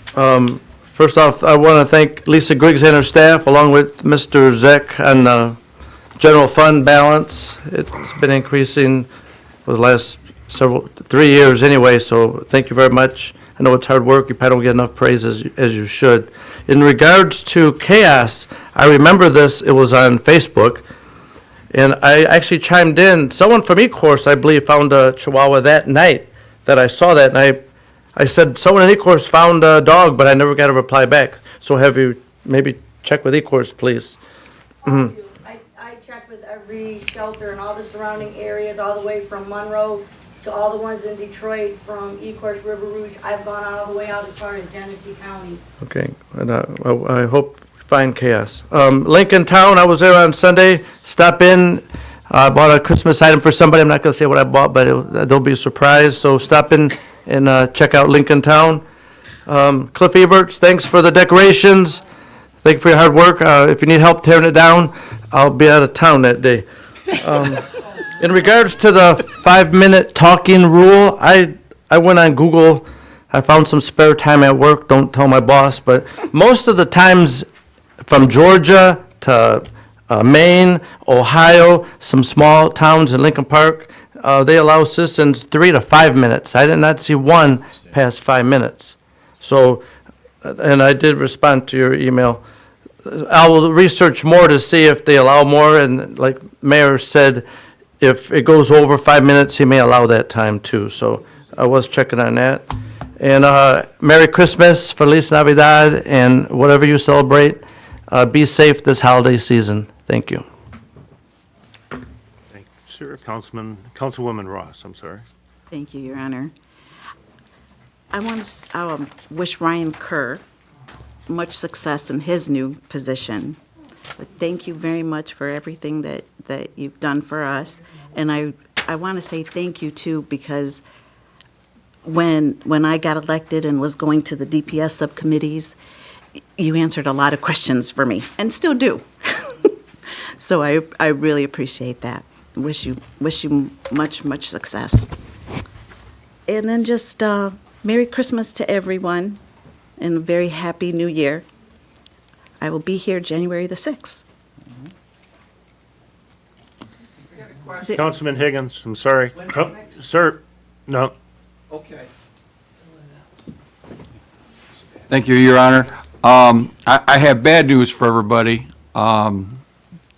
First off, I want to thank Lisa Griggs and her staff, along with Mr. Zeck, on the general fund balance. It's been increasing for the last 3 years anyway, so thank you very much. I know it's hard work. You probably don't get enough praise as you should. In regards to Chaos, I remember this, it was on Facebook, and I actually chimed in. Someone from eCourse, I believe, found a Chihuahua that night that I saw that, and I said, someone in eCourse found a dog, but I never got a reply back. So have you maybe check with eCourse, please? I check with every shelter in all the surrounding areas, all the way from Monroe to all the ones in Detroit, from eCourse, River Rouge. I've gone all the way out as far as Genesee County. Okay, and I hope you find Chaos. Lincoln Town, I was there on Sunday, stop in, bought a Christmas item for somebody. I'm not gonna say what I bought, but they'll be surprised, so stop in and check out Lincoln Town. Cliff Eberts, thanks for the decorations. Thank you for your hard work. If you need help tearing it down, I'll be out of town that day. In regards to the 5-minute talking rule, I went on Google. I found some spare time at work. Don't tell my boss, but most of the times from Georgia to Maine, Ohio, some small towns in Lincoln Park, they allow citizens 3 to 5 minutes. I did not see one past 5 minutes. So, and I did respond to your email. I will research more to see if they allow more, and like Mayor said, if it goes over 5 minutes, he may allow that time too. So I was checking on that. And Merry Christmas, Feliz Navidad, and whatever you celebrate, be safe this holiday season. Thank you. Thank you, sir. Councilwoman Ross, I'm sorry. Thank you, Your Honor. I want to wish Ryan Kerr much success in his new position. But thank you very much for everything that you've done for us. And I want to say thank you, too, because when I got elected and was going to the DPS subcommittees, you answered a lot of questions for me, and still do. So I really appreciate that. Wish you much success. And then just Merry Christmas to everyone, and a very happy New Year. I will be here January the 6th. Councilman Higgins, I'm sorry. Oh, sir, no. Okay. Thank you, Your Honor. I have bad news for everybody. The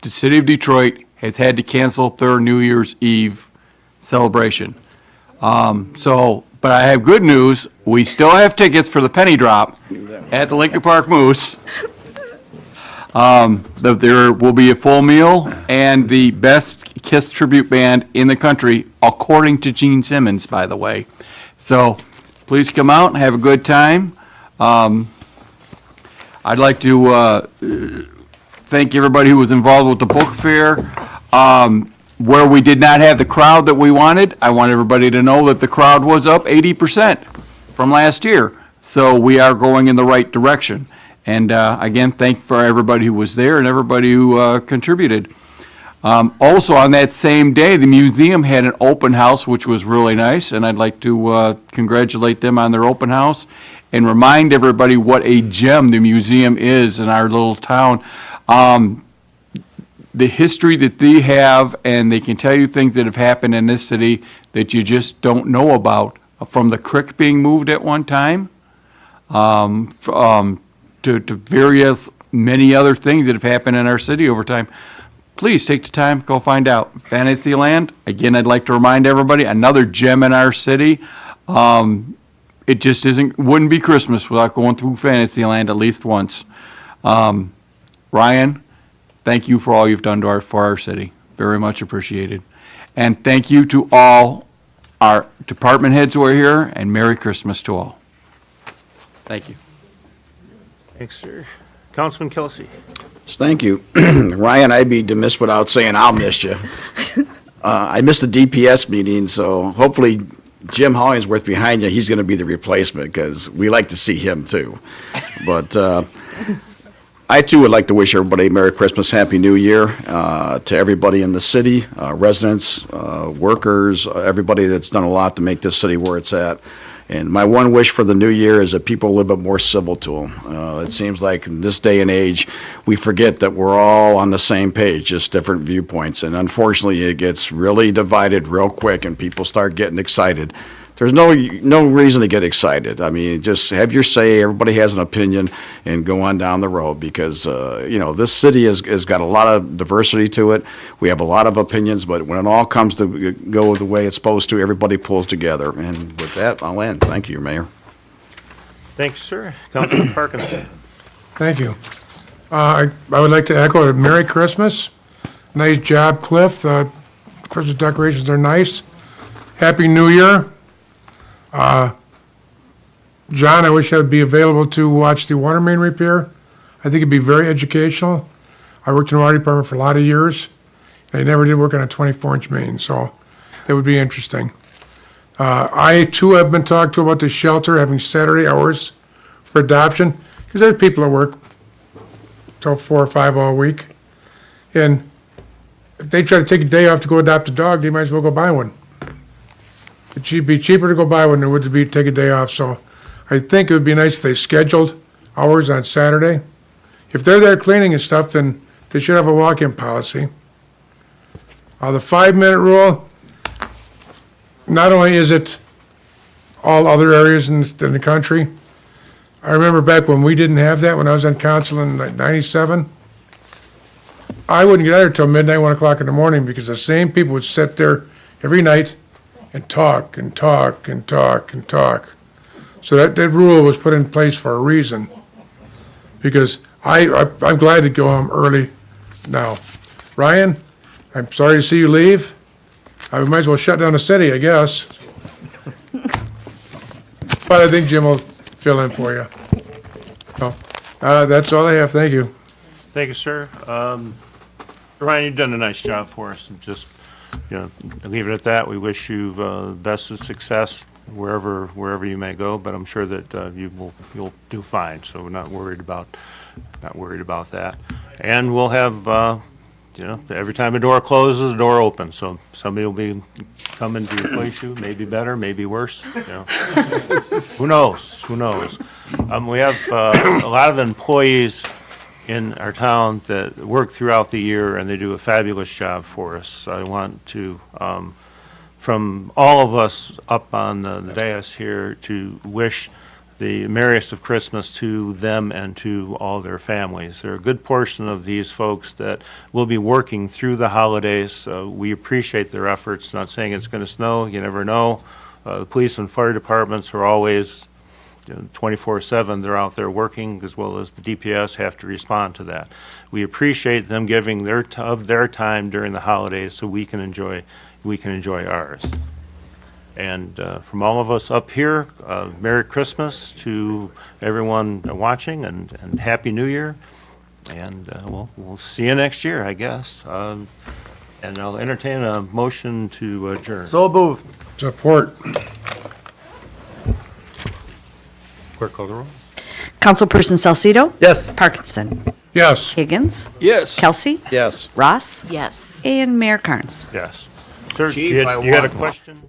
city of Detroit has had to cancel their New Year's Eve celebration. But I have good news. We still have tickets for the penny drop at the Lincoln Park Moose. that there will be a full meal and the best KISS tribute band in the country, according to Gene Simmons, by the way. So please come out and have a good time. I'd like to thank everybody who was involved with the book fair. Where we did not have the crowd that we wanted, I want everybody to know that the crowd was up 80% from last year. So we are going in the right direction. And again, thank for everybody who was there and everybody who contributed. Also, on that same day, the museum had an open house, which was really nice, and I'd like to congratulate them on their open house and remind everybody what a gem the museum is in our little town. The history that they have, and they can tell you things that have happened in this city that you just don't know about, from the creek being moved at one time, to various, many other things that have happened in our city over time. Please take the time, go find out. Fantasyland, again, I'd like to remind everybody, another gem in our city. It just wouldn't be Christmas without going through Fantasyland at least once. Ryan, thank you for all you've done for our city. Very much appreciated. And thank you to all our department heads who are here, and Merry Christmas to all. Thank you. Thanks, sir. Councilman Kelsey. Thank you. Ryan, I'd be remiss without saying I'll miss you. I missed the DPS meeting, so hopefully Jim Hollingsworth behind you, he's going to be the replacement, because we like to see him too. But I too would like to wish everybody Merry Christmas, Happy New Year, to everybody in the city, residents, workers, everybody that's done a lot to make this city where it's at. And my one wish for the new year is that people are a little bit more civil to them. It seems like in this day and age, we forget that we're all on the same page, just different viewpoints. And unfortunately, it gets really divided real quick and people start getting excited. There's no reason to get excited. I mean, just have your say, everybody has an opinion, and go on down the road, because, this city has got a lot of diversity to it. We have a lot of opinions, but when it all comes to go the way it's supposed to, everybody pulls together. And with that, I'll end. Thank you, Mayor. Thanks, sir. Councilman Parkinson. Thank you. I would like to echo it. Merry Christmas. Nice job, Cliff. The Christmas decorations are nice. Happy New Year. John, I wish I'd be available to watch the water main repair. I think it'd be very educational. I worked in the water department for a lot of years. I never did work on a 24-inch main, so that would be interesting. I, too, have been talked to about the shelter having Saturday hours for adoption, because there's people that work till 4 or 5 all week. And if they try to take a day off to go adopt a dog, they might as well go buy one. It'd be cheaper to go buy one than it would to be take a day off, so I think it would be nice if they scheduled hours on Saturday. If they're there cleaning and stuff, then they should have a walk-in policy. The 5-minute rule, not only is it all other areas in the country, I remember back when we didn't have that, when I was on council in '97, I wouldn't get out there till midnight, 1 o'clock in the morning, because the same people would sit there every night and talk and talk and talk and talk. So that rule was put in place for a reason, because I'm glad to go home early now. Ryan, I'm sorry to see you leave. I might as well shut down the city, I guess. But I think Jim will fill in for you. So, that's all I have. Thank you. Thank you, sir. Ryan, you've done a nice job for us. And just, leave it at that. We wish you the best of success wherever you may go. But I'm sure that you'll do fine. So we're not worried about that. And we'll have every time a door closes, a door opens. So somebody will be coming to replace you. Maybe better, maybe worse. Who knows? We have a lot of employees in our town that work throughout the year, and they do a fabulous job for us. I want to, from all of us up on the dais here, to wish the merriest of Christmas to them and to all their families. There are a good portion of these folks that will be working through the holidays. We appreciate their efforts. Not saying it's going to snow, you never know. The police and fire departments are always 24/7, they're out there working, as well as the DPS have to respond to that. We appreciate them giving of their time during the holidays so we can enjoy ours. And from all of us up here, Merry Christmas to everyone watching, and Happy New Year. And we'll see you next year, I guess. And I'll entertain a motion to adjourn. So moved. Support. Clerk call the roll. Councilperson Salcido? Yes. Parkinson? Yes. Higgins? Yes. Kelsey? Yes. Ross? Yes. And Mayor Carnes? Yes. Sir, Chief, you I had a want- question?